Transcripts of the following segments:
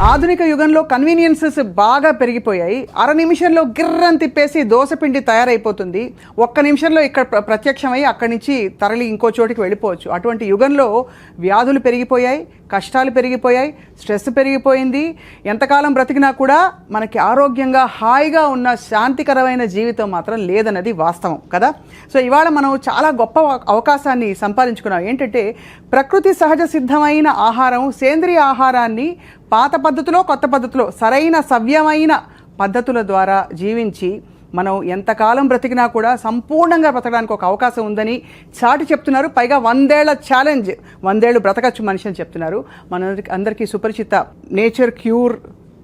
ఆధునిక యుగంలో కన్వీనియన్సెస్ బాగా పెరిగిపోయాయి. అర నిమిషంలో గిర్రని తిప్పేసి దోసపిండి తయారైపోతుంది. ఒక్క నిమిషంలో ఇక్కడ ప్రత్యక్షమై అక్కడి నుంచి తరలి ఇంకో చోటికి వెళ్ళిపోవచ్చు. అటువంటి యుగంలో వ్యాధులు పెరిగిపోయాయి, కష్టాలు పెరిగిపోయాయి, స్ట్రెస్ పెరిగిపోయింది. ఎంతకాలం బ్రతికినా కూడా మనకి ఆరోగ్యంగా హాయిగా ఉన్న శాంతికరమైన జీవితం మాత్రం లేదన్నది వాస్తవం కదా. సో ఇవాళ మనం చాలా గొప్ప అవకాశాన్ని సంపాదించుకున్నాం. ఏంటంటే ప్రకృతి సహజ సిద్ధమైన ఆహారం, సేంద్రియ ఆహారాన్ని పాత పద్ధతిలో కొత్త పద్ధతిలో సరైన సవ్యమైన పద్ధతుల ద్వారా జీవించి మనం ఎంతకాలం బ్రతికినా కూడా సంపూర్ణంగా బ్రతకడానికి ఒక అవకాశం ఉందని చాటి చెప్తున్నారు. పైగా 100 ఏళ్ల ఛాలెంజ్, 100 ఏళ్ళు బ్రతకచ్చు మనిషి అని చెప్తున్నారు. అందరికీ సుపరిచిత నేచర్ క్యూర్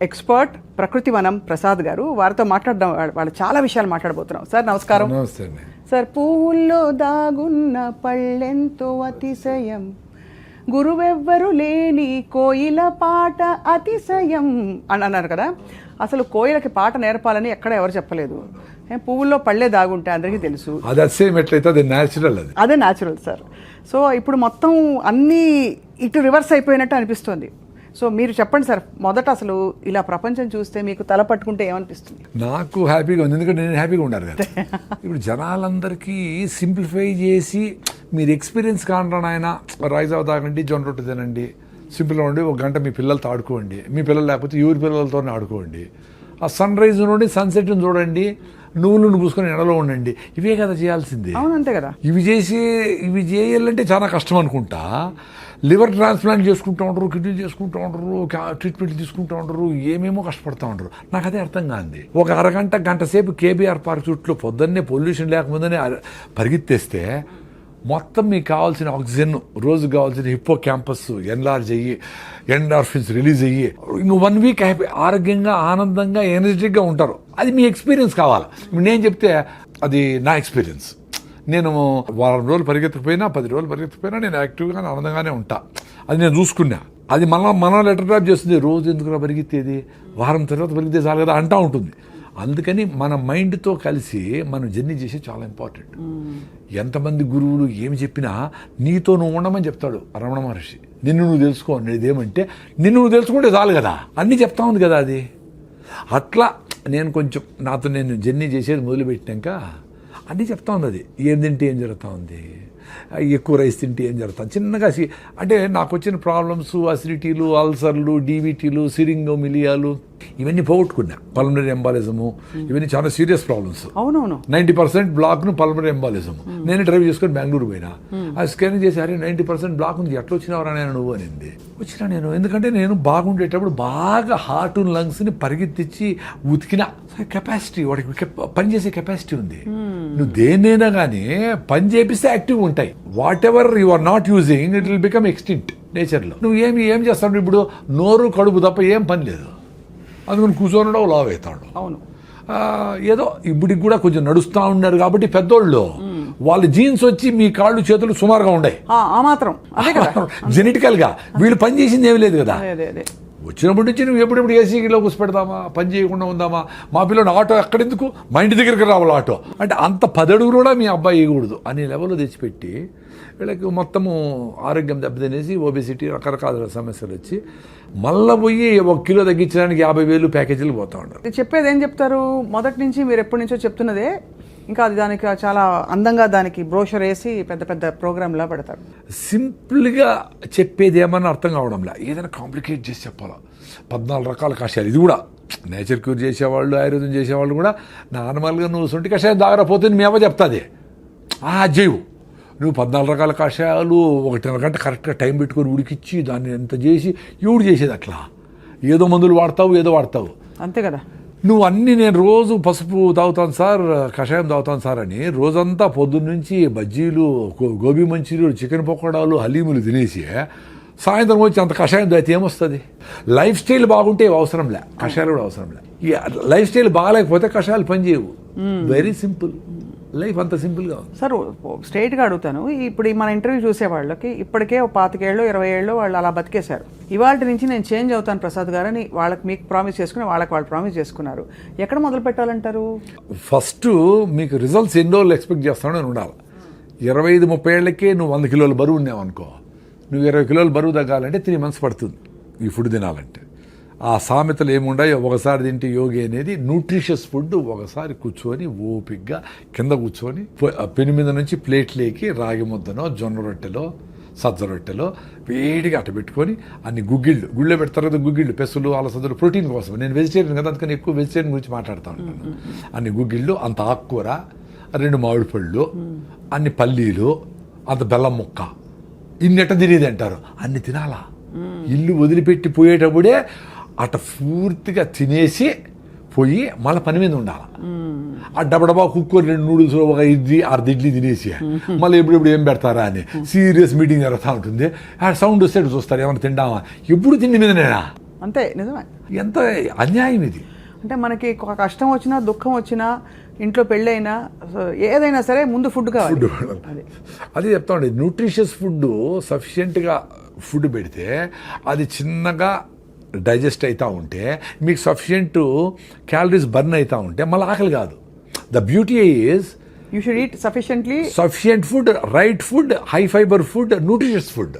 ఎక్స్పర్ట్ ప్రకృతి వనం ప్రసాద్ గారు. వారితో మాట్లాడడం, వాళ్ళు చాలా విషయాలు మాట్లాడబోతున్నాం. సార్ నమస్కారం. సార్, పువ్వుల్లో దాగున్న పళ్ళెంతో అతిశయం, గురువెవ్వరు లేని కోయిల పాట అతిశయం అని అన్నారు కదా. అసలు కోయిలకి పాట నేర్పాలని ఎక్కడ ఎవరు చెప్పలేదు. పువ్వుల్లో పళ్ళే దాగుంటే అందరికీ తెలుసు. అదే న్యాచురల్ సార్. సో ఇప్పుడు మొత్తం అన్నీ ఇటు రివర్స్ అయిపోయినట్టు అనిపిస్తుంది. సో మీరు చెప్పండి సార్, మొదట అసలు ఇలా ప్రపంచం చూస్తే మీకు తల పట్టుకుంటే ఏమనిపిస్తుంది? నాకు హ్యాపీగా ఉంది, ఎందుకంటే నేను హ్యాపీగా ఉండాలి కదా. ఇప్పుడు జనాలందరికీ సింప్లిఫై చేసి మీరు ఎక్స్పీరియన్స్ కాంటాను ఆయన రైస్ తాగండి, జొన్న రొట్టె తినండి, సింపుల్గా ఉండి ఒక గంట మీ పిల్లలతో ఆడుకోండి, మీ పిల్లలు లేకపోతే ఎవరి పిల్లలతోనే ఆడుకోండి, ఆ సన్ రైజ్ నుండి సన్సెట్ని చూడండి, నువ్వులను పూసుకొని ఎండలో ఉండండి. ఇవే కదా చేయాల్సింది. అవునంతే కదా. ఇవి చేయాలంటే చాలా కష్టం అనుకుంటా. లివర్ ట్రాన్స్ప్లాంట్ చేసుకుంటూ ఉంటారు, కిడ్నీ చేసుకుంటూ ఉంటారు, ట్రీట్మెంట్ తీసుకుంటూ ఉంటారు, ఏమేమో కష్టపడుతూ ఉంటారు. నాకు అదే అర్థం కాదు. ఒక గంట సేపు కేబీఆర్ పార్క్ చుట్టూ పొద్దున్నే పొల్యూషన్ లేకముందనే పరిగెత్తేస్తే మొత్తం మీకు కావాల్సిన ఆక్సిజన్, రోజు కావాల్సిన హిప్పో క్యాంపస్ ఎన్లార్జ్ అయ్యి, ఎండార్ఫిన్స్ రిలీజ్ అయ్యి ఇంకో 1 వీక్ ఆరోగ్యంగా, ఆనందంగా, ఎనర్జెటిక్గా ఉంటారు. అది మీ ఎక్స్పీరియన్స్ కావాలి. నేను చెప్తే అది నా ఎక్స్పీరియన్స్. నేను వారం రోజులు పరిగెత్తకపోయినా, 10 రోజులు పరిగెత్తకపోయినా నేను యాక్టివ్గా ఆనందంగానే ఉంటా. అది నేను చూసుకున్నా. అది మనం లెటర్ డ్రాప్ చేస్తుంది. రోజు ఎందుకు పరిగెత్తేది, వారం తర్వాత పరిగెత్తే చాలు కదా అంటూ ఉంటుంది. అందుకని మన మైండ్తో కలిసి మనం జర్నీ చేసి చాలా ఇంపార్టెంట్. ఎంతమంది గురువులు ఏమి చెప్పినా నీతో నువ్వు ఉండమని చెప్తాడు రమణ మహర్షి. నిన్ను నువ్వు తెలుసుకో అనేది ఏమంటే నిన్ను నువ్వు తెలుసుకుంటే చాలు కదా, అన్నీ చెప్తా ఉంది కదా. అది అట్లా నేను కొంచెం నాతో నేను జర్నీ చేసేది మొదలుపెట్టినాక అన్నీ చెప్తా ఉంది. అది ఏం తింటే ఏం జరుగుతూ ఉంది, ఎక్కువ రైస్ తింటే ఏం జరుగుతుంది, చిన్నగా అంటే నాకు వచ్చిన ప్రాబ్లమ్స్, అసిడిటీలు, అల్సర్లు, డీబీటీలు, సిరింగోమిలియాలు ఇవన్నీ పోగొట్టుకున్నా. పల్మనరీ ఎంబాలిజము ఇవన్నీ చాలా సీరియస్ ప్రాబ్లమ్స్. అవునవును. 90% బ్లాక్ను పల్మనరీ ఎంబాలిజము. నేను డ్రైవ్ చేసుకొని బెంగళూరు పోయినా. ఆ స్కానింగ్ చేసి అరే 90% బ్లాక్ ఉంది, ఎట్లా వచ్చినావరా నేను నువ్వు అనింది. వచ్చినా నేను, ఎందుకంటే నేను బాగుండేటప్పుడు బాగా హార్ట్ లంగ్స్ని పరిగెత్తించి ఉతికిన కెపాసిటీ, వాడికి పనిచేసే కెపాసిటీ ఉంది. నువ్వు దేన్నైనా కానీ పని చేపిస్తే యాక్టివ్గా ఉంటాయి. Whatever you are not using it will become extinct నేచర్లో. నువ్వు ఏం చేస్తావు ఇప్పుడు, నోరు కడుపు తప్ప ఏం పని లేదు. అందుకని కూర్చొని లావ్ అవుతాడు. అవును. ఏదో ఇప్పటికి కూడా కొంచెం నడుస్తూ ఉన్నారు కాబట్టి పెద్దోళ్ళు వాళ్ళ జీన్స్ వచ్చి మీ కాళ్ళు చేతులు సుమారుగా ఉన్నాయి. జెనెటికల్ గా వీళ్ళు పని చేసింది ఏమీ లేదు కదా. వచ్చినప్పటి నుంచి నువ్వు ఎప్పుడెప్పుడు ఏసీలో కూర్చోపెడదామా, పని చేయకుండా ఉందామా, మా పిల్లలు ఆటో ఎక్కడెందుకు, మా ఇంటి దగ్గరికి రావాలి ఆటో అంటే, అంత 10 అడుగులు కూడా మీ అబ్బాయి వేయకూడదు అనే లెవెల్లో తెచ్చిపెట్టి వీళ్ళకి మొత్తము ఆరోగ్యం దెబ్బతినేసి ఒబెసిటీ, రకరకాల సమస్యలు వచ్చి మళ్ళీ పోయి 1 కిలో తగ్గించడానికి 50,000 ప్యాకేజీలు పోతా ఉంటారు. చెప్పేది ఏం చెప్తారు, మొదటి నుంచి మీరు ఎప్పటి నుంచో చెప్తున్నదే, ఇంకా అది దానికి చాలా అందంగా దానికి బ్రోషర్ వేసి పెద్ద పెద్ద ప్రోగ్రామ్లా పెడతారు. సింపుల్గా చెప్పేది ఏమన్నా అర్థం కావడంలా, ఏదైనా కాంప్లికేట్ చేసి చెప్పాలా. 14 రకాల కషాయాలు, ఇది కూడా నేచర్ క్యూర్ చేసేవాళ్ళు, ఆయుర్వేదం చేసేవాళ్ళు కూడా నార్మల్గా నువ్వు సొంటి కషాయం దాగరపోతే మీ అవ్వ చెప్తాది, చేయవు. నువ్వు 14 రకాల కషాయాలు 1.5 గంట కరెక్ట్గా టైం పెట్టుకొని ఉడికిచ్చి దాన్ని ఎంత చేసి ఎవడు చేసేది అట్లా. ఏదో మందులు వాడతావు, ఏదో వాడతావు, అంతే కదా. నువ్వు అన్నీ నేను రోజు పసుపు తాగుతాను సార్, కషాయం తాగుతాను సార్ అని రోజంతా పొద్దున్న నుంచి బజ్జీలు, గోబీ మంచూరియలు, చికెన్ పకోడాలు, హలీములు తినేసి సాయంత్రం వచ్చి అంత కషాయం తాగితే ఏమొస్తుంది? లైఫ్ స్టైల్ బాగుంటే అవసరంలే, కషాయాలు కూడా అవసరంలే. ఈ లైఫ్ స్టైల్ బాగాలేకపోతే కషాయాలు పనిచేయవు. వెరీ సింపుల్ లైఫ్, అంత సింపుల్గా. సార్ స్ట్రైట్గా అడుగుతాను, ఇప్పుడు మన ఇంటర్వ్యూ చూసే వాళ్ళకి ఇప్పటికే 25 ఏళ్ళు 20 ఏళ్ళు వాళ్ళు అలా బతికేశారు. ఇవాళ నుంచి నేను చేంజ్ అవుతాను ప్రసాద్ గారు అని వాళ్ళకి మీకు ప్రామిస్ చేసుకుని వాళ్ళు ప్రామిస్ చేసుకున్నారు. ఎక్కడ మొదలు పెట్టాలంటారు? ఫస్ట్ మీకు రిజల్ట్స్ ఎన్ని రోజులు ఎక్స్పెక్ట్ చేస్తానో అని ఉండాలి. 25-30 ఏళ్ళకే నువ్వు 100 కిలోల బరువు ఉన్నావు అనుకో, నువ్వు 20 కిలోల బరువు తగ్గాలంటే 3 months పడుతుంది ఈ ఫుడ్ తినాలంటే. ఆ సామెతలు ఏముండాయో ఒకసారి తింటే యోగి అనేది న్యూట్రిషియస్ ఫుడ్. ఒకసారి కూర్చొని ఓపిగ్గా కింద కూర్చొని పెను మీద నుంచి ప్లేట్లేకి రాగి ముద్దనో జొన్న రొట్టెలో సజ్జ రొట్టెలో వేడిగా అట్ట పెట్టుకొని అన్ని గుళ్ళో పెడతారు కదా గుగ్గిళ్ళు, పెసలు, అలసందలు ప్రోటీన్ కోసం. నేను వెజిటేరియన్ కదా, అందుకని ఎక్కువ వెజిటేరియన్ గురించి మాట్లాడుతూ ఉంటాను. అన్ని గుగ్గిళ్ళు, అంత ఆకుకూర, 2 మామిడి పళ్ళు, అన్ని పల్లీలు, అంత బెల్లం ముక్క, ఇన్నెట్ట తినేది అంటారు. అన్ని తినాలా, ఇల్లు వదిలిపెట్టి పోయేటప్పుడే అట్ట పూర్తిగా తినేసి పోయి మళ్ళీ పని మీద ఉండాలి. ఆ డబడబా కుక్కర్ 2 నూడిల్స్, ఒక అర్ధ ఇడ్లీ తినేసి మళ్ళీ ఎప్పుడెప్పుడు ఏం పెడతారా అని సీరియస్ మీటింగ్ జరుగుతూ ఉంటుంది. ఆ సౌండ్ వస్తే చూస్తారు ఏమైనా తిండామా, ఎప్పుడు తిండి మీదనేనా. అంతే, నిజమే. ఎంత అన్యాయం ఇది. అంటే మనకి ఒక కష్టం వచ్చినా దుఃఖం వచ్చినా ఇంట్లో పెళ్ళైనా ఏదైనా సరే ముందు ఫుడ్ కావాలి. అదే చెప్తా ఉండే, న్యూట్రిషియస్ ఫుడ్ సఫిషియెంట్గా ఫుడ్ పెడితే అది చిన్నగా డైజెస్ట్ అవుతూ ఉంటే మీకు సఫిషియెంట్ క్యాలరీస్ బర్న్ అవుతూ ఉంటే మళ్ళీ ఆకలి కాదు. The beauty is you should eat sufficient food, right food, high fibre food, nutritious food.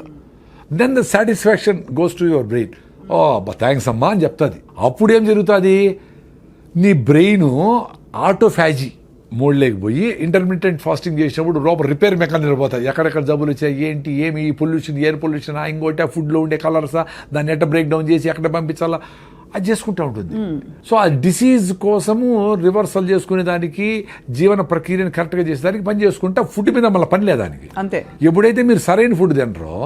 Then the satisfaction goes to your brain. Oh thanks అమ్మా అని చెప్తుంది. అప్పుడు ఏం జరుగుతుంది, నీ బ్రెయిన్ ఆటోఫాజీ మోడ్ లేకపోయి ఇంటర్మీడియట్ ఫాస్టింగ్ చేసినప్పుడు లోపల రిపేర్ మెకానిజం పోతుంది. ఎక్కడెక్కడ జబ్బులు వచ్చాయి, ఏంటి, ఏమి పొల్యూషన్, ఎయిర్ పొల్యూషన్, ఇంకోటి ఆ ఫుడ్లో ఉండే కలర్సా, దాన్ని ఎట్ట బ్రేక్ డౌన్ చేసి ఎక్కడ పంపించాలా అది చేసుకుంటూ ఉంటుంది. సో ఆ డిసీజ్ కోసము రివర్సల్ చేసుకునే దానికి, జీవన ప్రక్రియను కరెక్ట్గా చేసేదానికి పని చేసుకుంటా ఫుడ్ మీద మళ్ళీ పని లేదానికి. అంతే. ఎప్పుడైతే మీరు సరైన ఫుడ్ తింటారో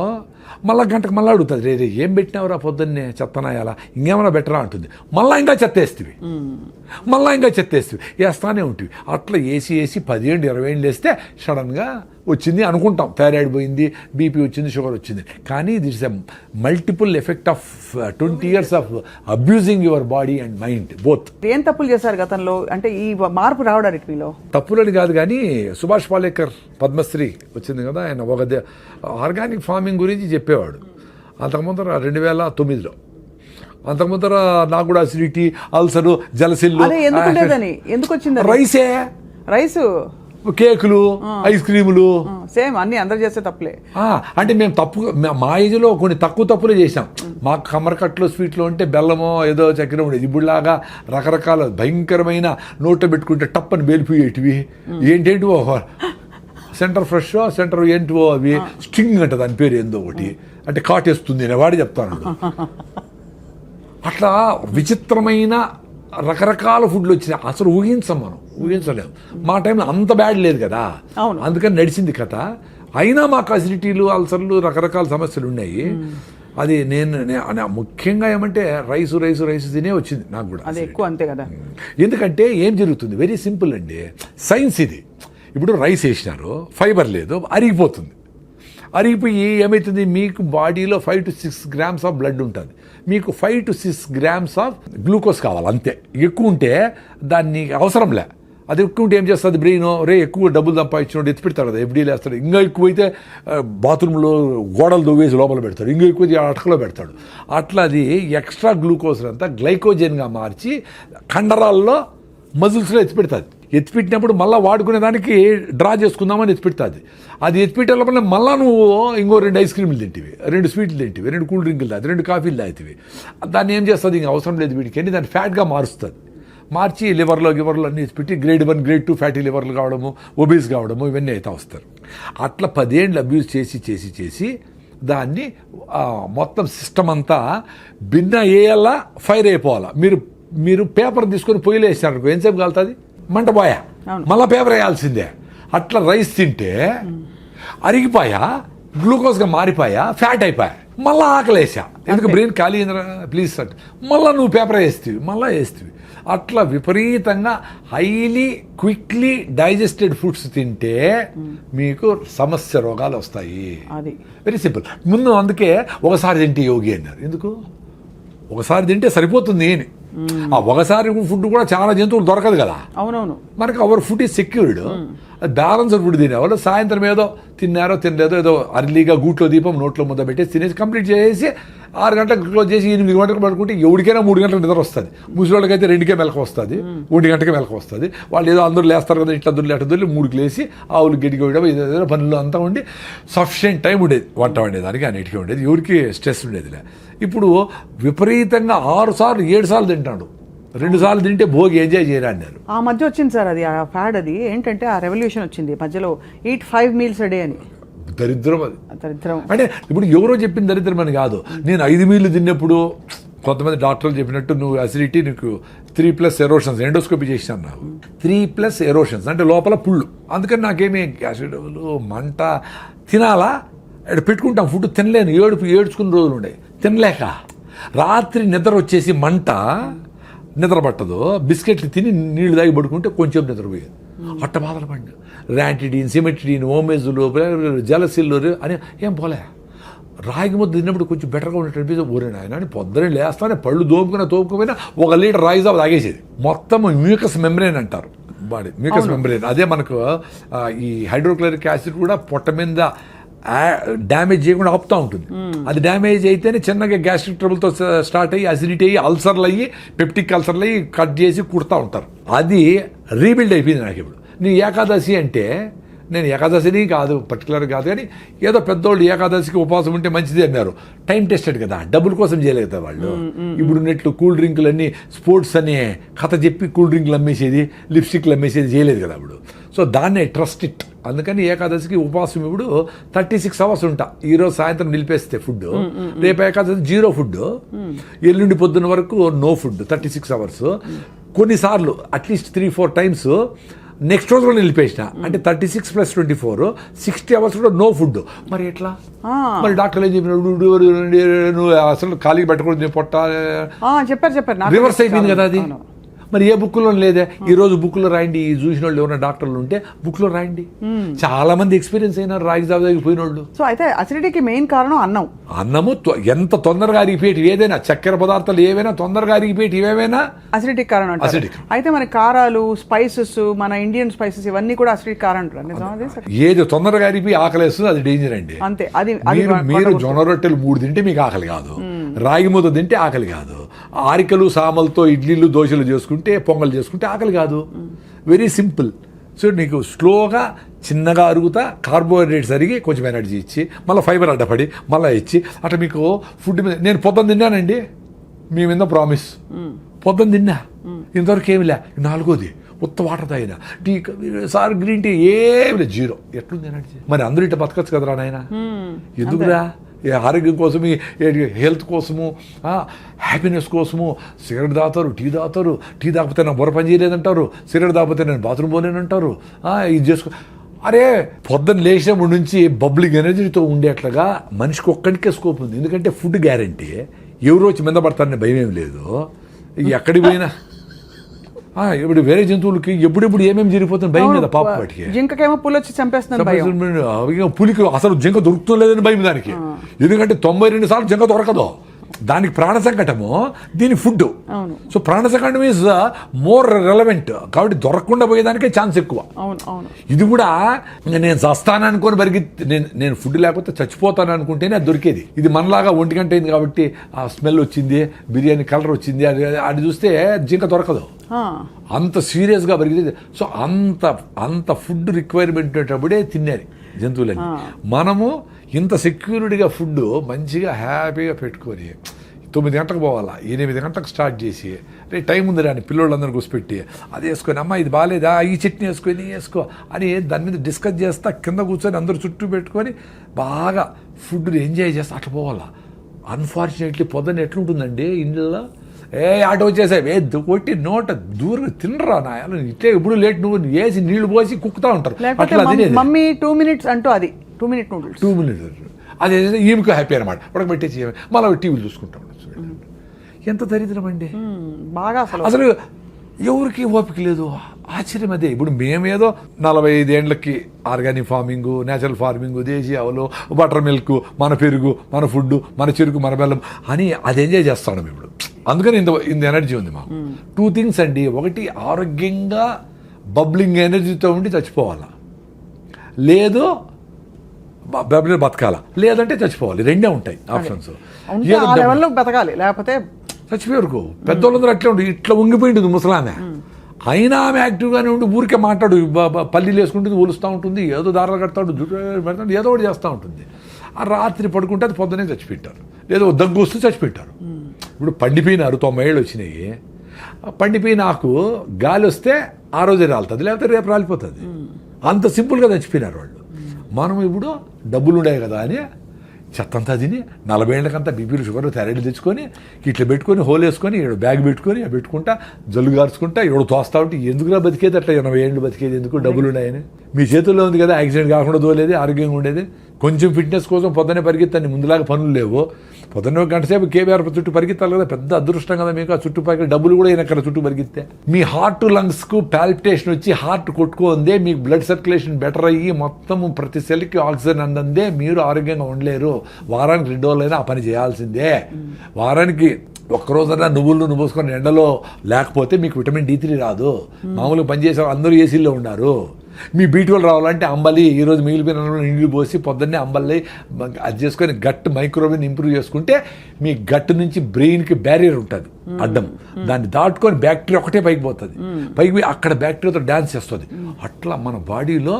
మళ్ళీ గంటకు మళ్ళీ అడుగుతుంది, రే ఏం పెట్టినావురా పొద్దున్నే, చెత్తనాయాలా, ఇంకేమైనా బెటరా అంటుంది. మళ్ళీ ఇంకా చెత్తేస్తుంది, మళ్ళీ ఇంకా చెత్తేస్తుంది, వేస్తానే ఉంటుంది. అట్లా వేసి 10 ఏళ్ళు 20 ఏళ్ళు వేస్తే సడన్గా వచ్చింది అనుకుంటాం, థైరాయిడ్ పోయింది, బీపీ వచ్చింది, షుగర్ వచ్చింది. కానీ that's a multiple effect of 20 years of abusing your body and mind both. ఏం తప్పులు చేశారు గతంలో, అంటే ఈ మార్పు రావడానికి మీలో? తప్పులని కాదు కానీ సుభాష్ పాలేకర్ పద్మశ్రీ వచ్చింది కదా, ఆయన ఒక ఆర్గానిక్ ఫార్మింగ్ గురించి చెప్పేవాడు. అంతకుముందర 2009లో, అంతకుముందర నాకు కూడా అసిడిటీ, అల్సరు, జలసిల్లు. ఎందుకు వచ్చింది? రైసు, కేకులు, ఐస్ క్రీములు, సేమ్ అన్ని అందరు చేస్తే తప్పులే. అంటే మేము మా ఏజ్లో కొన్ని తప్పులే చేసాం. మాకు కమరకట్లో స్వీట్లో ఉంటే బెల్లమో ఏదో చక్కెర ఉండేది. ఇప్పుడులాగా రకరకాల భయంకరమైన నోట్లో పెట్టుకుంటే టప్పని బేలిపోయేటివి, ఏంటేంటివో సెంటర్ ఫ్రెష్, సెంటర్ ఏంటివో అవి స్ట్రింగ్ అంట, దాని పేరు ఏందో ఒకటి, అంటే కాటేస్తుంది అని వాడి చెప్తాను. అట్లా విచిత్రమైన రకరకాల ఫుడ్లు వచ్చినాయి. అసలు ఊహించలేము. మా టైంలో అంత బ్యాడ్ లేదు కదా, అందుకని నడిచింది కథ. అయినా మాకు అసిడిటీలు, అల్సర్లు, రకరకాల సమస్యలు ఉన్నాయి. అది నేను ముఖ్యంగా ఏమంటే రైసు తినే వచ్చింది నాకు కూడా. అది ఎక్కువ, అంతే కదా. ఎందుకంటే ఏం జరుగుతుంది, వెరీ సింపుల్ అండి, సైన్స్ ఇది. ఇప్పుడు రైస్ వేసినారు, ఫైబర్ లేదు, అరిగిపోతుంది. అరిగిపోయి ఏమవుతుంది, మీకు బాడీలో 5 to 6 grams ఆఫ్ బ్లడ్ ఉంటుంది. మీకు 5 to 6 grams ఆఫ్ గ్లూకోజ్ కావాలి అంతే. ఎక్కువ ఉంటే దాన్ని అవసరం లే. అది ఎక్కువ ఉంటే ఏం చేస్తుంది బ్రెయిన్, ఎక్కువ డబ్బులు సంపాదించినోడు ఎత్తి పెడతాడు కదా, ఎఫ్డీలు వేస్తాడు. ఇంకా ఎక్కువైతే బాత్రూంలో గోడలు దొవ్వేసి లోపల పెడతాడు, ఇంకా ఎక్కువ అటకలో పెడతాడు. అట్లా అది ఎక్స్ట్రా గ్లూకోజ్ అంతా గ్లైకోజన్గా మార్చి కండరాల్లో, మజిల్స్లో ఎత్తిపెడుతుంది. ఎత్తిపెట్టినప్పుడు మళ్ళీ వాడుకునే దానికి డ్రా చేసుకుందామని ఎత్తిపెడుతుంది. అది ఎత్తిపెట్టే లోపల మళ్ళీ నువ్వు ఇంకో 2 ఐస్ క్రీములు తింటివి, 2 స్వీట్లు తింటివి, 2 కూల్ డ్రింకులు తాగి, 2 కాఫీలు తాగుతావి. దాన్ని ఏం చేస్తుంది, ఇంకా అవసరం లేదు వీడికి అని దాన్ని ఫ్యాట్గా మారుస్తుంది. మార్చి లివర్లో అన్ని పెట్టి గ్రేడ్ 1, గ్రేడ్ 2 ఫ్యాటీ లివర్లు కావడము, ఒబీస్ కావడము, ఇవన్నీ అయితే వస్తారు. అట్లా 10 ఏళ్ళు అబ్యూజ్ చేసి దాన్ని మొత్తం సిస్టమ్ అంతా భిన్న వేయాలా, ఫైర్ అయిపోవాలా. మీరు పేపర్ తీసుకొని పొయ్యిలో వేసినారు, ఎంతసేపు కాలుతుంది, మంట పోయా, మళ్ళీ పేపర్ వేయాల్సిందే. అట్లా రైస్ తింటే అరిగిపోయా, గ్లూకోజ్గా మారిపోయా, ఫ్యాట్ అయిపోయా, మళ్ళీ ఆకలేసా. ఎందుకు బ్రెయిన్ ఖాళీ అయిందిరా ప్లీజ్ సార్, మళ్ళీ నువ్వు పేపర్ వేస్తేవి. అట్లా విపరీతంగా హైలీ క్విక్లీ డైజెస్టెడ్ ఫుడ్స్ తింటే మీకు సమస్య రోగాలు వస్తాయి. Very simple. ముందు అందుకే ఒకసారి తింటే యోగి అన్నారు. ఎందుకు ఒకసారి తింటే సరిపోతుంది అని. ఆ ఒకసారి ఫుడ్ కూడా చాలా జంతువులు దొరకదు కదా. అవునవును. మనకి our food is secured. Balanced food తినేవాళ్ళు సాయంత్రం ఏదో తిన్నారో తినలేదో ఏదో అర్లీగా గూట్లో దీపం నోట్లో ముద్ద పెట్టేసి తినేసి కంప్లీట్ చేసి 6 గంటలకు క్లోజ్ చేసి 8 గంటలకు పడుకుంటే ఎవరికైనా 3 గంటలకు నిద్ర వస్తుంది. ముసలివాళ్ళకైతే 2కే మెలకు వస్తుంది, 1 గంటకే మెలకు వస్తుంది. వాళ్ళు ఏదో అందరూ లేస్తారు కదా, ఇట్లా దొరికి అట్లా దొరికి 3కి లేసి ఆవులు గడ్డికి వేయడం ఏదో పనులు అంతా ఉండి సఫిషియెంట్ టైం ఉండేది వంట వండేదానికి, అన్నిటికీ ఉండేది, ఎవరికి స్ట్రెస్ ఉండేదిలే. ఇప్పుడు విపరీతంగా 6 సార్లు 7 సార్లు తింటాడు. 2 సార్లు తింటే భోగి ఎంజాయ్ చేయరా అన్నారు. ఆ మధ్య వచ్చింది సార్ అది, ఆ ఫ్యాడ్ అది ఏంటంటే ఆ రెవల్యూషన్ వచ్చింది మధ్యలో, eat 5 meals a day అని. దరిద్రం అది. దరిద్రం అంటే ఇప్పుడు ఎవరో చెప్పిన దరిద్రం అని కాదు. నేను 5 మీల్లు తిన్నప్పుడు కొంతమంది డాక్టర్లు చెప్పినట్టు నువ్వు అసిడిటీ నీకు 3+ ఎరోషన్స్ ఎండోస్కోపీ చేసినాను నాకు 3+ ఎరోషన్స్ అంటే లోపల పుళ్ళు. అందుకని నాకేమీ యాసిడ్ మంట తినాలా ఇక్కడ పెట్టుకుంటాం ఫుడ్ తినలేను, ఏడ్చుకున్న రోజులు ఉండే తినలేక రాత్రి నిద్ర వచ్చేసి మంట నిద్ర పట్టదు, బిస్కెట్లు తిని నీళ్లు తాగి పడుకుంటే కొంచెం నిద్రపోయేది. అట్ట బాధలు పడి ర్యాంటిడీన్, సిమెట్రిడీన్, ఓమేజులు, జలసిల్లు అని ఏం పోలే. రాగి ముద్ద తిన్నప్పుడు కొంచెం బెటర్గా ఉన్నట్టు అనిపిస్తే ఊరే ఆయన అని పొద్దునే లేస్తానే పళ్ళు తోముకుపోయినా 1 లీటర్ రాగి జావ తాగేసేది. మొత్తం మ్యూకస్ మెంబ్రేన్ అంటారు బాడీ, మ్యూకస్ మెంబ్రేన్. అదే మనకు ఈ హైడ్రోక్లోరిక్ యాసిడ్ కూడా పొట్ట మీద డ్యామేజ్ చేయకుండా ఆపుతూ ఉంటుంది. అది డ్యామేజ్ అయితేనే చిన్నగా గ్యాస్ట్రిక్ ట్రబుల్తో స్టార్ట్ అయ్యి అసిడిటీ అయ్యి అల్సర్లు అయ్యి పెప్టిక్ అల్సర్లు అయ్యి కట్ చేసి కుడతా ఉంటారు. అది రీబిల్డ్ అయిపోయింది నాకు ఇప్పుడు. నీ ఏకాదశి అంటే నేను ఏకాదశిని కాదు పర్టికులర్ కాదు కానీ ఏదో పెద్దోళ్ళు ఏకాదశికి ఉపవాసం ఉంటే మంచిది అన్నారు. టైం టెస్టెడ్ కదా, డబ్బుల కోసం చేయలేదు కదా వాళ్ళు. ఇప్పుడు ఉన్నట్లు కూల్ డ్రింకులన్నీ స్పోర్ట్స్ అనే కథ చెప్పి కూల్ డ్రింకులు అమ్మేసేది, లిప్స్టిక్లు అమ్మేసేది చేయలేదు కదా అప్పుడు. సో దాన్నే ట్రస్ట్ ఇట్. అందుకని ఏకాదశికి ఉపవాసం ఇప్పుడు 36 hours ఉంటా. ఈరోజు సాయంత్రం నిలిపేస్తే ఫుడ్, రేపు ఏకాదశి 0 ఫుడ్, ఎల్లుండి పొద్దున్న వరకు నో ఫుడ్ 36 hours. కొన్నిసార్లు అట్లీస్ట్ 3-4 times నెక్స్ట్ రోజు కూడా నిలిపేసిన, అంటే 36 + 24 60 hours కూడా నో ఫుడ్. మరి ఎట్లా? మరి డాక్టర్లు ఏం చెప్పినాడు, నువ్వు అసలు ఖాళీ పెట్టకూడదు పొట్ట చెప్పారు రివర్స్ అయిపోయింది కదా అది. మరి ఏ బుక్లో లేదే. ఈ రోజు బుక్లో రాయండి, ఈ చూసిన వాళ్ళు ఎవరైనా డాక్టర్లు ఉంటే బుక్లో రాయండి. చాలా మంది ఎక్స్పీరియన్స్ అయినారు రాగి జావ దగ్గర పోయిన వాళ్ళు. సో అయితే అసిడిటీకి మెయిన్ కారణం అన్నము ఎంత తొందరగా అరిగిపోయేటి ఏదైనా, చక్కెర పదార్థాలు ఏవైనా తొందరగా అరిగిపోయేటి ఏవైనా అసిడిటీకి కారణం అంటారు. అయితే మన కారాలు, స్పైసెస్, మన ఇండియన్ స్పైసెస్ ఇవన్నీ కూడా అసిడిటీకి కారణం అంటారు. ఏది తొందరగా అరిగిపోయి ఆకలేస్తుంది అది డేంజర్ అండి. అంతే. అది మీరు జొన్న రొట్టెలు 3 తింటే మీకు ఆకలి కాదు, రాగి ముద్ద తింటే ఆకలి కాదు, ఆరికలు సామలతో ఇడ్లీలు దోశలు చేసుకుంటే పొంగల్ చేసుకుంటే ఆకలి కాదు. Very simple. సో నీకు స్లోగా చిన్నగా అరుగుతా కార్బోహైడ్రేట్స్ అరిగి కొంచెం ఎనర్జీ ఇచ్చి మళ్ళీ ఫైబర్ అడ్డపడి మళ్ళీ ఇచ్చి అట్లా మీకు ఫుడ్ మీద. నేను పొద్దున్న తిన్నానండి, మీ మీద ప్రామిస్, పొద్దున్న తిన్నా, ఇంతవరకు ఏమి లే. 4వది ఉత్త వాటర్ తాగిన, టీ సార్ గ్రీన్ టీ ఏమి లేదు, 0. ఎట్లుంది ఎనర్జీ? మరి అందరూ ఇట్లా బతకచ్చు కదరా నాయన, ఎందుకురా? ఆరోగ్యం కోసము, హెల్త్ కోసము, హ్యాపీనెస్ కోసము సిగరెట్ తాగుతారు, టీ తాగుతారు. టీ తాగిపోతే నాకు బుర్ర పని చేయలేదంటారు, సిగరెట్ తాగిపోతే నేను బాత్రూమ్ పోలేనంటారు. ఇది చేసుకో. అరే పొద్దున్న లేచినప్పటి నుంచి బబ్లింగ్ ఎనర్జీతో ఉండేట్లుగా మనిషికి ఒక్కడికే స్కోప్ ఉంది. ఎందుకంటే ఫుడ్ గ్యారంటీ, ఎవరు వచ్చి మీద పడతారనే భయం ఏమి లేదు. ఎక్కడికి పోయినా ఇప్పుడు వేరే జంతువులకి ఎప్పుడెప్పుడు ఏమేమి జరిగిపోతుంది భయం కదా పాప. వాటికి జింకకేమో పులి వచ్చి చంపేస్తుంది, పులికి అసలు జింక దొరుకుతుందని భయం దానికి. ఎందుకంటే 92 సార్లు జింక దొరకదు, దానికి ప్రాణ సంకటము, దీని ఫుడ్. సో ప్రాణ సంకటం ఈజ్ మోర్ రెలవెంట్, కాబట్టి దొరకకుండా పోయేదానికే ఛాన్స్ ఎక్కువ. ఇది కూడా నేను చస్తాను అనుకొని నేను ఫుడ్ లేకపోతే చచ్చిపోతాను అనుకుంటేనే అది దొరికేది. ఇది మనలాగా 1 గంట అయింది కాబట్టి ఆ స్మెల్ వచ్చింది, బిర్యానీ కలర్ వచ్చింది, అది చూస్తే జింక దొరకదు, అంత సీరియస్గా పెరిగింది. సో అంత ఫుడ్ రిక్వైర్మెంట్ ఉండేటప్పుడే తిన్నారు జంతువులని. మనము ఇంత సెక్యూరిటీగా ఫుడ్ మంచిగా హ్యాపీగా పెట్టుకొని 9 గంటలకు పోవాలా, 8 గంటలకు స్టార్ట్ చేసి రే టైం ఉంది రాని పిల్లోళ్ళందరూ కూర్చోపెట్టి అది వేసుకొని, అమ్మ ఇది బాగాలేదా, ఈ చట్నీ వేసుకో అని దాని మీద డిస్కస్ చేస్తా, కింద కూర్చొని అందరూ చుట్టూ పెట్టుకొని బాగా ఫుడ్ని ఎంజాయ్ చేస్తా అట్లా పోవాలా. అన్ఫార్చునేట్లీ పొద్దున్న ఎట్లుంటుందండి ఇంట్లో, ఆటో వచ్చేసాయి కొట్టి నోట దూరంగా తినరా నాయాలు, ఇట్లే ఇప్పుడు లేట్ నువ్వు వేసి నీళ్లు పోసి కుక్కుతా ఉంటారు. అట్లా మమ్మీ 2 minutes అంటూ అది 2 minute నూడిల్స్ 2 minutes అదే ఈమెకు హ్యాపీ అనమాట. ఉడకబెట్టేసి మళ్ళీ టీవీలు చూసుకుంటాం. ఎంత దరిద్రం అండి బాగా. అసలు ఎవరికి ఓపిక లేదు. ఆశ్చర్యం అదే. ఇప్పుడు మేమేదో 45 ఏళ్ళకి ఆర్గానిక్ ఫార్మింగ్, నేచురల్ ఫార్మింగ్, దేశీ ఆవులు, బటర్ మిల్క్, మన పెరుగు, మన ఫుడ్, మన చెరుకు, మన బెల్లం అని అది ఎంజాయ్ చేస్తాం ఇప్పుడు. అందుకని ఇంత ఎనర్జీ ఉంది మాకు. 2 things అండి. ఒకటి ఆరోగ్యంగా బబ్లింగ్ ఎనర్జీతో ఉండి చచ్చిపోవాలా, లేదు బతకాల, లేదంటే చచ్చిపోవాలి. రెండే ఉంటాయి ఆప్షన్స్. ఉంటే ఆ లెవెల్లో బతకాలి, లేకపోతే చచ్చిపోయారు. పెద్దోళ్ళందరూ అట్లే ఉంటుంది. ఇట్లా ఉంగిపోయింటుంది ముసలామె. అయినా ఆమె యాక్టివ్గానే ఉండి ఊరికే మాట్లాడు, పల్లీలు వేసుకుంటుంది, ఊలుస్తూ ఉంటుంది, ఏదో దారాలు కడతాడు, జుట్టు పెడతాడు, ఏదో ఒకటి చేస్తూ ఉంటుంది. ఆ రాత్రి పడుకుంటే అది పొద్దునే చచ్చిపెట్టారు, లేదో దగ్గు వస్తూ చచ్చిపెట్టారు. ఇప్పుడు పండిపోయినారు, 90 ఏళ్ళు వచ్చినాయి. పండిపోయిన ఆకు గాలి వస్తే ఆ రోజే రాలుతుంది, లేకపోతే రేపు రాలిపోతుంది. అంత సింపుల్గా చచ్చిపోయినారు వాళ్ళు. మనం ఇప్పుడు డబ్బులు ఉన్నాయి కదా అని చెత్తంతా తిని 40 ఏళ్ళకంతా బీపీలు షుగర్లు థైరాయిడ్ తెచ్చుకొని ఇట్లా పెట్టుకొని హోల్ వేసుకొని ఏడు బ్యాగ్ పెట్టుకొని పెట్టుకుంటా జల్లు గార్చుకుంటా ఏడు తోస్తా ఉంటే ఎందుకురా బతికేది అట్లా 80 ఏళ్ళు బతికేది ఎందుకు, డబ్బులు ఉన్నాయని. మీ చేతుల్లో ఉంది కదా, యాక్సిడెంట్ కాకుండా దోలేది, ఆరోగ్యంగా ఉండేది. కొంచెం ఫిట్నెస్ కోసం పొద్దున్నే పరిగెత్తాను, ముందులాగా పనులు లేవు. పొద్దున్న 1 గంట సేపు కేబీఆర్ చుట్టూ పరిగెత్తాలి కదా, పెద్ద అదృష్టం కదా మీకు. ఆ చుట్టుపక్కల డబ్బులు కూడా ఎక్కడ చుట్టూ పరిగెత్తే మీ హార్ట్ లంగ్స్కు పాల్పిటేషన్ వచ్చి హార్ట్ కొట్టుకుందే, మీకు బ్లడ్ సర్క్యులేషన్ బెటర్ అయ్యి మొత్తం ప్రతి సెల్కి ఆక్సిజన్ అందందే మీరు ఆరోగ్యంగా ఉండలేరు. వారానికి 2 రోజులైనా ఆ పని చేయాల్సిందే. వారానికి ఒక్కరోజైనా నువ్వులు పోసుకొని ఎండలో లేకపోతే మీకు విటమిన్ D3 రాదు. మామూలుగా పనిచేసే అందరూ ఏసీల్లో ఉన్నారు. మీ B12 రావాలంటే అంబలి, ఈరోజు మిగిలిపోయిన నీళ్ళు పోసి పొద్దున్నే అంబలి అది చేసుకొని గట్ మైక్రోవేవ్ ఇంప్రూవ్ చేసుకుంటే మీ గట్ నుంచి బ్రెయిన్కి బ్యారియర్ ఉంటుంది అడ్డం, దాన్ని దాటుకొని బ్యాక్టీరియా ఒకటే పైకి పోతుంది. పైకి పోయి అక్కడ బ్యాక్టీరియాతో డ్యాన్స్ చేస్తుంది. అట్లా మన బాడీలో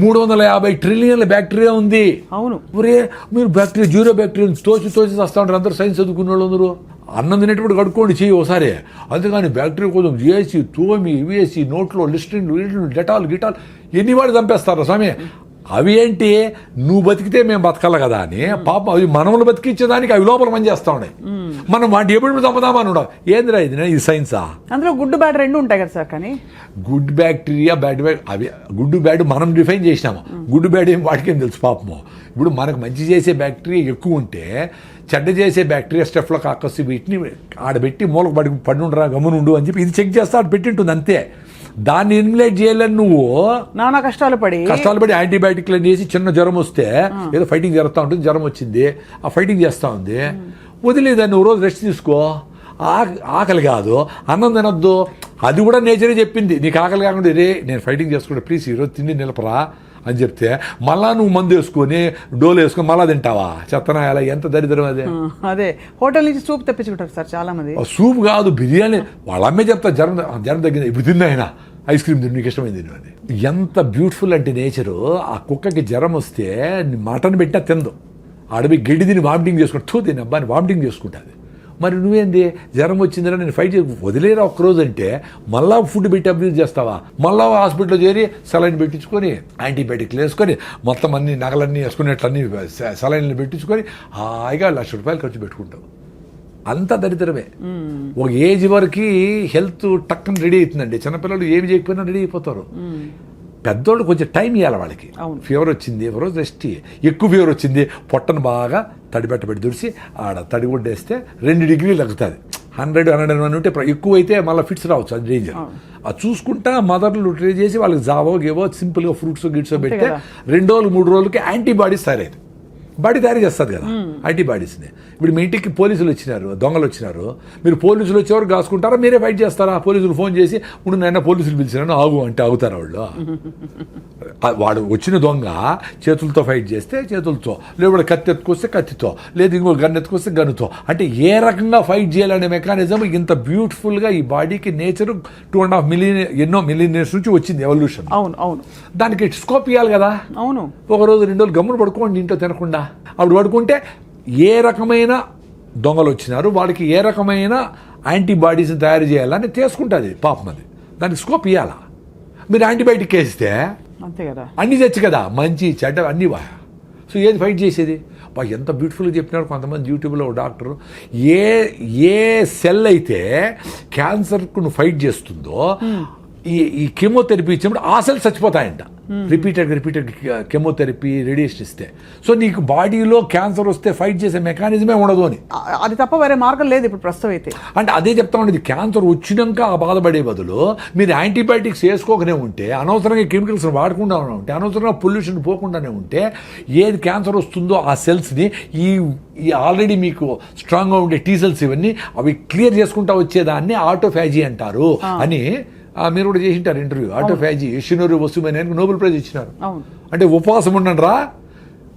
350 ట్రిలియన్ల బ్యాక్టీరియా ఉంది. అవును, ఒరే మీరు బ్యాక్టీరియా జీరో బ్యాక్టీరియా తోచి వస్తూ ఉంటారు అందరూ, సైన్స్ చదువుకున్న వాళ్ళు అందరూ. అన్నం తినేటప్పుడు కడుక్కోండి చెయ్యి ఒకసారి. అంతేగాని బ్యాక్టీరియా కోసం చేసి తోమి వేసి నోట్లో లిస్ట్రిన్లు డెటాల్ గిటాల్ ఎన్ని వాడు చంపేస్తారు స్వామి. అవి ఏంటి, నువ్వు బతికితే మేము బతకాల కదా అని పాపం అవి మనములు బతికించేదానికి అవి లోపల పని చేస్తా ఉన్నాయి. మనం వాటి ఎప్పుడు చంపుదామని ఉండవు. ఏందిరా ఇది సైన్సా? అందులో గుడ్ బ్యాడ్ రెండు ఉంటాయి కదా సార్. కానీ గుడ్ బ్యాక్టీరియా బ్యాడ్ అవి గుడ్ బ్యాడ్ మనం డిఫైన్ చేసినాము. గుడ్ బ్యాడ్ ఏం వాటికేం తెలుసు పాపము. ఇప్పుడు మనకు మంచి చేసే బ్యాక్టీరియా ఎక్కువ ఉంటే చెడ్డ చేసే బ్యాక్టీరియా స్టెఫ్లో కాకసి వీటిని ఆడబెట్టి మూలకు పడి ఉండరా గమనుండు అని చెప్పి ఇది చెక్ చేస్తే ఆడ పెట్టింటుంది అంతే. దాన్ని ఎలిమినేట్ చేయాలని నువ్వు నానా కష్టాలు పడి యాంటీబయాటిక్లు చేసి చిన్న జ్వరం వస్తే ఏదో ఫైటింగ్ జరుగుతూ ఉంటుంది, జ్వరం వచ్చింది ఆ ఫైటింగ్ చేస్తూ ఉంది, వదిలేదాన్ని నువ్వు రోజు రెస్ట్ తీసుకో. ఆకలి కాదు, అన్నం తినొద్దు, అది కూడా నేచరే చెప్పింది. నీకు ఆకలి కాకుండా రే నేను ఫైటింగ్ చేసుకుంటా ప్లీజ్ ఈరోజు తిండి నిలపరా అని చెప్తే మళ్ళా నువ్వు మందు వేసుకొని డోలు వేసుకొని మళ్ళా తింటావా? చెత్తనా ఎలా, ఎంత దరిద్రం అదే. అదే హోటల్ నుంచి సూప్ తెప్పించుకుంటారు సార్ చాలా మంది. సూప్ కాదు బిర్యానీ, వాళ్ళ అమ్మే చెప్తా జ్వరం తగ్గింది ఇప్పుడు తిన్నాయినా ఐస్ క్రీమ్ తిని నీకు ఇష్టమైంది అని. ఎంత బ్యూటిఫుల్ అంటే నేచరు. ఆ కుక్కకి జ్వరం వస్తే మటన్ పెట్టినా తిందు, అడవి గడ్డి తిని వామిటింగ్ చేసుకుంటూ తిని అబ్బాయిని వామిటింగ్ చేసుకుంటుంది. మరి నువ్వేంది జ్వరం వచ్చిందిరా నేను ఫైట్ చేసి వదిలేరా ఒక్కరోజు అంటే మళ్ళా ఫుడ్ పెట్టి అబ్యూజ్ చేస్తావా? మళ్ళా హాస్పిటల్లో చేరి సెలైన్ పెట్టించుకొని యాంటీబయాటిక్లు వేసుకొని మొత్తం అన్ని నగలన్నీ వేసుకునేట్లన్నీ సెలైన్లు పెట్టించుకొని హాయిగా ₹1,00,000 ఖర్చు పెట్టుకుంటావు. అంత దరిద్రమే. ఒక ఏజ్ వరకు హెల్త్ టక్కన రెడీ అవుతుందండి. చిన్నపిల్లలు ఏమి చేయకపోయినా రెడీ అయిపోతారు. పెద్దోళ్ళు కొంచెం టైం ఇవ్వాలి వాళ్ళకి. ఫీవర్ వచ్చింది ఒకరోజు రెస్ట్, ఎక్కువ ఫీవర్ వచ్చింది పొట్టను బాగా తడిపెట్టబెట్టి దుడిసి ఆడ తడిగుడ్డేస్తే 2 డిగ్రీలు తగ్గుతుంది. 100-101 ఉంటే ఎక్కువ అయితే మళ్ళీ ఫిట్స్ రావచ్చు, అది డేంజర్. అది చూసుకుంటా మదర్లు ట్రై చేసి వాళ్ళకి జావో గేవో సింపుల్గా ఫ్రూట్స్ గిట్సో పెడితే 2 రోజులు 3 రోజులకి యాంటీబాడీస్ తయారైంది. బాడీ తయారు చేస్తుంది కదా యాంటీబాడీస్ని. ఇప్పుడు మీ ఇంటికి పోలీసులు వచ్చినారు, దొంగలు వచ్చినారు, మీరు పోలీసులు వచ్చేవారు కాసుకుంటారా, మీరే ఫైట్ చేస్తారా? పోలీసులు ఫోన్ చేసి ఇప్పుడు నైనా పోలీసులు పిలిచినాను ఆగు అంటే ఆగుతారా వాళ్ళు? వాడు వచ్చిన దొంగ చేతులతో ఫైట్ చేస్తే చేతులతో, లేదా కత్తి ఎత్తుకొస్తే కత్తితో, లేదా ఇంకో గన్ ఎత్తుకొస్తే గన్నుతో. అంటే ఏ రకంగా ఫైట్ చేయాలనే మెకానిజం ఇంత బ్యూటిఫుల్గా ఈ బాడీకి నేచర్ 2.5 మిలియన్ ఎన్నో మిలియన్ ఇయర్స్ నుంచి వచ్చింది ఎవల్యూషన్. అవును అవును, దానికి స్కోప్ ఇవ్వాలి కదా. అవును, ఒకరోజు 2 రోజులు గమ్మును పడుకోండి ఇంట్లో తినకుండా. అప్పుడు పడుకుంటే ఏ రకమైన దొంగలు వచ్చినారు వాళ్ళకి ఏ రకమైన యాంటీబాడీస్ని తయారు చేయాలని తీసుకుంటుంది పాపం. అది దానికి స్కోప్ ఇవ్వాలా? మీరు యాంటీబయాటిక్ వేస్తే అంతే కదా, అన్నీ తెచ్చు కదా, మంచి చెడ్డ అన్నీ వా. సో ఏది ఫైట్ చేసేది? ఎంత బ్యూటిఫుల్గా చెప్పినారు కొంతమంది యూట్యూబ్లో డోక్టరు. ఏ సెల్ అయితే క్యాన్సర్కు నువ్వు ఫైట్ చేస్తుందో ఈ కెమోథెరపీ ఇచ్చినప్పుడు ఆ సెల్స్ చచ్చిపోతాయంట. రిపీటెడ్ కెమోథెరపీ రేడియేషన్ ఇస్తే. సో నీకు బాడీలో క్యాన్సర్ వస్తే ఫైట్ చేసే మెకానిజమే ఉండదు అని. అది తప్ప వేరే మార్గం లేదు ఇప్పుడు ప్రస్తుతం అయితే. అంటే అదే చెప్తా ఉండేది, క్యాన్సర్ వచ్చినాక ఆ బాధపడే బదులు మీరు యాంటీబయాటిక్స్ వేసుకోకనే ఉంటే, అనవసరంగా కెమికల్స్ వాడకుండా ఉంటే, అనవసరంగా పొల్యూషన్ పోకుండానే ఉంటే, ఏది క్యాన్సర్ వస్తుందో ఆ సెల్స్ని ఈ ఆల్రెడీ మీకు స్ట్రాంగ్గా ఉండే టీ సెల్స్ ఇవన్నీ అవి క్లియర్ చేసుకుంటా వచ్చేదాన్ని ఆటోఫాజీ అంటారు అని మీరు కూడా చేసింటారు ఇంటర్వ్యూ. ఆటోఫాజీ, యషినోరి వసుమని నోబెల్ ప్రైజ్ ఇచ్చినారు. అంటే ఉపవాసం ఉండండి రా,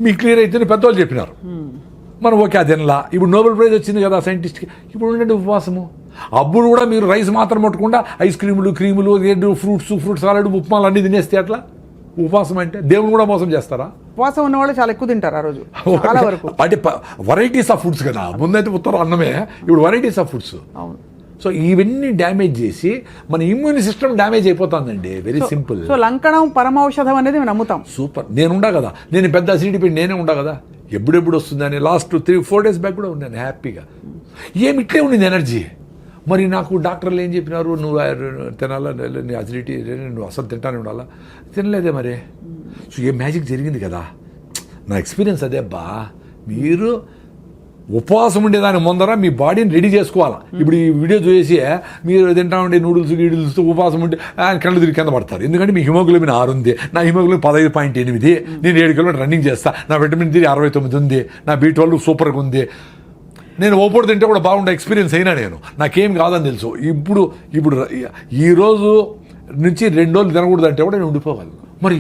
మీకు క్లియర్ అయితేనే పెద్దవాళ్ళు చెప్పినారు, మనం ఓకే అది తినలా. ఇప్పుడు నోబెల్ ప్రైజ్ వచ్చింది కదా సైంటిస్ట్కి, ఇప్పుడు ఉండండి ఉపవాసము. అప్పుడు కూడా మీరు రైస్ మాత్రం పట్టకుండా ఐస్ క్రీములు, క్రీములు, ఫ్రూట్ సాలడ్, ఉప్మాలు అన్నీ తినేస్తే అట్లా ఉపవాసం అంటే దేవుని కూడా మోసం చేస్తారా? ఉపవాసం ఉన్న వాళ్ళు చాలా ఎక్కువ తింటారు ఆ రోజు, చాలా వరకు. అంటే వెరైటీస్ ఆఫ్ ఫుడ్స్ కదా, ముందైతే ఉత్తరం అన్నమే, ఇప్పుడు వెరైటీస్ ఆఫ్ ఫుడ్స్. అవును. సో ఇవన్నీ డ్యామేజ్ చేసి మన ఇమ్యూన్ సిస్టమ్ డ్యామేజ్ అయిపోతుందండి. Very simple. సో లంకణం పరమౌషధం అనేది మేము నమ్ముతాం. సూపర్. నేను ఉండా కదా, నేను పెద్ద అసిడిటీ పెట్టి నేనే ఉండా కదా, ఎప్పుడెప్పుడు వస్తుందని లాస్ట్ 3-4 days బ్యాక్ కూడా ఉన్నాను హ్యాపీగా. ఏమి ఇట్లే ఉండింది ఎనర్జీ. మరి నాకు డాక్టర్లు ఏం చెప్పినారు, నువ్వు తినాలా, నీ అసిడిటీ నువ్వు అసలు తింటానే ఉండాలా, తినలేదే మరి. సో ఏ మ్యాజిక్ జరిగింది కదా, నా ఎక్స్పీరియన్స్ అదే అబ్బా. మీరు ఉపవాసం ఉండేదాని ముందర మీ బాడీని రెడీ చేసుకోవాలా. ఇప్పుడు ఈ వీడియో చూసి మీరు తింటా ఉండే నూడిల్స్ గీడిల్స్తో ఉపవాసం ఉంటే కళ్ళు తిరిగి కింద పడతారు. ఎందుకంటే మీ హిమోగ్లోబిన్ 6 ఉంది, నా హిమోగ్లోబిన్ 15.8, నేను 7 కిలోమీటర్ రన్నింగ్ చేస్తా, నా విటమిన్ D 69 ఉంది, నా B12 సూపర్గా ఉంది, నేను ఓపోడు తింటే కూడా బాగుండే ఎక్స్పీరియన్స్ అయినా నేను, నాకేం కాదని తెలుసు. ఇప్పుడు ఈరోజు నుంచి 2 రోజులు తినకూడదు అంటే కూడా నేను ఉండిపోగలను. మరి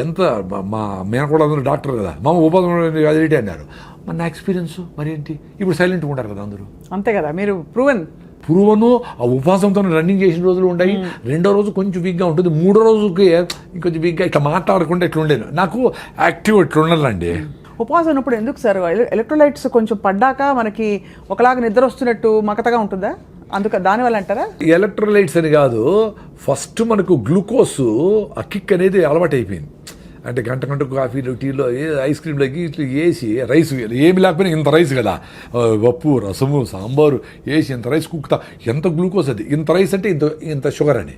ఎంత మా మేనకోడ అందరూ డాక్టర్ కదా, మా ఉపవాసం అదిటి అన్నారు. మరి నా ఎక్స్పీరియన్స్ మరి ఏంటి, ఇప్పుడు సైలెంట్గా ఉంటారు కదా అందరూ. అంతే కదా, మీరు ప్రూవను ఆ ఉపవాసంతో రన్నింగ్ చేసిన రోజులు ఉన్నాయి. 2వ రోజు కొంచెం వీక్గా ఉంటుంది, 3వ రోజుకి ఇంకొంచెం వీక్గా ఇట్లా మాట్లాడకుండా ఇట్లా ఉండేది. నాకు యాక్టివ్ ఇట్లా ఉండాలండి. ఉపవాసం ఉన్నప్పుడు ఎందుకు సార్ ఎలక్ట్రోలైట్స్ కొంచెం పడ్డాక మనకి ఒకలాగా నిద్ర వస్తున్నట్టు మకతగా ఉంటుందా, దానివల్ల అంటారా? ఎలక్ట్రోలైట్స్ అని కాదు, ఫస్ట్ మనకు గ్లూకోజ్ ఆ కిక్ అనేది అలవాటు అయిపోయింది. అంటే గంటకు కాఫీలో, టీలో, ఐస్ క్రీమ్లోకి ఇట్లా వేసి రైస్ ఏమి లేకపోయినా ఇంత రైస్ కదా, పప్పు, రసము, సాంబారు వేసి ఇంత రైస్ కుక్తా, ఎంత గ్లూకోజ్ అది, ఇంత రైస్ అంటే ఇంత షుగర్ అని.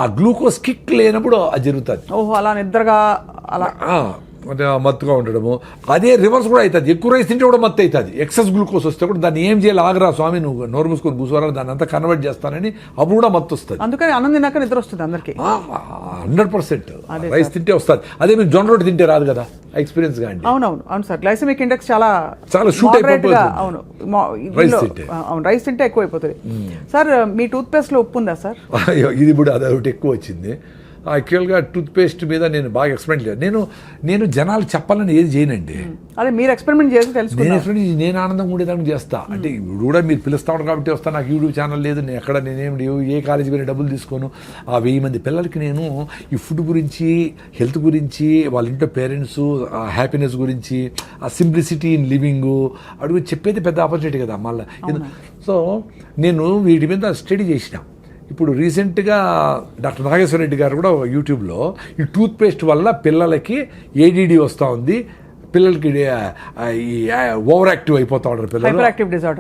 ఆ గ్లూకోజ్ కిక్ లేనప్పుడు అది జరుగుతుంది. ఓహో, అలా నిద్రగా అలా అంటే మత్తుగా ఉండడము. అదే రివర్స్ కూడా అవుతుంది, ఎక్కువ రైస్ తింటే కూడా మత్తు అవుతుంది. ఎక్సెస్ గ్లూకోజ్ వస్తే కూడా దాన్ని ఏం చేయాలి, ఆగరా స్వామి నువ్వు నోరు మూసుకొని కూర్చోరా, దాన్ని అంతా కన్వర్ట్ చేస్తానని అప్పుడు కూడా మత్తు వస్తుంది. అందుకని అన్నం తిన్నాక నిద్ర వస్తుంది అందరికీ. 100% రైస్ తింటే వస్తుంది. అదే మీరు జొన్న రొట్టె తింటే రాదు కదా, ఎక్స్పీరియన్స్ గా అండి. అవును సార్, గ్లైసెమిక్ ఇండెక్స్ చాలా షూట్ అయిపోతుంది. అవును, రైస్ తింటే ఎక్కువ అయిపోతుంది. సార్ మీ టూత్ పేస్ట్ లో ఉప్పు ఉందా సార్? ఇది ఇప్పుడు అదొకటి ఎక్కువ వచ్చింది. యాక్చువల్గా టూత్ పేస్ట్ మీద నేను బాగా ఎక్స్పెరిమెంట్ లేదు. నేను జనాలు చెప్పాలని ఏది చేయనండి. అదే మీరు ఎక్స్పెరిమెంట్ చేసి తెలుసు. నేను ఆనందంగా ఉండేదానికి చేస్తా. అంటే ఇప్పుడు కూడా మీరు పిలుస్తాను కాబట్టి వస్తా. నాకు యూట్యూబ్ ఛానల్ లేదు, నేను ఎక్కడ నేనేం ఏ కాలేజీ పోయినా డబ్బులు తీసుకోను. ఆ 1000 మంది పిల్లలకి నేను ఈ ఫుడ్ గురించి, హెల్త్ గురించి, వాళ్ళ ఇంట్లో పేరెంట్స్ ఆ హ్యాపీనెస్ గురించి, ఆ సింప్లిసిటీ ఇన్ లివింగ్ అడుగు చెప్పేది పెద్ద ఆపర్చునిటీ కదా మళ్ళీ. సో నేను వీటి మీద స్టడీ చేసిన. ఇప్పుడు రీసెంట్గా డాక్టర్ నాగేశ్వర రెడ్డి గారు కూడా యూట్యూబ్లో ఈ టూత్ పేస్ట్ వల్ల పిల్లలకి ADD వస్తూ ఉంది, పిల్లలకి ఈ ఓవర్ యాక్టివ్ అయిపోతూ ఉంటారు పిల్లలు,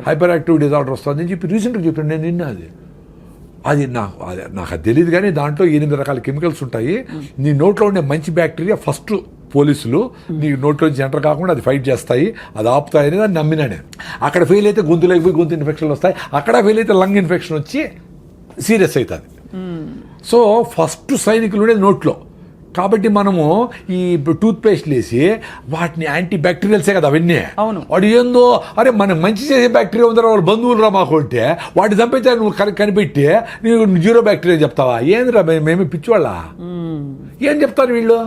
హైపర్ యాక్టివ్ డిజార్డర్ వస్తుంది అని చెప్పి రీసెంట్గా చెప్పాను. నేను నిన్న అది నాకు అది తెలియదు, కానీ దాంట్లో 8 రకాల కెమికల్స్ ఉంటాయి. నీ నోట్లో ఉండే మంచి బ్యాక్టీరియా ఫస్ట్ పోలీసులు నీ నోట్లో ఎంటర్ కాకుండా అది ఫైట్ చేస్తాయి, అది ఆపుతాయని దాన్ని నమ్మినా నేను. అక్కడ ఫెయిల్ అయితే గొంతులోకి పోయి గొంతు ఇన్ఫెక్షన్లు వస్తాయి, అక్కడ ఫెయిల్ అయితే లంగ్ ఇన్ఫెక్షన్ వచ్చి సీరియస్ అవుతుంది. సో ఫస్ట్ సైనికులు నోట్లో. కాబట్టి మనము ఈ టూత్ పేస్ట్లు వేసి వాటిని యాంటీ బ్యాక్టీరియల్సే కదా అవన్నీ. వాడు ఏందో అరే మనకు మంచి చేసే బ్యాక్టీరియా ఉందా, వాళ్ళు బంధువులు రా మాకు ఉంటే వాటి చంపైతే నువ్వు కనిపెట్టి నీకు 0 బ్యాక్టీరియా చెప్తావా? ఏందిరా మేము పిచ్చివాళ్ళ, ఏం చెప్తారు వీళ్ళు?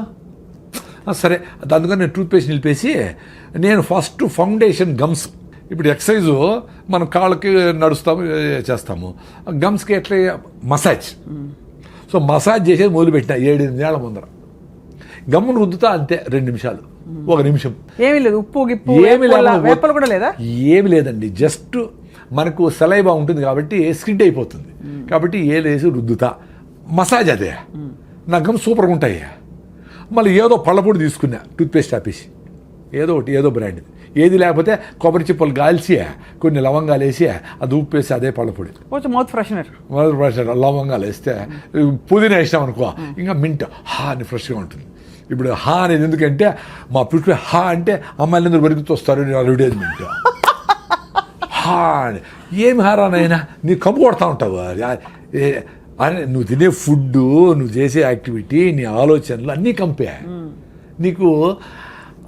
సరే, అందుకని నేను టూత్ పేస్ట్ నిలిపేసి నేను ఫస్ట్ ఫౌండేషన్ గమ్స్. ఇప్పుడు ఎక్సర్సైజు మనం కాళ్ళకి నడుస్తాము చేస్తాము, గమ్స్కి ఎట్లా మసాజ్. సో మసాజ్ చేసేది మొదలుపెట్టిన 7-8 ఏళ్ల ముందర. గమ్మును రుద్దుతా అంతే 2 నిమిషాలు, 1 నిమిషం. ఏమీ లేదు, ఉప్పు కూడా లేదా, ఏమి లేదండి. జస్ట్ మనకు సలైవా ఉంటుంది కాబట్టి స్కిడ్ అయిపోతుంది, కాబట్టి ఏలేసి రుద్దుతా. మసాజ్ అదే. నా గమ్ సూపర్గా ఉంటాయి. మళ్ళీ ఏదో పళ్ళపొడి తీసుకున్నా, టూత్పేస్ట్ ఆపేసి ఏదో బ్రాండ్, ఏది లేకపోతే కొబ్బరి చిప్పలు కాల్చి కొన్ని లవంగాలు వేసి అది ఉప్పేసి అదే పళ్ళపొడి, మౌత్ ఫ్రెషనర్ లవంగాలు వేస్తే పుదీనా వేసినాం అనుకో ఇంకా మింట్ అని ఫ్రెష్గా ఉంటుంది. ఇప్పుడు అనేది ఎందుకంటే మా పుట్టి అంటే అమ్మాయిలు అందరూ బరికితూ వస్తారు, అడ్వర్టైజ్మెంట్ అని. ఏమి హారానైనా నీకు కంపు కొడతా ఉంటావు. అరే నువ్వు తినే ఫుడ్, నువ్వు చేసే యాక్టివిటీ, నీ ఆలోచనలు అన్నీ కంపే. నీకు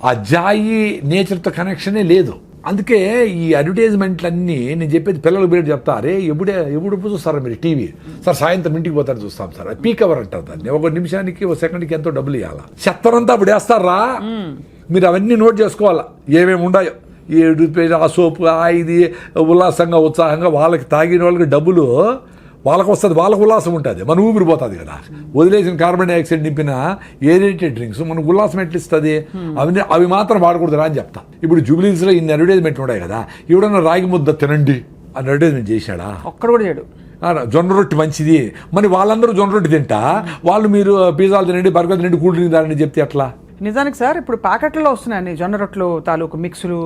ఆ జాయి నేచర్తో కనెక్షనే లేదు. అందుకే ఈ అడ్వర్టైజ్మెంట్లన్నీ నేను చెప్పేది పిల్లలకు బయట చెప్తారే, ఎప్పుడు చూస్తారా మీరు టీవీ? సార్ సాయంత్రం ఇంటికి పోతారు చూస్తాం సార్, పీక్ అవర్ అంటారు దాన్ని. 1 నిమిషానికి 1 సెకండ్కి ఎంతో డబ్బులు ఇవ్వాలా, చెత్తనంతా అప్పుడు వేస్తారా. మీరు అవన్నీ నోట్ చేసుకోవాలా ఏమేమి ఉన్నాయో, ఈ టూత్పేస్ట్, ఆ సోపు, ఇది ఉల్లాసంగా ఉత్సాహంగా వాళ్ళకి తాగిన వాళ్ళకి డబ్బులు వాళ్ళకు వస్తుంది, వాళ్ళకు ఉల్లాసం ఉంటుంది, మన ఊపిరి పోతుంది కదా. వదిలేసిన కార్బన్ డైఆక్సైడ్ నింపిన ఏరేటెడ్ డ్రింక్స్ మనకు ఉల్లాసం ఎట్లా ఇస్తుంది? అవి మాత్రం వాడకూడదురా అని చెప్తా. ఇప్పుడు జూబ్లీస్లో ఇన్ని అడ్వర్టైజ్మెంట్ ఉన్నాయి కదా, ఎవడన్నా రాగి ముద్ద తినండి అని అడ్వర్టైజ్మెంట్ చేశాడా? ఒక్కడు కూడా చేయడు. జొన్న రొట్టె మంచిది, మరి వాళ్ళందరూ జొన్న రొట్టె తింటా, వాళ్ళు మీరు పిజ్జాలు తినండి, బర్గర్ తినండి, కూల్ డ్రింక్ తాగండి చెప్తే ఎట్లా? నిజానికి సార్ ఇప్పుడు ప్యాకెట్లలో వస్తున్నాయి జొన్న రొట్టెలు తాలూకు మిక్సులు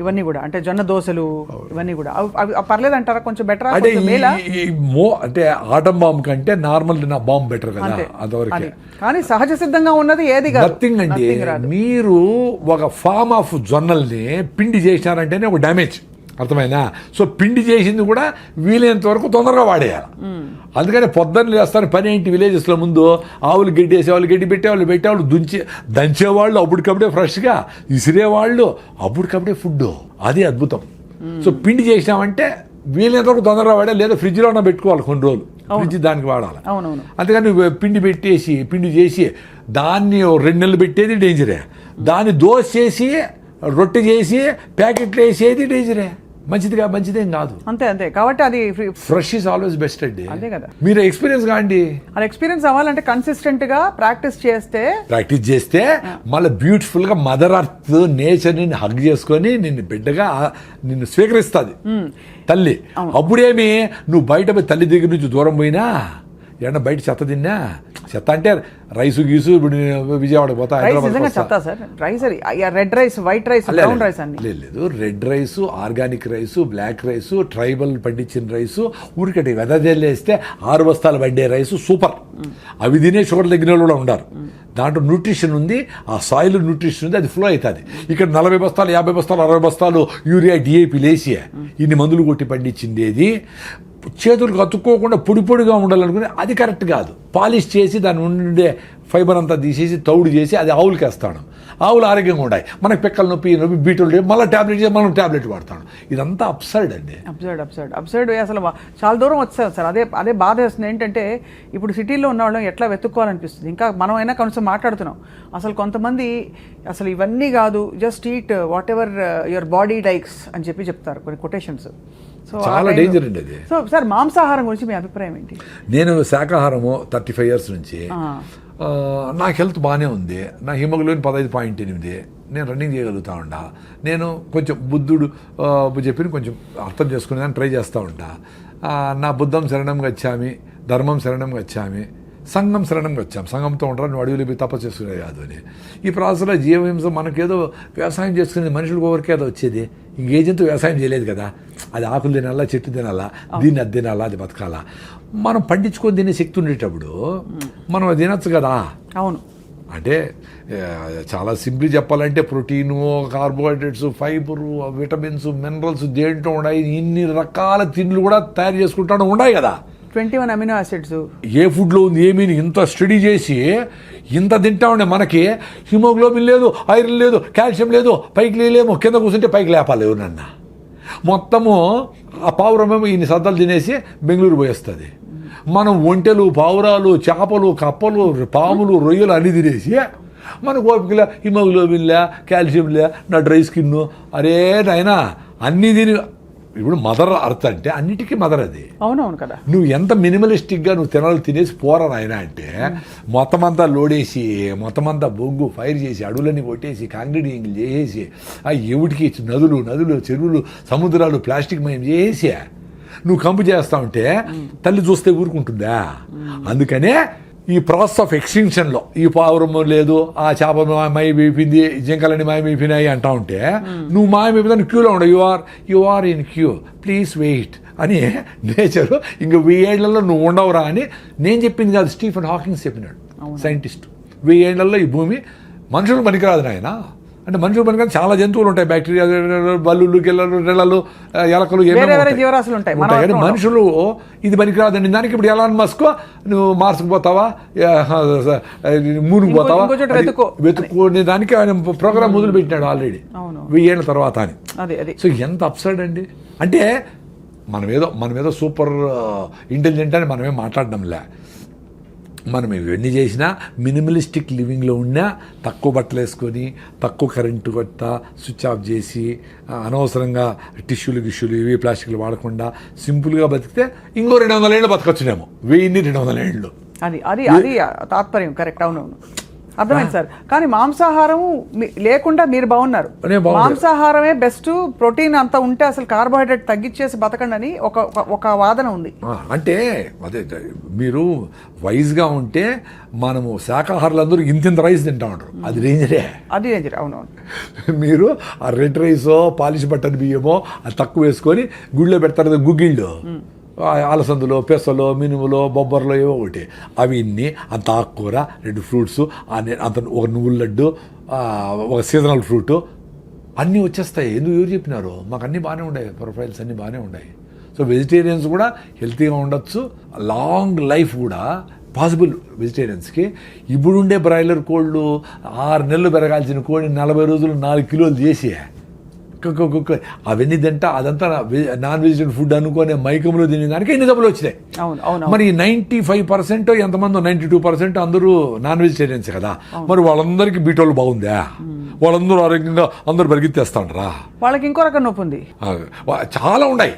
ఇవన్నీ కూడా, అంటే జొన్న దోశలు ఇవన్నీ కూడా అవి పర్లేదు అంటారా? కొంచెం బెటర్ అంటే అంటే ఆటం బాంబ్ కంటే నార్మల్ బాంబ్ బెటర్ కదా అంతవరకు. కానీ సహజ సిద్ధంగా ఉన్నది ఏది కాదు. నథింగ్ అండి. మీరు ఒక ఫామ్ ఆఫ్ జొన్నల్ని పిండి చేసినారంటేనే ఒక డ్యామేజ్, అర్థమైనా? సో పిండి చేసింది కూడా వీలైనంత వరకు తొందరగా వాడేయాలి. అందుకని పొద్దున్న లేస్తాను పని ఏంటి, విలేజెస్లో ముందు ఆవులు గడ్డి వేసేవాళ్ళు, గడ్డి పెట్టేవాళ్ళు దంచేవాళ్ళు అప్పటికప్పుడే ఫ్రెష్గా, విసిరేవాళ్ళు అప్పటికప్పుడే ఫుడ్. అది అద్భుతం. సో పిండి చేసినామంటే వీలైనంత వరకు తొందరగా వాడాలి, లేదా ఫ్రిడ్జ్లో ఉన్న పెట్టుకోవాలి కొన్ని రోజులు, ఫ్రిడ్జ్ దానికి వాడాలి. అందుకని పిండి చేసి దాన్ని 2 నెలలు పెట్టేది డేంజరే, దాన్ని దోశ చేసి రొట్టె చేసి ప్యాకెట్లు వేసేది డేంజరే, మంచిదేం కాదు. అంతే కాబట్టి అది ఫ్రెష్ ఈజ్ ఆల్వేస్ బెస్ట్ అండి. అదే కదా, మీరు ఎక్స్పీరియన్స్ కాండి. అది ఎక్స్పీరియన్స్ అవ్వాలంటే కన్సిస్టెంట్ గా ప్రాక్టీస్ చేస్తే మళ్ళీ బ్యూటిఫుల్ గా మదర్ అర్త్ నేచర్ ని హగ్ చేసుకొని నిన్ను బిడ్డగా నిన్ను స్వీకరిస్తుంది తల్లి. అప్పుడేమి నువ్వు బయట పోయి తల్లి దగ్గర నుంచి దూరం పోయినా, ఏమన్నా బయట చెత్త తిన్నా, చెత్త అంటే రైసు గీసు, ఇప్పుడు విజయవాడ పోతా, red rice, white rice, brown rice అన్ని లేదు. Red rice, organic rice, black rice, tribal పండించిన రైసు, ఊరికటి వెదజల్లేస్తే 6 బస్తాలు పడ్డే రైసు సూపర్. అవి తినే షుగర్ తగ్గిన వాళ్ళు కూడా ఉన్నారు. దాంట్లో న్యూట్రిషన్ ఉంది, ఆ సాయిల్ న్యూట్రిషన్ ఉంది, అది ఫ్లో అవుతుంది. ఇక్కడ 40 బస్తాలు, 50 బస్తాలు, 60 బస్తాలు యూరియా, డిఏపి లేసి ఇన్ని మందులు కొట్టి పండించిండేది చేతులకు అతుక్కోకుండా పొడిగా ఉండాలనుకుని అది కరెక్ట్ కాదు. పాలిష్ చేసి దాని ఉండే ఫైబర్ అంతా తీసేసి తౌడు చేసి అది ఆవులకి వేస్తాడు. ఆవులు ఆరోగ్యంగా ఉన్నాయి, మనకి పిక్కల నొప్పి బీటలు, మళ్ళీ ట్యాబ్లెట్ చేసి మనం ట్యాబ్లెట్ వాడతాడు. ఇదంతా అప్సైడ్ అండి. అప్సైడ్ అసలు చాలా దూరం వచ్చారు సార్. అదే బాధ వేస్తుంది. ఏంటంటే ఇప్పుడు సిటీలో ఉన్న వాళ్ళం ఎట్లా వెతుక్కోవాలనిపిస్తుంది. ఇంకా మనమైనా కొంచెం మాట్లాడుతున్నాం. అసలు కొంతమంది అసలు ఇవన్నీ కాదు, just eat what ever your body likes అని చెప్తారు కొన్ని కొటేషన్స్. చాలా డేంజర్ అండి అది. సో సార్, మాంసాహారం గురించి మీ అభిప్రాయం ఏంటి? నేను శాకాహారము 35 years నుంచి, నాకు హెల్త్ బాగానే ఉంది. నా హిమోగ్లోబిన్ 15.8, నేను రన్నింగ్ చేయగలుగుతా ఉంటా. నేను కొంచెం బుద్ధుడు చెప్పిన కొంచెం అర్థం చేసుకునేదాన్ని ట్రై చేస్తూ ఉంటా. నా బుద్ధం శరణం గచ్చామి, ధర్మం శరణం గచ్చామి, సంఘం శరణం వచ్చాం. సంఘంతో ఉంటారు, నువ్వు అడవిలో పోయి తపస్సు చేసుకునేది కాదు అని. ఈ ప్రాసెస్లో జీవహింస మనకేదో వ్యవసాయం చేసుకునేది మనుషులకు ఎవరికేదో వచ్చేది. ఇంకేజంతో వ్యవసాయం చేయలేదు కదా, అది ఆకులు తినాలా, చెట్టు తినాలా, దీన్ని అది తినాలా, అది బతకాలా. మనం పండించుకొని తినే శక్తి ఉండేటప్పుడు మనం అది తినచ్చు కదా. అవును. అంటే చాలా సింపుల్ చెప్పాలంటే protein, carbohydrates, fibre, vitamins, minerals దేంట్లో ఉన్నాయి, ఇన్ని రకాల తిండ్లు కూడా తయారు చేసుకుంటాడు ఉన్నాయి కదా. 21 అమినో యాసిడ్స్ ఏ ఫుడ్లో ఉంది ఏమీ ఇంత స్టడీ చేసి ఇంత తింటా ఉండే మనకి హిమోగ్లోబిన్ లేదు, ఐరన్ లేదు, కాల్షియం లేదు, పైకి లేలేమో, కింద కూర్చుంటే పైకి లేపాలి ఎవరన్నా. మొత్తము ఆ పావురమేమో ఇన్ని సద్దలు తినేసి బెంగళూరు పోయేస్తుంది. మనం ఒంటెలు, పావురాలు, చేపలు, కప్పలు, పాములు, రొయ్యలు అన్ని తినేసి మనకు ఓపికలే, హిమోగ్లోబిన్లే, కాల్షియంలే, నా డ్రై స్కిన్, అరే నాయనా అన్నీ తిని. ఇప్పుడు మదర్ అర్త్ అంటే అన్నిటికీ మదర్ అది. అవునవును కదా. నువ్వు ఎంత మినిమలిస్టిక్గా నువ్వు తినేసి పోరా నాయన అంటే మొత్తం అంతా లోడేసి, మొత్తం అంతా బొగ్గు ఫైర్ చేసి, అడవులన్నీ కొట్టేసి, కాంక్రీటింగ్ చేసేసి, ఎవటికి నదులు, చెరువులు, సముద్రాలు ప్లాస్టిక్ మయం చేసి నువ్వు కంపు చేస్తా ఉంటే తల్లి చూస్తే ఊరుకుంటుందా? అందుకనే ఈ ప్రాసెస్ ఆఫ్ ఎక్స్టింక్షన్లో ఈ పావురము లేదు, ఆ చేప మాయమైపోయింది, జింకలన్నీ మాయమైపోయినాయి అంటా ఉంటే నువ్వు మాయమైపోయినా క్యూలో ఉండవు. You are in queue, please wait అని నేచరు ఇంక 1000 ఏళ్లలో నువ్వు ఉండవురా అని నేను చెప్పింది కాదు, స్టీఫెన్ హాకింగ్స్ చెప్పినాడు, సైంటిస్ట్. 1000 ఏళ్లలో ఈ భూమి మనుషులు పనికిరాదు నాయన. అంటే మనుషులు పనికిరాదు, చాలా జంతువులు ఉంటాయి, బ్యాక్టీరియా, బల్లులు, గిల్లలు, రెళ్ళలు, ఎలకలు, జీవరాశులు ఉంటాయి. కానీ మనుషులు ఇది పనికిరాదండి. దానికి ఇప్పుడు ఎలాన్ మస్క్ నువ్వు మార్స్కి పోతావా, మూన్కి పోతావా, వెతుక్కునే దానికి ఆయన ప్రోగ్రామ్ మొదలు పెట్టినాడు ఆల్రెడీ 1000 ఏళ్ళ తర్వాత అని. సో ఎంత అప్సైడ్ అండి. అంటే మనమేదో సూపర్ ఇంటెలిజెంట్ అని మనమేం మాట్లాడడంలే. మనం ఇవన్నీ చేసినా మినిమలిస్టిక్ లివింగ్లో ఉన్నా తక్కువ బట్టలు వేసుకొని తక్కువ కరెంటు కొట్ట స్విచ్ ఆఫ్ చేసి అనవసరంగా టిష్యూలు ఇవి ప్లాస్టిక్లు వాడకుండా సింపుల్గా బతికితే ఇంకో 200 ఏళ్ళు బతకొచ్చునేమో 1200 ఏళ్ళు. అది అది అది తాత్పర్యం. కరెక్ట్. అవునవును, అర్థమైంది సార్. కానీ మాంసాహారం లేకుండా మీరు బాగున్నారు. మాంసాహారమే బెస్ట్, ప్రోటీన్ అంతా ఉంటే అసలు కార్బోహైడ్రేట్ తగ్గించేసి బతకండి అని ఒక వాదన ఉంది. అంటే అదే మీరు వైజ్గా ఉంటే మనము శాకాహారులందరూ ఇంత రైస్ తింటా ఉంటారు, అది డేంజరే. అది డేంజర్. అవునవును. మీరు ఆ రెడ్ రైసో పాలిష్ బట్టన్ బియ్యమో అది తక్కువ వేసుకొని గుళ్ళో పెడతారు గుగ్గిళ్ళు, అలసందులో పెసలో మినుములో బొబ్బర్లో ఏవో ఒకటి అవి ఇన్ని అంత ఆకుకూర 2 ఫ్రూట్స్ అంత ఒక నువ్వుల లడ్డు ఒక సీజనల్ ఫ్రూట్ అన్నీ వచ్చేస్తాయి. ఎందుకు ఎవరు చెప్పినారు? మాకు అన్నీ బాగానే ఉన్నాయి, ప్రొఫైల్స్ అన్నీ బాగానే ఉన్నాయి. సో వెజిటేరియన్స్ కూడా హెల్తీగా ఉండొచ్చు, లాంగ్ లైఫ్ కూడా పాసిబుల్ వెజిటేరియన్స్కి. ఇప్పుడుండే బ్రాయిలర్ కోళ్ళు 6 నెలలు పెరగాల్సిన కోడి 40 రోజులు 4 కిలోలు చేసి అవన్నీ తింటా అదంతా నాన్ వెజిటేరియన్ ఫుడ్ అనుకునే మైకంలో తినేదానికి ఎన్ని జబ్బులు వచ్చినాయి. మరి 95% ఎంతమంది 92% అందరూ నాన్ వెజిటేరియన్స్ కదా. మరి వాళ్ళందరికీ బీటోలు బాగుందా? వాళ్ళందరూ ఆరోగ్యంగా అందరూ పరిగెత్తేస్తాండ్రా? వాళ్ళకి ఇంకో రకం నొప్పి ఉంది, చాలా ఉన్నాయి.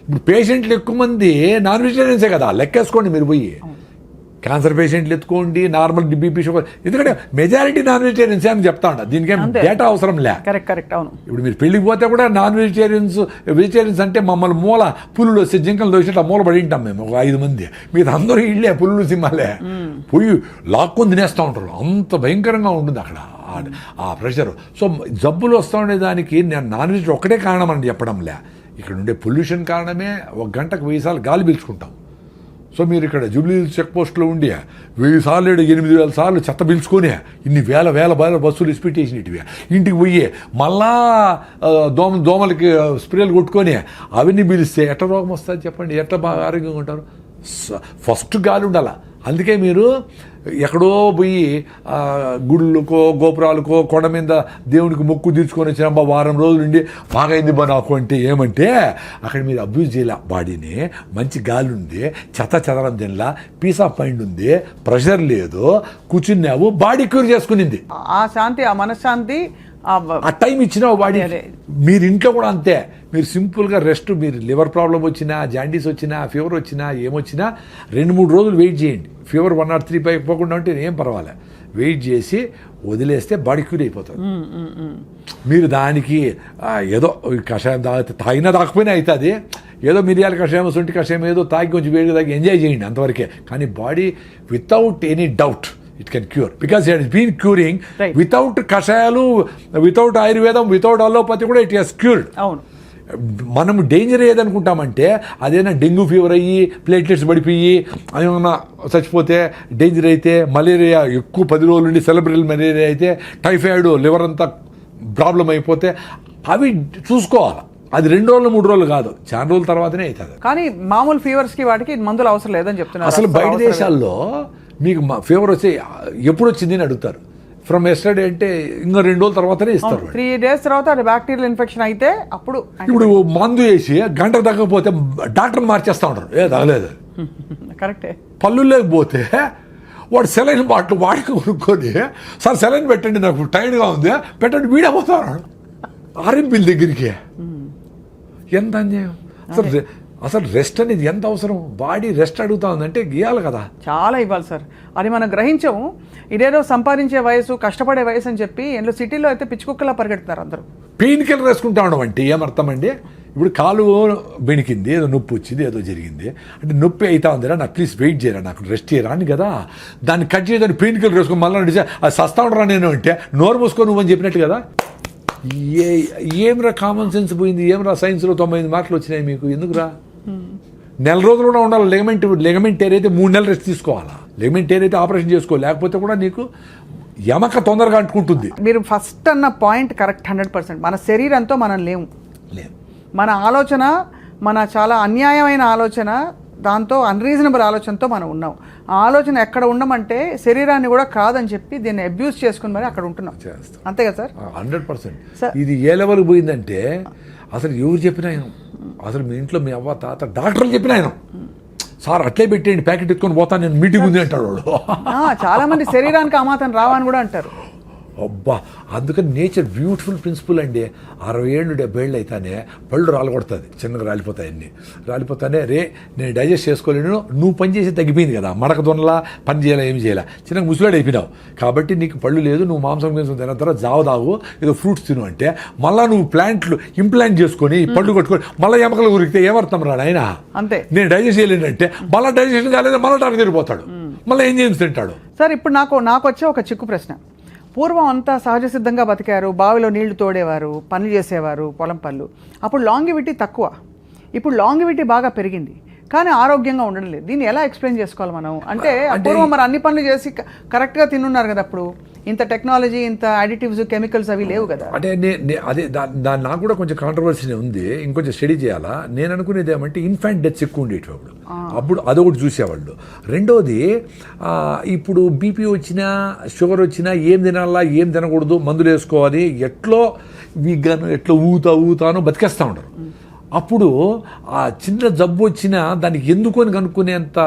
ఇప్పుడు పేషెంట్లు ఎక్కువ మంది నాన్ వెజిటేరియన్సే కదా, లెక్కేసుకోండి మీరు పోయి. క్యాన్సర్ పేషెంట్లు ఎత్తుకోండి, నార్మల్ బీపీ షుగర్, ఎందుకంటే మెజారిటీ నాన్ వెజిటేరియన్స్ అని చెప్తా ఉంటా. దీనికేం డేటా అవసరం లే. కరెక్ట్. అవును. ఇప్పుడు మీరు పెళ్లికి పోతే కూడా నాన్ వెజిటేరియన్స్ అంటే మమ్మల్ని మూల పులులు వస్తే జింకలు దోసినట్టు మూల పడి ఉంటాం మేము ఒక 5 మంది. మీరు అందరూ ఇళ్ళే పులులు సింహాలే పోయి లాక్కొని తినేస్తూ ఉంటారు. అంత భయంకరంగా ఉంటుంది అక్కడ ఆ ప్రెషర్. సో జబ్బులు వస్తూ ఉండేదానికి నేను నాన్ వెజ్ ఒక్కటే కారణం అని చెప్పడంలే. ఇక్కడ ఉండే పొల్యూషన్ కారణమే 1 గంటకు 1000 సార్లు గాలి పీల్చుకుంటాం. సో మీరు ఇక్కడ జూబ్లీ చెక్ పోస్ట్లో ఉండి 1000 సార్లు 8000 సార్లు చెత్త పీల్చుకొని ఇన్ని వేల బస్సులు ఇసిపెట్టేసినవి ఇంటికి పోయి మళ్ళా దోమలకి స్ప్రేలు కొట్టుకొని అవన్నీ పీలిస్తే ఎట్లా రోగం వస్తుంది చెప్పండి? ఎట్లా బాగా ఆరోగ్యంగా ఉంటారు? ఫస్ట్ గాలి ఉండాల. అందుకే మీరు ఎక్కడో పోయి గుళ్ళకో గోపురాలకో కొండ మీద దేవునికి మొక్కు తీర్చుకొని వచ్చిన వారం రోజులు ఉండి బాగైంది బా నాకు అంటే ఏమంటే అక్కడ మీరు అబ్యూజ్ చేయాల బాడీని. మంచి గాలి ఉంది, చెదరం తినలా, పీస్ ఆఫ్ మైండ్ ఉంది, ప్రెషర్ లేదు, కూర్చున్నావు, బాడీ క్యూర్ చేసుకునింది. ఆ శాంతి, ఆ మనశ్శాంతి, ఆ టైం ఇచ్చినావు బాడీ. మీరు ఇంట్లో కూడా అంతే. మీరు సింపుల్గా రెస్ట్, మీరు లివర్ ప్రాబ్లం వచ్చినా, జాండీస్ వచ్చినా, ఫీవర్ వచ్చినా, ఏమొచ్చినా 2-3 రోజులు వెయిట్ చేయండి. ఫీవర్ 103 పై పోకుండా ఉంటే ఏం పర్వాలే, వెయిట్ చేసి వదిలేస్తే బాడీ క్యూర్ అయిపోతుంది. మీరు దానికి ఏదో కషాయం తాగినా తాకపోయినా అవుతుంది, ఏదో మిరియాల కషాయం, సొంటి కషాయం ఏదో తాగి కొంచెం వేడిగా తాగి ఎంజాయ్ చేయండి అంతవరకే. కానీ body without any doubt it can cure because it has been curing right. Without kashayalu, without ayurvedam, without allopathy kuda it has cured. అవును. మనం డేంజర్ ఏదనుకుంటామంటే అదేనా డెంగ్యూ ఫీవర్ అయ్యి ప్లేట్లెట్స్ పడిపోయి ఏమన్నా చచ్చిపోతే డేంజర్ అయితే, మలేరియా ఎక్కువ 10 రోజులు ఉండి సెలబ్రల్ మలేరియా అయితే, టైఫాయిడ్ లివర్ అంతా ప్రాబ్లం అయిపోతే అవి చూసుకోవాలి. అది 2 రోజులు 3 రోజులు కాదు, చాలా రోజుల తర్వాతనే అవుతుంది. కానీ మామూలు ఫీవర్స్కి వాటికి మందులు అవసరం లేదని చెప్తున్నారు. అసలు బయట దేశాల్లో మీకు ఫీవర్ వచ్చి ఎప్పుడు వచ్చింది అని అడుగుతారు. ఫ్రమ్ ఎస్టర్డే అంటే ఇంకా 2 రోజుల తర్వాతనే ఇస్తారు. 3 days తర్వాత అది బ్యాక్టీరియల్ ఇన్ఫెక్షన్ అయితే అప్పుడు. ఇప్పుడు మందు వేసి గంటకు తగ్గకపోతే డాక్టర్ మార్చేస్తూ ఉంటారు. తగలేదు. కరెక్టే. పళ్ళు లేకపోతే వాడు సెలైన్ బాటిల్ వాడికి కొనుక్కొని, సార్ సెలైన్ పెట్టండి నాకు టైర్డ్గా ఉంది పెట్టండి, వీడపోతాడు ఆర్ఎంపీల దగ్గరికి. ఎంత అన్యాయం అసలు రెస్ట్ అనేది ఎంత అవసరం? బాడీ రెస్ట్ అడుగుతా ఉందంటే గీయాలి కదా, చాలా ఇవ్వాలి సార్. అది మనం గ్రహించము. ఇదేదో సంపాదించే వయసు, కష్టపడే వయసు అని చెప్పి ఎందులో సిటీలో అయితే పిచ్చుకుక్కలా పరిగెడుతున్నారు అందరూ. పెయిన్ కిల్లర్ వేసుకుంటా ఉండడం అంటే ఏమర్థం అండి? ఇప్పుడు కాలు బెణికింది, ఏదో నొప్పి వచ్చింది, ఏదో జరిగింది అంటే నొప్పి అవుతా ఉందిరా, నాకు ప్లీజ్ వెయిట్ చేయరా, నాకు రెస్ట్ చేయరా అని కదా. దాన్ని కట్ చేయదని పెయిన్ కిల్లర్ వేసుకొని మళ్ళీ నడిచా అది సస్తా ఉండరా నేను అంటే నోరు మూసుకో నువ్వు అని చెప్పినట్టు కదా. ఏమ్రా కామన్ సెన్స్ పోయింది? ఏమ్రా సైన్స్లో 98 మార్కులు వచ్చినాయి మీకు? ఎందుకురా? 1 రోజులు కూడా ఉండాలి. లెగమెంట్ టేర్ అయితే 3 నెలలు రెస్ట్ తీసుకోవాలా. లెగమెంట్ టేర్ అయితే ఆపరేషన్ చేసుకో, లేకపోతే కూడా నీకు యమక తొందరగా అంటుకుంటుంది. మీరు ఫస్ట్ అన్న పాయింట్ కరెక్ట్ 100%. మన శరీరంతో మనం లేము. మన ఆలోచన, మన చాలా అన్యాయమైన ఆలోచన, దాంతో అన్రీజనబుల్ ఆలోచనతో మనం ఉన్నాం. ఆ ఆలోచన ఎక్కడ ఉండమంటే శరీరాన్ని కూడా కాదని చెప్పి దీన్ని అబ్యూస్ చేసుకుని మరి అక్కడ ఉంటున్నాం. అంతే కదా సార్? 100%. ఇది ఏ లెవెల్కి పోయిందంటే అసలు ఎవరు చెప్పినా అసలు మీ ఇంట్లో మీ అవ్వ తాత డాక్టర్లు చెప్పినా ఆయన సార్ అట్లే పెట్టేయండి ప్యాకెట్ ఎత్తుకొని పోతాను నేను మీటింగ్ ఉంది అంటాడు వాడు. చాలా మంది శరీరానికి అమాతం రావని కూడా అంటారు. అబ్బా, అందుకని నేచర్ బ్యూటిఫుల్ ప్రిన్సిపల్ అండి. 60 ఏళ్ళు 70 ఏళ్ళు అయితేనే పళ్ళు రాలగొడుతుంది, చిన్నగా రాలిపోతాయి అన్నీ. రాలిపోతానే రే నేను డైజెస్ట్ చేసుకోలేను, నువ్వు పని చేసి తగ్గిపోయింది కదా, మడక దొనలా పని చేయాలా ఏమి చేయాలా, చిన్నగా ముసలాడు అయిపోయినావు కాబట్టి నీకు పళ్ళు లేదు, నువ్వు మాంసం గింసం తిన్న తర్వాత జావ తాగు, ఏదో ఫ్రూట్స్ తిను అంటే మళ్ళీ నువ్వు ప్లాంట్లు ఇంప్లాంట్ చేసుకొని పళ్ళు కొట్టుకొని మళ్ళీ ఎమకలు ఉరికితే ఏమర్థం రా ఆయన. అంతే, నేను డైజెస్ట్ చేయలేనంటే మళ్ళీ డైజెషన్ కాలేదు, మళ్ళీ టానికి తిరిగిపోతాడు, మళ్ళీ ఏం చేసి తింటాడు. సార్ ఇప్పుడు నాకు వచ్చే ఒక చిక్కు ప్రశ్న. పూర్వం అంతా సహజ సిద్ధంగా బతికారు, బావిలో నీళ్లు తోడేవారు, పనులు చేసేవారు, పొలం పనులు. అప్పుడు లాంగివిటీ తక్కువ, ఇప్పుడు లాంగివిటీ బాగా పెరిగింది కానీ ఆరోగ్యంగా ఉండడం లేదు. దీన్ని ఎలా ఎక్స్ప్లెయిన్ చేసుకోవాలి మనం? అంటే పూర్వం మరి అన్ని పనులు చేసి కరెక్ట్గా తిన్నున్నారు కదా, అప్పుడు ఇంత టెక్నాలజీ, ఇంత అడిటివ్స్, కెమికల్స్ అవి లేవు కదా. అంటే అదే దాని నాకు కూడా కొంచెం కాంట్రవర్సీ ఉంది, ఇంకొంచెం స్టడీ చేయాలా. నేను అనుకునేది ఏమంటే ఇన్ఫాంట్ డెత్స్ ఎక్కువ ఉండేవి అప్పుడు అదొకటి చూసేవాళ్ళు. రెండోది ఇప్పుడు బీపీ వచ్చినా షుగర్ వచ్చినా ఏం తినాలా ఏం తినకూడదు, మందులు వేసుకోవాలి, ఎట్లో వీగాను ఎట్లా ఊతాను బతికేస్తూ ఉంటారు. అప్పుడు ఆ చిన్న జబ్బు వచ్చినా దానికి ఎందుకొని కనుక్కునేంత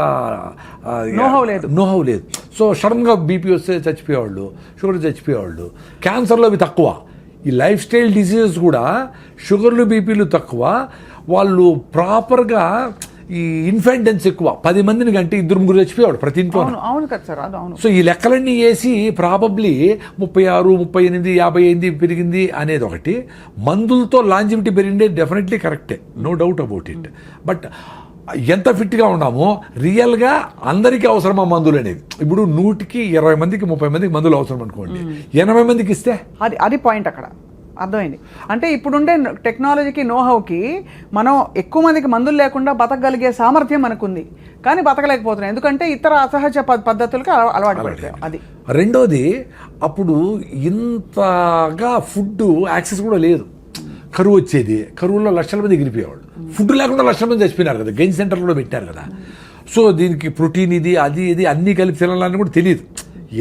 నోహవ్ లేదు. సో సడన్గా బీపీ వస్తే చచ్చిపోయేవాళ్ళు, షుగర్ చచ్చిపోయేవాళ్ళు. క్యాన్సర్లు అవి తక్కువ. ఈ లైఫ్ స్టైల్ డిసీజెస్ కూడా షుగర్లు బీపీలు తక్కువ. వాళ్ళు ప్రాపర్గా ఈ ఇన్ఫెంటెన్స్ ఎక్కువ. 10 మందిని కంటే 2-3 చచ్చిపోయాడు ప్రతి ఇంట్లో. అవును కదా సార్, అవును. సో ఈ లెక్కలన్నీ వేసి ప్రాబబ్లీ 36, 38, 50 పెరిగింది అనేది ఒకటి. మందులతో లాంజివిటీ పెరిగిందే డెఫినెట్లీ కరెక్టే, no doubt about it. But ఎంత ఫిట్గా ఉన్నామో రియల్గా అందరికీ అవసరమా మందులు అనేది? ఇప్పుడు 100కి 20 మందికి 30 మందికి మందులు అవసరం అనుకోండి, 80 మందికి ఇస్తే అది పాయింట్ అక్కడ అర్థమైంది. అంటే ఇప్పుడుండే టెక్నాలజీకి, నోహౌకి మనం ఎక్కువ మందికి మందులు లేకుండా బతకగలిగే సామర్థ్యం మనకుంది కానీ బతకలేకపోతున్నాం, ఎందుకంటే ఇతర అసహజ పద్ధతులకు అలవాటు పడతాయి. అది రెండోది, అప్పుడు ఇంతగా ఫుడ్ యాక్సెస్ కూడా లేదు. కరువు వచ్చేది, కరువులో లక్షల మంది ఎగిరిపోయేవాళ్ళు. ఫుడ్ లేకుండా లక్షల మంది చచ్చిపోయినారు కదా, గెయిన్ సెంటర్లో కూడా పెట్టారు కదా. సో దీనికి ప్రోటీన్ ఇది అది ఇది అన్నీ కలిపి తినాలని కూడా తెలియదు,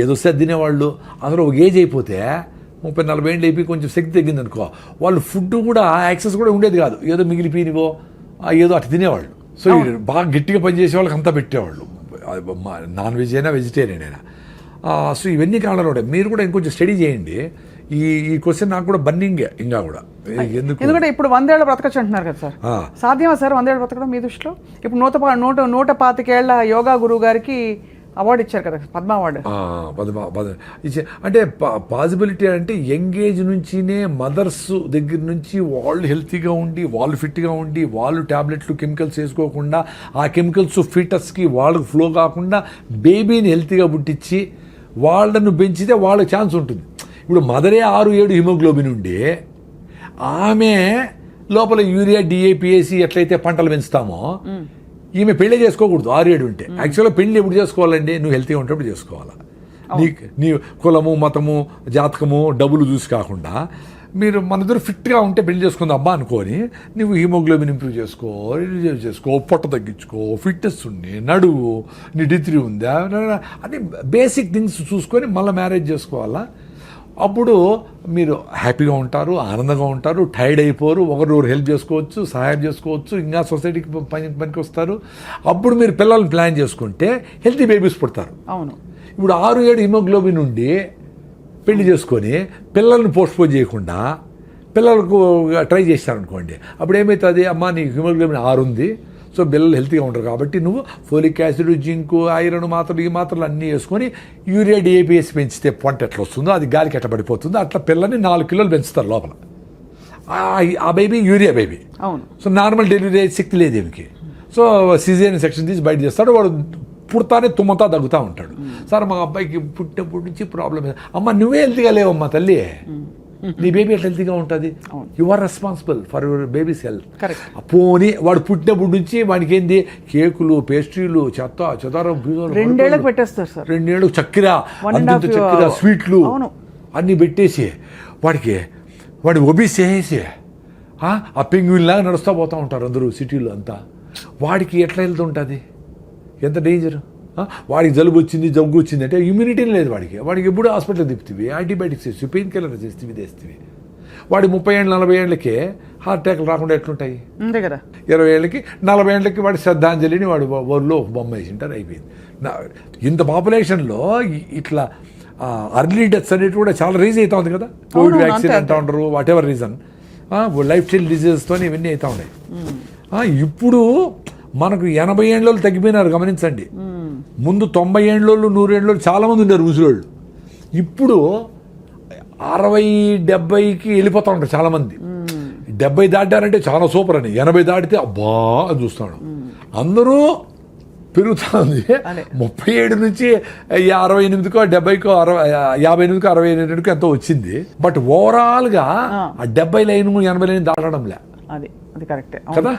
ఏదొస్తే తినేవాళ్ళు. అందులో ఒక ఏజ్ అయిపోతే 30-40 ఏళ్ళు అయిపోయి కొంచెం శక్తి తగ్గింది అనుకో, వాళ్ళు ఫుడ్ కూడా యాక్సెస్ కూడా ఉండేది కాదు, ఏదో మిగిలిపోయినవో ఏదో అటు తినేవాళ్ళు. సో బాగా గట్టిగా పనిచేసే వాళ్ళకి అంతా పెట్టేవాళ్ళు, నాన్ వెజ్ అయినా వెజిటేరియన్ అయినా. సో ఇవన్నీ కారణాలు ఉంటాయి. మీరు కూడా ఇంకొంచెం స్టడీ చేయండి. ఈ క్వశ్చన్ నాకు కూడా బర్నింగే ఇంకా కూడా. ఎందుకంటే ఇప్పుడు 100 ఏళ్ళ బ్రతకచ్చు అంటున్నారు కదా సార్, సాధ్యమా సార్ 100 ఏళ్ళు బ్రతకడం మీ దృష్టిలో? ఇప్పుడు 125 ఏళ్ల యోగా గురువు గారికి అవార్డు ఇచ్చారు కదా, పద్మ అవార్డు. అంటే పాసిబిలిటీ అంటే యంగ్ ఏజ్ నుంచినే మదర్స్ దగ్గర నుంచి వాళ్ళు హెల్తీగా ఉండి, వాళ్ళు ఫిట్గా ఉండి, వాళ్ళు ట్యాబ్లెట్లు కెమికల్స్ వేసుకోకుండా, ఆ కెమికల్స్ ఫీటస్కి వాళ్ళకి ఫ్లో కాకుండా బేబీని హెల్తీగా పుట్టించి వాళ్ళను పెంచితే వాళ్ళకి ఛాన్స్ ఉంటుంది. ఇప్పుడు మదరే 6-7 హిమోగ్లోబిన్ ఉండి ఆమె లోపల యూరియా, డిఏపిఏసి ఎట్లయితే పంటలు పెంచుతామో, ఈమె పెళ్లి చేసుకోకూడదు 6-7 ఉంటే. యాక్చువల్గా పెళ్లి ఎప్పుడు చేసుకోవాలండి? నువ్వు హెల్తీగా ఉంటప్పుడు చేసుకోవాలా. నీ కులము, మతము, జాతకము, డబ్బులు చూసి కాకుండా మీరు మన ఇద్దరు ఫిట్గా ఉంటే పెళ్లి చేసుకుందాం అబ్బా అనుకొని, నువ్వు హీమోగ్లోబిన్ ఇంప్రూవ్ చేసుకో, పొట్ట తగ్గించుకో, ఫిట్నెస్ ఉండి, నడువు, నీ డిగ్రీ ఉందా అని బేసిక్ థింగ్స్ చూసుకొని మళ్ళీ మ్యారేజ్ చేసుకోవాలా. అప్పుడు మీరు హ్యాపీగా ఉంటారు, ఆనందంగా ఉంటారు, టైర్డ్ అయిపోరు, ఒకరు హెల్ప్ చేసుకోవచ్చు, సహాయం చేసుకోవచ్చు, ఇంకా సొసైటీకి పనికి వస్తారు. అప్పుడు మీరు పిల్లల్ని ప్లాన్ చేసుకుంటే హెల్తీ బేబీస్ పుడతారు. అవును. ఇప్పుడు 6-7 హిమోగ్లోబిన్ ఉండి పెళ్లి చేసుకొని పిల్లల్ని పోస్ట్పోన్ చేయకుండా పిల్లలకు ట్రై చేశారనుకోండి, అప్పుడు ఏమవుతుంది? అమ్మ నీకు హిమోగ్లోబిన్ 6 ఉంది, సో పిల్లలు హెల్తీగా ఉంటారు కాబట్టి నువ్వు ఫోలిక్ యాసిడ్, జింకు, ఐరన్ మాత్రలు, ఈ మాత్రలు అన్నీ వేసుకొని యూరియా, డిఏపిఎస్ పెంచితే పంట ఎట్లా వస్తుందో అది గాలికి ఎట్లా పడిపోతుందో అట్లా పిల్లల్ని 4 కిలోలు పెంచుతారు లోపల. ఆ బేబీ యూరియా బేబీ. అవును. సో నార్మల్ డెలివరీ అయ్యే శక్తి లేదు ఏమికి. సో సిజేరియన్ సెక్షన్ తీసి బయట చేస్తాడు, వాడు పుడతానే తుమ్మతా తగ్గుతూ ఉంటాడు. సార్ మా అబ్బాయికి పుట్టినప్పటి నుంచి ప్రాబ్లం. అమ్మ నువ్వే హెల్తీగా లేవమ్మా తల్లి, నీ బేబీ ఎట్లా హెల్తీగా ఉంటుంది? You are responsible for your baby's health. పోనీ వాడు పుట్టినప్పటి నుంచి వాడికి ఏంది కేకులు, పేస్ట్రీలు, చెదారం 2 ఏళ్ళకి పెట్టేస్తారు సార్. 2 ఏళ్ళు చక్కెర, అంతంత చక్కెర, స్వీట్లు అన్నీ పెట్టేసి వాడి ఒబీస్ చేసేసి ఆ పెంగ్విన్ లాగా నడుస్తూ పోతూ ఉంటారు అందరూ సిటీలో అంతా. వాడికి ఎట్లా వెళ్తుంటుంది? ఎంత డేంజర్. వాడికి జలుబు వచ్చింది, జగ్గు వచ్చింది అంటే ఇమ్యూనిటీ లేదు వాడికి ఎప్పుడు హాస్పిటల్ తిప్పుతీవి, యాంటీబయాటిక్స్ వేస్తావి, పెయిన్ కిల్లర్స్ వేస్తేవి. వాడి 30 ఏళ్ళు 40 ఏళ్ళకే హార్ట్ అటాక్లు రాకుండా ఎట్లుంటాయి? అంతే కదా. 20 ఏళ్ళకి 40 ఏళ్ళకి వాడి శ్రద్ధాంజలిని వాడు ఒళ్ళో బొమ్మ వేసింటారు, అయిపోయింది. ఇంత పాపులేషన్లో ఇట్లా అర్లీ డెత్స్ అనేవి కూడా చాలా రీజ్ అవుతా ఉంది కదా. కోవిడ్ వ్యాక్సిన్ అంటూ ఉంటారు, whatever reason, lifestyle డిజీజెస్తో ఇవన్నీ అవుతా ఉన్నాయి. ఇప్పుడు మనకు 80 ఏళ్ళు తగ్గిపోయినారు గమనించండి. ముందు 90 ఏళ్ళు 100 ఏళ్ళు చాలా మంది ఉన్నారు ముసలోళ్ళు. ఇప్పుడు 60-70కి వెళ్ళిపోతా ఉంటారు చాలా మంది. 70 దాటారంటే చాలా సూపర్ అని, 80 దాటితే అబ్బా అని చూస్తాడు. అందరూ పెరుగుతా ఉంది. 37 నుంచి 68కో 70కో 58కో 68కో ఎంతో వచ్చింది. బట్ ఓవరాల్గా ఆ 70 లైన్ 80 లైన్ దాటడంలే. అది కరెక్టే కదా.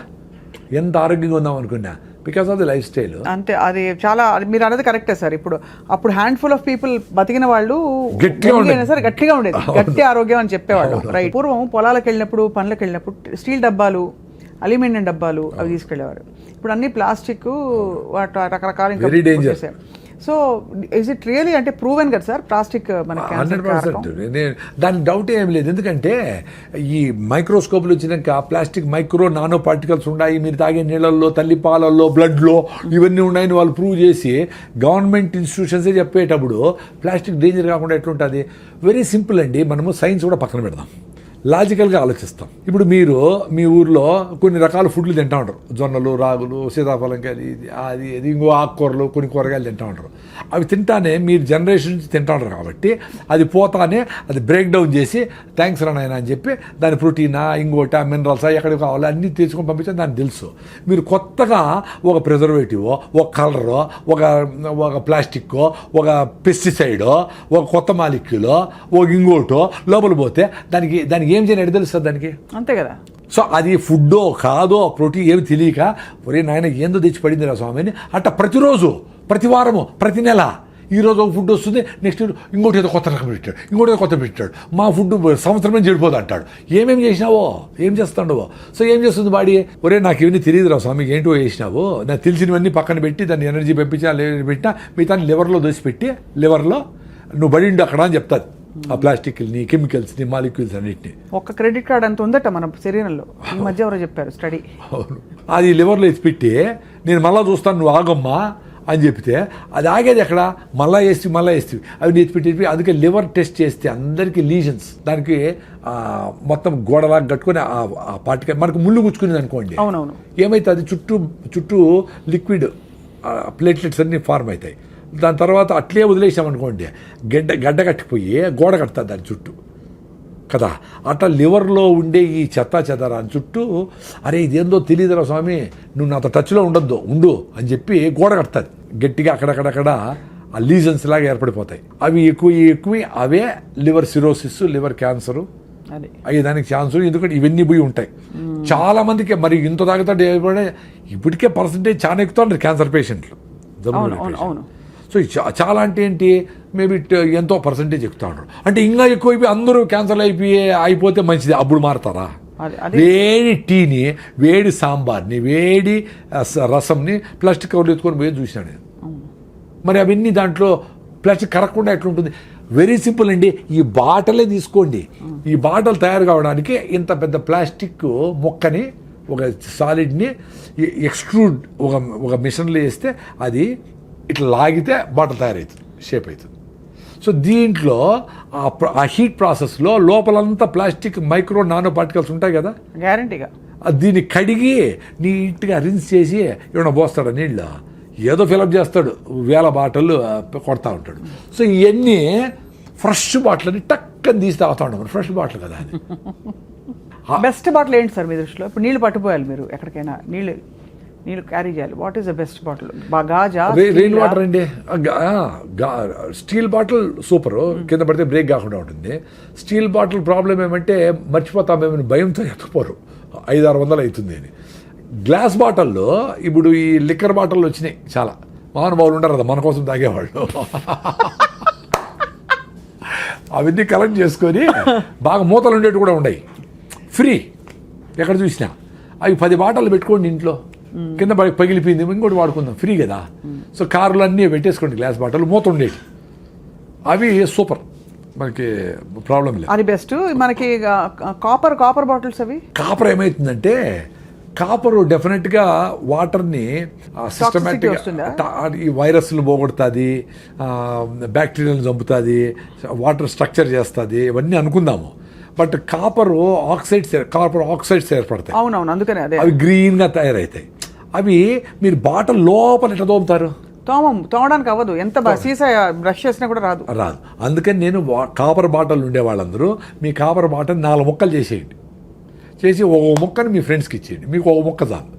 ఎంత ఆరోగ్యంగా ఉందాం అనుకున్నా, because of the life style. అంతే, అది చాలా మీరు అన్నది కరెక్టే సార్. ఇప్పుడు అప్పుడు హ్యాండ్ఫుల్ ఆఫ్ పీపుల్ బతికిన వాళ్ళు గట్టిగా ఉండేది, గట్టి ఆరోగ్యం అని చెప్పేవాళ్ళు. రైట్. పూర్వం పొలాలకు వెళ్ళినప్పుడు, పనులకు వెళ్ళినప్పుడు స్టీల్ డబ్బాలు, అల్యూమినియం డబ్బాలు అవి తీసుకెళ్లేవారు. ఇప్పుడు అన్ని ప్లాస్టిక్, రకరకాల very danger. So is it really అంటే ప్రూవెన్ కదా సార్ ప్లాస్టిక్ మనకి? 100%. దాని డౌట్ ఏం లేదు. ఎందుకంటే ఈ మైక్రోస్కోప్లు వచ్చినాక ప్లాస్టిక్ మైక్రో నానో పార్టికల్స్ ఉన్నాయి. మీరు తాగే నీళ్ళల్లో, తల్లి పాలల్లో, బ్లడ్లో ఇవన్నీ ఉన్నాయని వాళ్ళు ప్రూవ్ చేసి గవర్నమెంట్ ఇన్స్టిట్యూషన్సే చెప్పేటప్పుడు ప్లాస్టిక్ డేంజర్ కాకుండా ఎట్లుంటుంది? వెరీ సింపుల్ అండి. మనము సైన్స్ కూడా పక్కన పెడదాం, లాజికల్గా ఆలోచిస్తాం. ఇప్పుడు మీరు మీ ఊర్లో కొన్ని రకాల ఫుడ్లు తింటూ ఉంటారు. జొన్నలు, రాగులు, సీతాఫలంకాయలు, అది ఇంకో ఆకుకూరలు, కొన్ని కూరగాయలు తింటూ ఉంటారు. అవి తింటానే మీరు జనరేషన్ నుంచి తింటూ ఉంటారు కాబట్టి అది పోతానే అది బ్రేక్ డౌన్ చేసి థ్యాంక్స్ రానాయన అని చెప్పి దాని ప్రోటీనా, ఇంకోట, మినరల్సా, ఎక్కడికి కావాలో అన్నీ తీసుకొని పంపించాలి. దానికి తెలుసు. మీరు కొత్తగా ఒక ప్రిజర్వేటివ్, ఒక కలరో, ఒక ప్లాస్టిక్కో, ఒక పెస్టిసైడో, ఒక కొత్త మాలిక్యూలో, ఒక ఇంకోటో లోపల పోతే దానికి ఏం చేయని తెలుస్తుంది దానికి. అంతే కదా. సో అది ఫుడ్డో కాదో ప్రోటీన్ ఏమి తెలియక ఒరే నాయన ఏందో తెచ్చి పడింది రా స్వామి అని అట్ట ప్రతిరోజు, ప్రతి వారము, ప్రతి నెల ఈరోజు ఒక ఫుడ్ వస్తుంది, నెక్స్ట్ ఇంకోటి ఏదో కొత్త రకం పెట్టాడు, ఇంకోటి ఏదో కొత్త పెట్టాడు. మా ఫుడ్ సంవత్సరమే చెడిపోదు అంటాడు. ఏమేమి చేసినావో, ఏం చేస్తాడవో. సో ఏం చేస్తుంది బాడీ? ఒరే నాకు ఇవన్నీ తెలియదు రా స్వామి, ఏంటో చేసినావు, నాకు తెలిసినవన్నీ పక్కన పెట్టి దాన్ని ఎనర్జీ పంపించినా పెట్టినా మిగతా లివర్లో దోసిపెట్టి లివర్లో నువ్వు బడిండు అక్కడ అని చెప్తాది. ఆ ప్లాస్టిక్ని, కెమికల్స్ని, మాలిక్యూల్స్ అన్నిటిని. ఒక క్రెడిట్ కార్డ్ అంత ఉందట మన శరీరంలో. ఈ మధ్య ఎవరో చెప్పారు స్టడీ. అవును. అది లివర్లో ఎత్తిపెట్టి నేను మళ్ళీ చూస్తాను నువ్వు ఆగమ్మా అని చెప్తే అది ఆగేది ఎక్కడ? మళ్ళీ వేస్తే అవి ఎత్తిపెట్టి. అందుకే లివర్ టెస్ట్ చేస్తే అందరికీ లీజన్స్, దానికి మొత్తం గోడలాగా కట్టుకొని ఆ పార్టికల్ మనకు ముళ్ళు గుచ్చుకునేది అనుకోండి. అవునవును. ఏమైతే అది చుట్టూ లిక్విడ్ ప్లేట్లెట్స్ అన్నీ ఫార్మ్ అవుతాయి. దాని తర్వాత అట్లే వదిలేసామనుకోండి గడ్డ కట్టిపోయి గోడ కడతాది దాని చుట్టూ కదా. అట్లా లివర్లో ఉండే ఈ చెదారాని చుట్టూ అరే ఇదేందో తెలియదురా స్వామి, నువ్వు నాతో టచ్లో ఉండు అని చెప్పి గోడ కడతాది గట్టిగా. అక్కడక్కడక్కడ ఆ లీజన్స్ లాగా ఏర్పడిపోతాయి. అవి ఎక్కువ అవే లివర్ సిరోసిస్, లివర్ క్యాన్సరు అయ్యేదానికి ఛాన్స్. ఎందుకంటే ఇవన్నీ పోయి ఉంటాయి చాలా మందికి. మరి ఇంత తాగుతాడు ఇప్పటికే పర్సంటేజ్ చాలా ఎక్కుతాడు క్యాన్సర్ పేషెంట్లు. సో చాలా అంటే ఏంటి, మేబీ ఎంతో పర్సంటేజ్ ఎక్కుతా ఉంటారు. అంటే ఇంకా ఎక్కువైపోయి అందరూ క్యాన్సర్లు అయిపోతే మంచిది. అప్పుడు మారుతారా? వేడి టీని, వేడి సాంబార్ని, వేడి రసంని ప్లాస్టిక్ కవర్లు ఎత్తుకొని పోయి చూసినాడు నేను. మరి అవన్నీ దాంట్లో ప్లాస్టిక్ కరగకుండా ఎట్లుంటుంది? వెరీ సింపుల్ అండి. ఈ బాటలే తీసుకోండి. ఈ బాటలు తయారు కావడానికి ఇంత పెద్ద ప్లాస్టిక్ మొక్కని, ఒక సాలిడ్ని ఎక్స్ట్రూడ్ ఒక మిషన్లో వేస్తే అది ఇట్లా లాగితే బాటిల్ తయారవుతుంది, షేప్ అవుతుంది. సో దీంట్లో ఆ హీట్ ప్రాసెస్లో లోపలంతా ప్లాస్టిక్ మైక్రో నానో పార్టికల్స్ ఉంటాయి కదా, గ్యారంటీగా. దీన్ని కడిగి నీట్గా రిన్స్ చేసి ఏమైనా పోస్తాడు నీళ్ళు, ఏదో ఫిలప్ చేస్తాడు, 1000 బాటిల్ కొడతా ఉంటాడు. సో ఇవన్నీ ఫ్రెష్ బాటిల్ అని టక్కని తీసి తాగుతా ఉంటాం. ఫ్రెష్ బాటిల్ కదా అది. బెస్ట్ బాటిల్ ఏంటి సార్ మీ దృష్టిలో? ఇప్పుడు నీళ్ళు పట్టుకోవాలి, మీరు ఎక్కడికైనా నీళ్ళు క్యారీ చేయాలి. What is the best bottle? Gaza, rain water అండి. స్టీల్ బాటిల్ సూపర్, కింద పడితే బ్రేక్ కాకుండా ఉంటుంది. స్టీల్ బాటిల్ ప్రాబ్లం ఏమంటే మర్చిపోతామేమని భయంతో ఎత్తుకుపోరు, 500-600 అవుతుంది అని. గ్లాస్ బాటిల్లో ఇప్పుడు ఈ లిక్కర్ బాటిల్లో వచ్చినాయి చాలా. మహానుభావులు ఉంటారు కదా మన కోసం తాగేవాళ్ళు, అవన్నీ కలెక్ట్ చేసుకొని బాగా మూతలు ఉండేవి కూడా ఉన్నాయి, ఫ్రీ ఎక్కడ చూసినా. అవి 10 బాటిల్ పెట్టుకోండి ఇంట్లో, కింద పగిలిపోయింది ఇంకోటి వాడుకుందాం, ఫ్రీ కదా. సో కారులు అన్నీ పెట్టేసుకోండి గ్లాస్ బాటిల్, మూత ఉండేవి, అవి సూపర్. మనకి ప్రాబ్లం లేదు. అది బెస్ట్. మనకి కాపర్ బాటిల్స్ అవి కాపర్ ఏమవుతుందంటే కాపరు డెఫినెట్గా వాటర్ని సిస్టమేటిక్గా వస్తుందా? ఈ వైరస్లు పోగొడుతుంది, బ్యాక్టీరియాలను చంపుతుంది, వాటర్ స్ట్రక్చర్ చేస్తుంది, ఇవన్నీ అనుకుందాము. బట్ కాపర్ ఆక్సైడ్స్ ఏర్పడతాయి. అవునవును, అందుకనే అదే అవి గ్రీన్గా తయారవుతాయి. అవి మీరు బాటిల్ లోపల ఎట్లా తోముతారు? తోమడానికి అవ్వదు, ఎంత సీసా బ్రష్ చేసినా కూడా రాదు. అందుకని నేను కాపర్ బాటిల్ ఉండే వాళ్ళందరూ మీ కాపర్ బాటిల్ 4 ముక్కలు చేసేయండి. చేసి ఒక ముక్కని మీ ఫ్రెండ్స్కి ఇచ్చేయండి, మీకు ఒక ముక్క చాలు.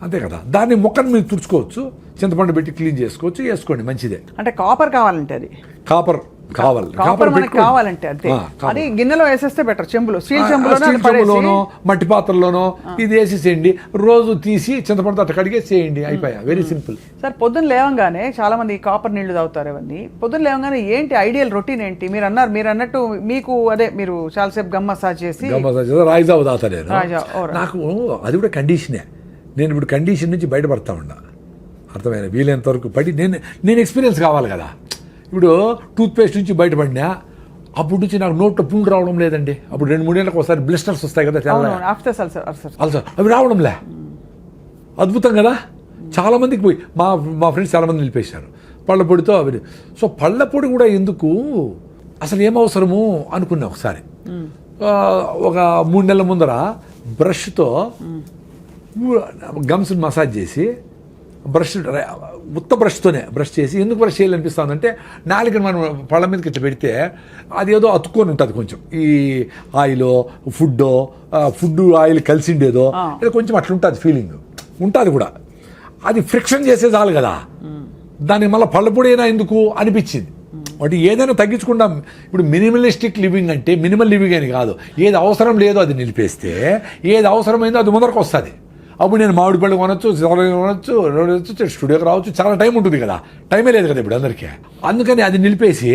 అంతే కదా, దాన్ని ముక్కను మీరు తుడుచుకోవచ్చు, చింతపండు పెట్టి క్లీన్ చేసుకోవచ్చు, వేసుకోండి, మంచిదే. అంటే కాపర్ కావాలంటే అది కాపర్ మనకి కావాలంటే అంతే. అది గిన్నెలో వేసేస్తే బెటర్. స్టీల్ చెంబులోనో మట్టి పాత్రలోనో ఇది వేసేసేయండి. రోజు తీసి చింతపండు అట్ట కడిగేసేయండి, అయిపోయా. Very simple. సార్, పొద్దున్న లేవంగానే చాలా మంది కాపర్ నీళ్లు తాగుతారు. అవన్నీ పొద్దున్న లేవంగానే ఏంటి ఐడియల్ రొటీన్ ఏంటి? మీరు అన్నట్టు మీకు అదే మీరు చాలాసేపు గమ్ మసాజ్ చేసి రాయిజావు తాగుతా నేను. నాకు అది కూడా కండిషనే. నేను ఇప్పుడు కండిషన్ నుంచి బయటపడతా ఉన్నా, అర్థమైన వీలైనంత వరకు పడి నేను ఎక్స్పీరియన్స్ కావాలి కదా. ఇప్పుడు టూత్పేస్ట్ నుంచి బయటపడినా అప్పుడు నుంచి నాకు నోట్లో పుండు రావడం లేదండి. అప్పుడు 2-3 ఏళ్ళకి ఒకసారి బ్లిస్టర్స్ వస్తాయి కదా, అల్సర్, అవి రావడంలే. అద్భుతం కదా. చాలామందికి పోయి మా ఫ్రెండ్స్ చాలామంది నిలిపేశారు పళ్ళ పొడితో అవి. సో పళ్ళ పొడి కూడా ఎందుకు, అసలు ఏమవసరము అనుకున్నా ఒకసారి. ఒక 3 నెలల ముందర బ్రష్తో గమ్స్ని మసాజ్ చేసి ఉత్త బ్రష్తోనే బ్రష్ చేసి, ఎందుకు బ్రష్ చేయాలనిపిస్తుందంటే నాలుకని మనం పళ్ళ మీదకి ఇట్లా పెడితే అది ఏదో అతుక్కొని ఉంటుంది కొంచెం, ఈ ఆయిల్ ఫుడ్ ఆయిల్ కలిసిండేదో లేదా కొంచెం అట్లా ఉంటుంది, ఫీలింగ్ ఉంటుంది కూడా. అది ఫ్రిక్షన్ చేసే చాలు కదా, దాన్ని మళ్ళీ పళ్ళపొడైనా ఎందుకు అనిపించింది. వాటి ఏదైనా తగ్గించుకుంటాం. ఇప్పుడు మినిమలిస్టిక్ లివింగ్ అంటే మినిమల్ లివింగ్ అని కాదు, ఏది అవసరం లేదో అది నిలిపేస్తే ఏది అవసరమైందో అది ముందరకు వస్తుంది. అప్పుడు నేను మామిడి పళ్ళు కొనొచ్చు, స్టూడియోకి రావచ్చు, చాలా టైం ఉంటుంది కదా, టైమే లేదు కదా ఇప్పుడు అందరికీ. అందుకని అది నిలిపేసి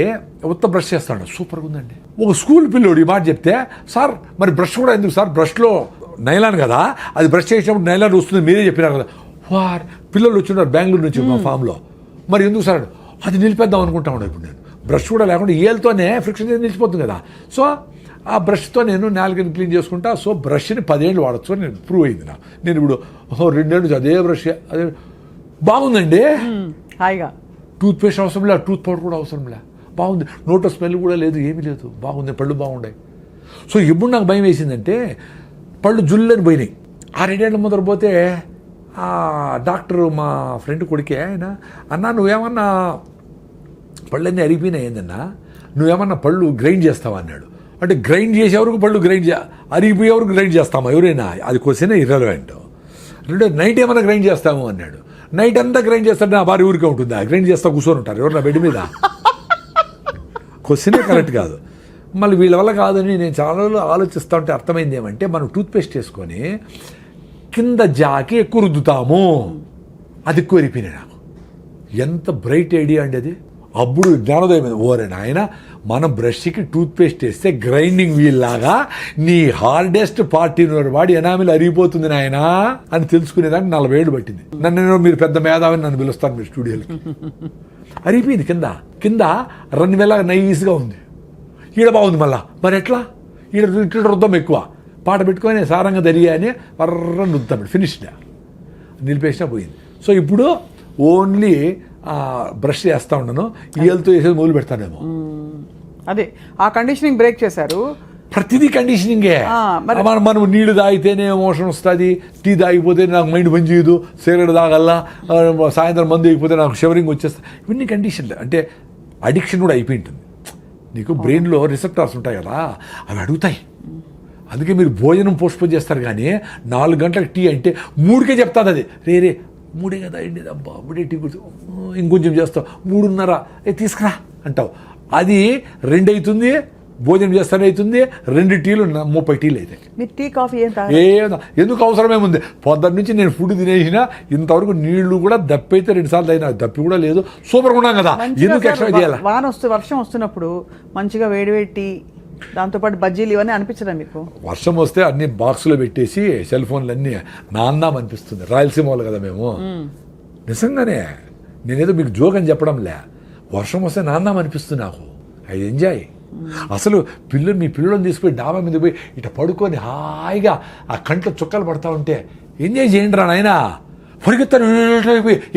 ఉత్త బ్రష్ చేస్తాడు, సూపర్గా ఉందండి. ఒక స్కూల్ పిల్లోడు ఈ మాట చెప్తే, సార్ మరి బ్రష్ కూడా ఎందుకు సార్, బ్రష్లో నైలాన్ కదా, అది బ్రష్ చేసినప్పుడు నైలాన్ వస్తుంది మీరే చెప్పినారు కదా. పిల్లలు వచ్చిన్నారు బెంగళూరు నుంచి మా ఫామ్లో, మరి ఎందుకు సార్ అది నిలిపేద్దాం అనుకుంటా ఉన్నాను. ఇప్పుడు నేను బ్రష్ కూడా లేకుండా ఏళ్ళతోనే ఫ్రిక్షన్ నిలిచిపోతుంది కదా. సో ఆ బ్రష్తో నేను నాలుగని క్లీన్ చేసుకుంటా. సో బ్రష్ని 10 ఏళ్ళు వాడచ్చు అని ప్రూవ్ అయింది నాకు. నేను ఇప్పుడు 2 ఏళ్ళు అదే బ్రష్, అదే బాగుందండి. హాయిగా టూత్పేస్ట్ అవసరం లే, టూత్ పౌడర్ కూడా అవసరం లే, బాగుంది. నోట్లో స్మెల్ కూడా లేదు, ఏమీ లేదు, బాగుంది, పళ్ళు బాగున్నాయి. సో ఇప్పుడు నాకు భయం వేసిందంటే పళ్ళు జుల్లని పోయినాయి. 6-7 ఏళ్ళ ముందర పోతే ఆ డాక్టర్ మా ఫ్రెండ్ కొడుకే ఆయన, అన్నా నువ్వేమన్నా పళ్ళన్నీ అరిగిపోయినాయి ఏందన్నా, నువ్వేమన్నా పళ్ళు గ్రైండ్ చేస్తావా అన్నాడు. అంటే గ్రైండ్ చేసేవరకు పళ్ళు అరిగిపోయేవరకు గ్రైండ్ చేస్తామా ఎవరైనా, అది క్వశ్చన్ ఇర్రెలవెంట్. నైట్ ఏమైనా గ్రైండ్ చేస్తాము అన్నాడు. నైట్ అంతా గ్రైండ్ చేస్తాడు, నా భార్య ఊరికే ఉంటుందా, గ్రైండ్ చేస్తా కూర్చొని ఉంటారు ఎవరు నా బెడ్ మీద. క్వశ్చనే కరెక్ట్ కాదు. మళ్ళీ వీళ్ళ వల్ల కాదని నేను చాలా ఆలోచిస్తూ ఉంటే అర్థమైంది ఏమంటే, మనం టూత్పేస్ట్ చేసుకొని కింద జాకి ఎక్కువ రుద్దుతాము, అది ఎక్కువ ఎరిపోయినాయి నాకు. ఎంత బ్రైట్ ఐడియా అండి అది. అప్పుడు జ్ఞానోదయం మీద, ఓరే నాయన మనం బ్రష్కి టూత్పేస్ట్ వేస్తే గ్రైండింగ్ వీల్ లాగా నీ హార్డెస్ట్ పార్టీ వాడి ఎనామిల్ అరిగిపోతుంది నాయన అని తెలుసుకునేదానికి 40 ఏళ్ళు పట్టింది. నన్ను మీరు పెద్ద మేధావిని నన్ను పిలుస్తాను మీరు స్టూడియోలకి. అరిగిపోయింది కింద రన్ వేళ నైస్గా ఉంది, ఈడ బాగుంది. మళ్ళా మరి ఎట్లా ఈడ రుద్దం ఎక్కువ, పాట పెట్టుకొని సారంగా దరిగా అని వర్రని రుద్దాం, ఫినిష్డ్, నిలిపేసినా పోయింది. సో ఇప్పుడు ఓన్లీ బ్రష్ చేస్తూ ఉన్నాను, ఈయలతో వేసేది మొదలు పెడతానేమో. అదే ఆ కండిషనింగ్ బ్రేక్ చేశారు. ప్రతిదీ కండిషనింగే. మనం నీళ్లు తాగితేనే ఎమోషన్ వస్తుంది, టీ తాగిపోతే నాకు మైండ్ పని చేయదు, సిగరెట్ తాగల్లా, సాయంత్రం మందు అయిపోతే నాకు షవరింగ్ వచ్చేస్తుంది. ఇవన్నీ కండిషన్లు. అంటే అడిక్షన్ కూడా అయిపోయి ఉంటుంది. నీకు బ్రెయిన్లో రిసెప్టార్స్ ఉంటాయి కదా, అవి అడుగుతాయి. అందుకే మీరు భోజనం పోస్ట్పోన్ చేస్తారు, కానీ 4 గంటలకు టీ అంటే 3కే చెప్తాది అది, రే 3 కదా అండి, అబ్బా అప్పుడే టీ కూర్చో, ఇంకొంచెం చేస్తావు, 3:30 తీసుకురా అంటావు. అది 2 అవుతుంది, భోజనం చేస్తానే అవుతుంది, 2 టీలు 30 టీలు అవుతాయి. మీరు టీ కాఫీ ఎందుకు అవసరమేముంది. పొద్దున్న నుంచి నేను ఫుడ్ తినేసిన, ఇంతవరకు నీళ్లు కూడా దప్పైతే 2 సార్లు అయినా, దప్పి కూడా లేదు, సూపర్గా ఉన్నాం కదా, ఎందుకు ఎక్స్ట్రా చేయాలి. వర్షం వస్తున్నప్పుడు మంచిగా వేడివేడి టీ, దాంతోపాటు బజ్జీలు ఇవన్నీ అనిపించదా మీకు? వర్షం వస్తే అన్ని బాక్సులో పెట్టేసి సెల్ ఫోన్లు అన్నీ నాందాం అనిపిస్తుంది. రాయలసీమ వాళ్ళు కదా మేము, నిజంగానే నేనేదో మీకు జోక్ అని చెప్పడం లే, వర్షం వస్తే నాందాం అనిపిస్తుంది నాకు. అది ఎంజాయ్. అసలు మీ పిల్లలను తీసుకుపోయి డాబా మీద పోయి ఇట్లా పడుకొని హాయిగా ఆ కంట్లో చుక్కలు పడతా ఉంటే ఎంజాయ్ చేయండి రా నాయనా. పరిగెత్తాను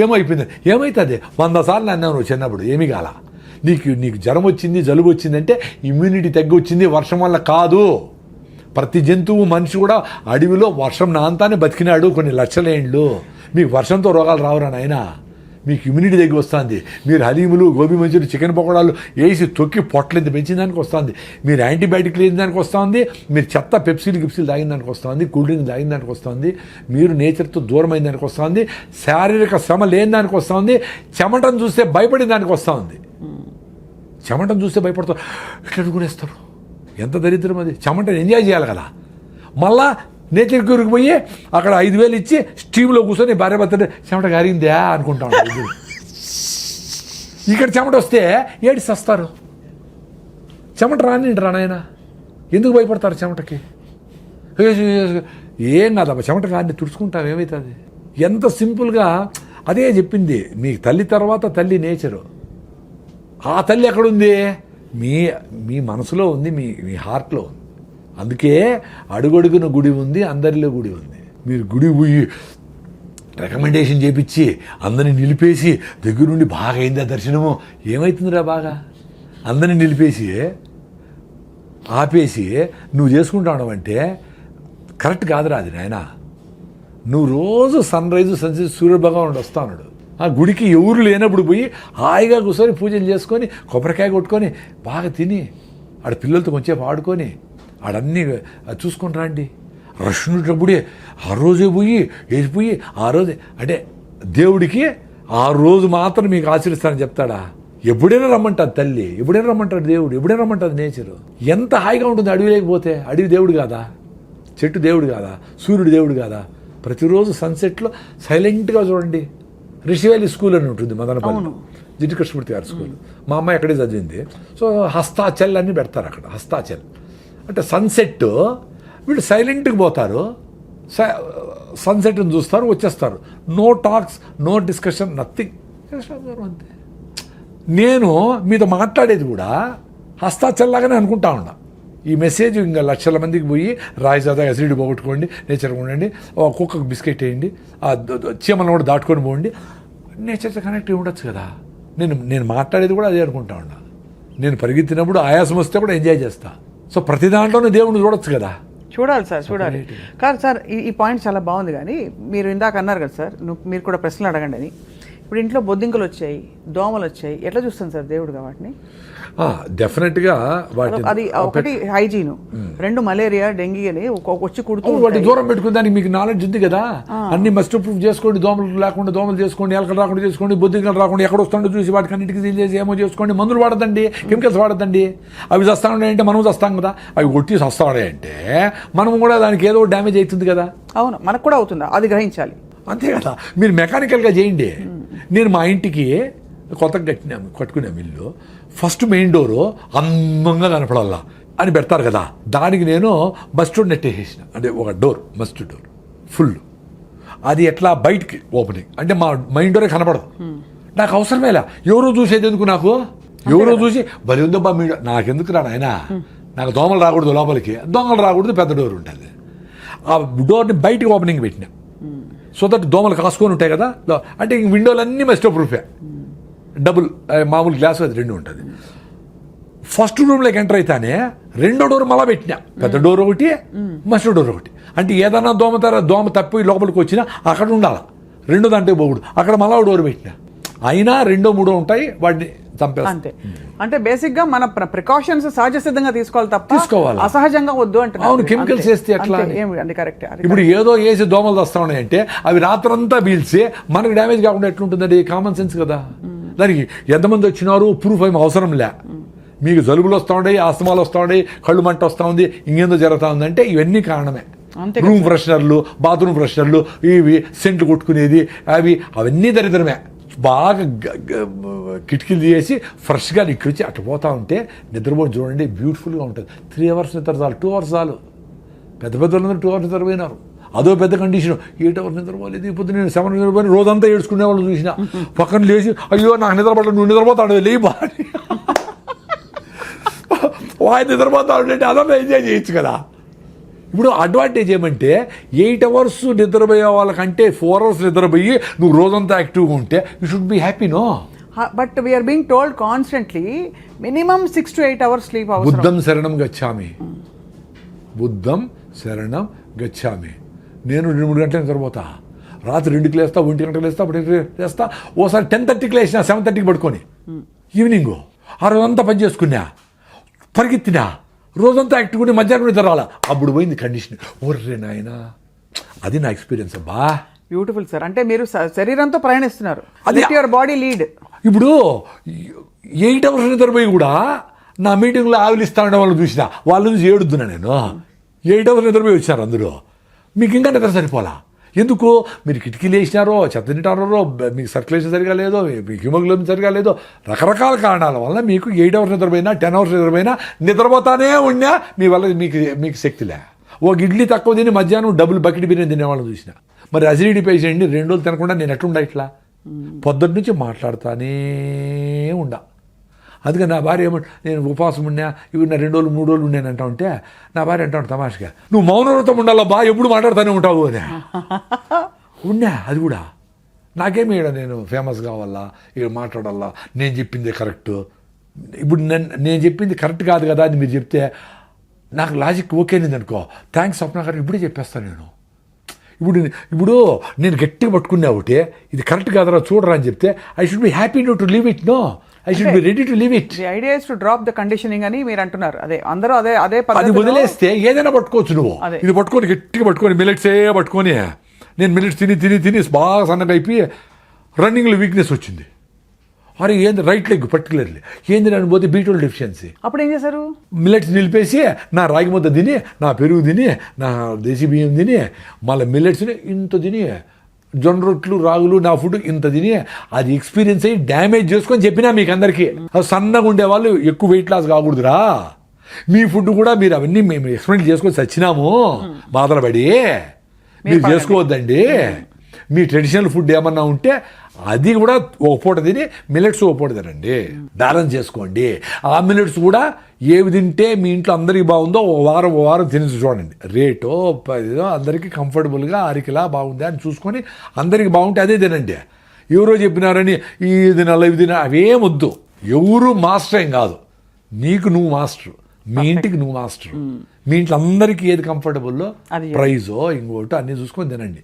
ఏమైపోయింది, ఏమవుతుంది 100 సార్లు అన్నావు నువ్వు చిన్నప్పుడు, ఏమీ కాల. నీకు జ్వరం వచ్చింది, జలుబు వచ్చిందంటే ఇమ్యూనిటీ తగ్గి వచ్చింది, వర్షం వల్ల కాదు. ప్రతి జంతువు, మనిషి కూడా అడవిలో వర్షం నాంతానే బతికినాడు కొన్ని లక్షల ఏండ్లు. మీకు వర్షంతో రోగాలు రావురా నాయనా. మీకు ఇమ్యూనిటీ దగ్గర వస్తుంది. మీరు హలీములు, గోబీ మంచూరి, చికెన్ పకోడాలు వేసి తొక్కి పొట్లెంత పెంచిన దానికి వస్తుంది. మీరు యాంటీబయాటిక్లు వేసిన దానికి వస్తుంది. మీరు చెత్త పెప్సీలు తాగిన దానికి వస్తుంది. కూల్ డ్రింక్ తాగిన దానికి వస్తుంది. మీరు నేచర్తో దూరమైన దానికి వస్తుంది. శారీరక శ్రమ లేని దానికి వస్తుంది. చెమటను చూస్తే భయపడిన దానికి వస్తుంది. చెమటను చూస్తే భయపడతారు, ఇట్లా అడుగునేస్తారు. ఎంత దరిద్రం అది. చెమటను ఎంజాయ్ చేయాలి కదా. మళ్ళా నేచర్ క్యూర్కి పోయి అక్కడ 5,000 ఇచ్చి స్టీమ్లో కూర్చొని భార్య భర్త చెమట గారిందా అనుకుంటా ఉంటారు. ఇక్కడ చెమట వస్తే ఏడి సస్తారు. చెమట రానాయన, ఎందుకు భయపడతారు చెమటకి? ఏం కాదమ్మా, చెమట కాని తుడుచుకుంటాం, ఏమవుతుంది? ఎంత సింపుల్గా. అదే చెప్పింది, మీ తల్లి తర్వాత తల్లి నేచరు. ఆ తల్లి ఎక్కడుంది? మీ మనసులో ఉంది, మీ హార్ట్లో ఉంది. అందుకే అడుగడుగున గుడి ఉంది, అందరిలో గుడి ఉంది. మీరు గుడి పోయి రికమెండేషన్ చేపించి అందరిని నిలిపేసి దగ్గరుండి బాగా అయిందా దర్శనము, ఏమవుతుందిరా బాగా? అందరిని నిలిపేసి ఆపేసి నువ్వు చేసుకుంటావు అంటే కరెక్ట్ కాదురా అది నాయన. నువ్వు రోజు సన్ రైజు సన్సెట్ సూర్యభగవానుడు వస్తాడు. ఆ గుడికి ఎవరు లేనప్పుడు పోయి హాయిగా కూర్చొని పూజలు చేసుకొని కొబ్బరికాయ కొట్టుకొని బాగా తిని ఆడ పిల్లలతో కొంచెంసేపు ఆడుకొని ఆడన్నీ చూసుకొని రండి. రష్ ఉన్నప్పుడే ఆ రోజే పోయి వేసిపోయి ఆ రోజే అంటే దేవుడికి ఆ రోజు మాత్రం మీకు ఆచరిస్తానని చెప్తాడా? ఎప్పుడైనా రమ్మంటుంది తల్లి, ఎప్పుడైనా రమ్మంటాడు దేవుడు, ఎప్పుడైనా రమ్మంటుంది నేచరు. ఎంత హాయిగా ఉంటుంది అడవి లేకపోతే. అడవి దేవుడు కాదా? చెట్టు దేవుడు కాదా? సూర్యుడు దేవుడు కాదా? ప్రతిరోజు సన్సెట్లో సైలెంట్గా చూడండి. రిషివేలి స్కూల్ అని ఉంటుంది మదనపల్లి, జిడ్డు కృష్ణమూర్తి గారి స్కూల్. మా అమ్మాయి అక్కడే చదివింది. సో హస్తాచల్ అని పెడతారు అక్కడ. హస్తాచల్ అంటే సన్సెట్. వీళ్ళు సైలెంట్గా పోతారు, సన్సెట్ని చూస్తారు, వచ్చేస్తారు. No talks, no discussion, nothing. అంతే. నేను మీతో మాట్లాడేది కూడా హస్తాచల్లాగానే అనుకుంటా ఉన్నా. ఈ మెసేజ్ ఇంకా లక్షల మందికి పోయి రాయిజాదా అసిడిటీ పోగొట్టుకోండి, నేచర్గా ఉండండి, కుక్కకు బిస్కెట్ వేయండి, ఆ చీమలను కూడా దాటుకొని పోండి. నేచర్తో కనెక్ట్ ఉండొచ్చు కదా. నేను మాట్లాడేది కూడా అదే అనుకుంటా ఉన్నా. నేను పరిగెత్తినప్పుడు ఆయాసం వస్తే కూడా ఎంజాయ్ చేస్తా. సో ప్రతి దాంట్లోనే దేవుడిని చూడొచ్చు కదా. చూడాలి సార్, చూడాలి. కాదు సార్, ఈ పాయింట్ చాలా బాగుంది. కానీ మీరు ఇందాక అన్నారు కదా సార్, మీరు కూడా ప్రశ్నలు అడగండి అని. ఇప్పుడు ఇంట్లో బొద్దింకలు వచ్చాయి, దోమలు వచ్చాయి, ఎట్లా చూస్తాను సార్ దేవుడుగా వాటిని? డెఫినెట్గా అది ఒకటి హైజీను, 2 మలేరియా, డెంగీ అని వచ్చి కుడుతూ వాటి దూరం పెట్టుకుని దానికి మీకు నాలెడ్జ్ ఉంది కదా. అన్ని మస్ట్ ప్రూఫ్ చేసుకోండి. దోమలు లేకుండా దోమలు చేసుకోండి, ఎలకలు రాకుండా చేసుకోండి, బొద్దింకలు రాకుండా ఎక్కడ వస్తుండో చూసి వాటికి అన్నిటికీ సీల్ చేసి ఏమో చేసుకోండి. మందులు వాడదండి, కెమికల్స్ వాడద్దండి. అవి చస్తా ఉన్నాయంటే మనం చస్తాం కదా. అవి కొట్టి చస్తాడే అంటే మనం కూడా దానికి ఏదో డ్యామేజ్ అవుతుంది కదా. అవును, మనకు కూడా అవుతుందా అది గ్రహించాలి. అంతే కదా. మీరు మెకానికల్గా చేయండి. నేను మా ఇంటికి కొత్తగా కట్టుకునే ఇల్లు ఫస్ట్ మెయిన్ డోరు అందంగా కనపడాలా అని పెడతారు కదా. దానికి నేను మస్టర్డ్ నెట్ వేసేసిన. అంటే ఒక డోర్, మస్టర్డ్ డోర్ ఫుల్. అది ఎట్లా బయటికి ఓపెనింగ్ అంటే మా మెయిన్ డోరే కనపడదు. నాకు అవసరమేలా. ఎవరో చూసేది ఎందుకు నాకు? ఎవరో చూసి బలి ఉందబ్బా మీ నాకెందుకు రా నాయనా. నాకు దోమలు రాకూడదు లోపలికి, దొంగలు రాకూడదు, పెద్ద డోర్ ఉంటుంది. ఆ డోర్ని బయటికి ఓపెనింగ్ పెట్టినా. సో దట్ దోమలు కాసుకొని ఉంటాయి కదా. అంటే విండోలన్నీ మస్టర్డ్ ప్రూఫే. డబుల్ మామూలు గ్లాస్ అది 2 ఉంటుంది. ఫస్ట్ రూమ్లోకి ఎంటర్ అయితేనే 2వ డోర్ మళ్ళా పెట్టినా. పెద్ద డోర్ ఒకటి, మస్టర్డ్ డోర్ ఒకటి. అంటే ఏదన్నా దోమ తప్పి లోపలికి వచ్చినా అక్కడ ఉండాలి. 2వ దాంట్లో పోకూడదు. అక్కడ మళ్ళా డోర్ పెట్టినా. అయినా 2, 3 ఉంటాయి, వాటిని చంపేస్తాం. అంతే. అంటే బేసిక్ గా మన ప్రికాషన్స్ సహజ సిద్ధంగా తీసుకోవాలి తప్ప అసహజంగా వద్దు అంటే. అవును, కెమికల్స్ వేస్తే ఎట్లా? కరెక్ట్. ఇప్పుడు ఏదో వేసి దోమలు వస్తా ఉన్నాయంటే అవి రాత్రంతా పీల్చి మనకు డ్యామేజ్ కాకుండా ఎట్లుంటుందండి? కామన్ సెన్స్ కదా. దానికి ఎంతమంది వచ్చినారు ప్రూఫ్ ఏమి అవసరం లే. మీకు జలుబులు వస్తూ ఉండే, ఆస్తమాలు వస్తూ ఉండే, కళ్ళు మంట వస్తూ ఉంది, ఇంకేందో జరుగుతూ ఉందంటే ఇవన్నీ కారణమే. రూమ్ ఫ్రెషనర్లు, బాత్రూమ్ ఫ్రెషనర్లు, ఇవి సెంట్లు కొట్టుకునేది, అవన్నీ దరిద్రమే. బాగా కిటికీలు తీసి ఫ్రెష్గా నిక్కొచ్చి అటు పోతూ ఉంటే నిద్రపోయి చూడండి, బ్యూటిఫుల్గా ఉంటుంది. 3 అవర్స్ నిద్ర చాలు, 2 అవర్స్ చాలు. పెద్ద వాళ్ళందరూ 2 అవర్స్ నిద్రపోయినారు. అదో పెద్ద కండిషన్. 8 అవర్స్ నిద్రపోలేదు. ఇప్పుడు నేను 7 నిద్రపోయి రోజంతా ఏడ్చుకునే వాళ్ళు చూసిన. పక్కన లేచి అయ్యో నాకు నిద్రపడలేదు, నువ్వు నిద్రపోతాడు లేబా. ఆయన నిద్రపోతా ఉంటే అదన్నా ఎంజాయ్ చేయొచ్చు కదా. ఇప్పుడు అడ్వాంటేజ్ ఏమంటే 8 hours నిద్రపోయే వాళ్ళకంటే 4 hours నిద్రపోయి నువ్వు రోజంతా యాక్టివ్గా ఉంటే you should be happy no. But we are being told constantly minimum 6 to 8 hours sleep అవసరం. బుద్ధం శరణం గచ్చామి, బుద్ధం శరణం గచ్చామి. నేను 2-3 గంటలు నిద్రపోతా, రాత్రి 2కి లేస్తా, 1 గంటలకు లేస్తా, 1 లేస్తా, ఓసారి 10:30కి లేచినా 7:30కి పడుకొని ఈవినింగ్ ఆ రోజంతా పని చేసుకున్నా, పరిగెత్తినా, రోజంతా యాక్టివ్ ఉండి మధ్యాహ్నం నిద్ర రాలా, అప్పుడు పోయింది కండిషన్. ఓర్రే నాయనా, అది నా ఎక్స్పీరియన్స్ అబ్బా. Beautiful sir. అంటే మీరు శరీరంతో ప్రయాణిస్తున్నారు, అది యువర్ బాడీ లీడ్. ఇప్పుడు 8 hours నిద్రపోయి కూడా నా మీటింగ్లో ఆవిలిస్తా ఉండే వాళ్ళు చూసిన వాళ్ళు చూసి ఏడుద్దున్నా నేను. 8 hours నిద్రపోయి వచ్చారు అందరూ, మీకు ఇంకా నిద్ర సరిపోలా. ఎందుకు? మీరు కిటికీలు వేసినారో, చెత్త తింటారో, మీకు సర్క్యులేషన్ సరిగా లేదో, మీకు హిమోగ్లోబిన్ సరిగా లేదో, రకరకాల కారణాల వల్ల మీకు 8 hours నిద్రపోయినా 10 hours నిద్రపోయినా నిద్రపోతానే ఉన్నా మీ వల్ల మీకు శక్తిలే. ఒక ఇడ్లీ తక్కువ తిని మధ్యాహ్నం డబుల్ బకెట్ బిర్యానీ తినేవాళ్ళని చూసిన. మరి అసిడిటీ పేషెంట్ని 2 రోజులు తినకుండా నేను ఎట్లుండా ఇట్లా పొద్దున్న నుంచి మాట్లాడుతానే ఉండా. అందుకని నా భార్య ఏమంటే నేను ఉపవాసం ఉన్నా, ఇవి నా 2 రోజులు 3 రోజులు ఉన్నాను అంటా ఉంటే నా భార్య అంటాను తమాషగా, నువ్వు మౌనవ్రతం ఉండాలా బా, ఎప్పుడు మాట్లాడుతూనే ఉంటావు అని. ఉన్నా అది కూడా నాకేమి ఇక్కడ నేను ఫేమస్ కావాలా, ఇక్కడ మాట్లాడాలా, నేను చెప్పింది కరెక్ట్. ఇప్పుడు నేను చెప్పింది కరెక్ట్ కాదు కదా అని మీరు చెప్తే నాకు లాజిక్ ఓకేనింది అనుకో, థ్యాంక్స్ స్వప్న గారు, ఇప్పుడే చెప్పేస్తాను నేను. ఇప్పుడు నేను గట్టిగా పట్టుకున్నా ఒకటి, ఇది కరెక్ట్ కాదరా చూడరా అని చెప్తే I should be happy to leave it. No, I should be ready to leave it. The idea is to drop the conditioning అని మీరు అంటున్నారు. అదే అందరూ అదే అది పద్ధతిలో వదిలేస్తే ఏదైనా పట్టుకోవచ్చు నువ్వు. ఇది పట్టుకొని గట్టిగా పట్టుకొని మిల్లెట్సే పట్టుకొని నేను మిల్లెట్స్ తిని బాగా సన్నగా అయిపోయి రన్నింగ్లో వీక్నెస్ వచ్చింది. అరే ఏంది రైట్ లెగ్ పర్టికులర్లీ ఏంది అని పోతే B12 డెఫిషియన్సీ. అప్పుడు ఏం చేశారు? మిల్లెట్స్ నిలిపేసి నా రాగి ముద్ద తిని, నా పెరుగు తిని, నా దేశీ బియ్యం తిని, మళ్ళీ మిల్లెట్స్ని ఇంత తిని, జొన్న రొట్లు రాగులు నా ఫుడ్ ఇంత తిని అది ఎక్స్పీరియన్స్ అయ్యి డ్యామేజ్ చేసుకొని చెప్పినా మీకు అందరికీ. సన్నగా ఉండేవాళ్ళు ఎక్కువ వెయిట్ లాస్ కాకూడదురా, మీ ఫుడ్ కూడా మీరు అవన్నీ మేము ఎక్స్పెరిమెంట్ చేసుకొని చచ్చినాము బాధలపడి, మీరు చేసుకోవద్దండి. మీ ట్రెడిషనల్ ఫుడ్ ఏమన్నా ఉంటే అది కూడా ఒక పూట తిని మిల్లెట్స్ ఒక పూట తినండి, బ్యాలెన్స్ చేసుకోండి. ఆ మిల్లెట్స్ కూడా ఏవి తింటే మీ ఇంట్లో అందరికీ బాగుందో ఓ వారం తినేసి చూడండి, రేటో అందరికీ కంఫర్టబుల్గా అరికిలా బాగుంది అని చూసుకొని అందరికీ బాగుంటే అదే తినండి. ఎవరో చెప్పినారని ఇది నల్ల ఇది అవేం వద్దు. ఎవరు మాస్టర్ ఏం కాదు, నీకు నువ్వు మాస్టర్, మీ ఇంటికి నువ్వు మాస్టర్. మీ ఇంట్లో అందరికీ ఏది కంఫర్టబుల్లో ప్రైజో ఇంకోటో అన్నీ చూసుకొని తినండి.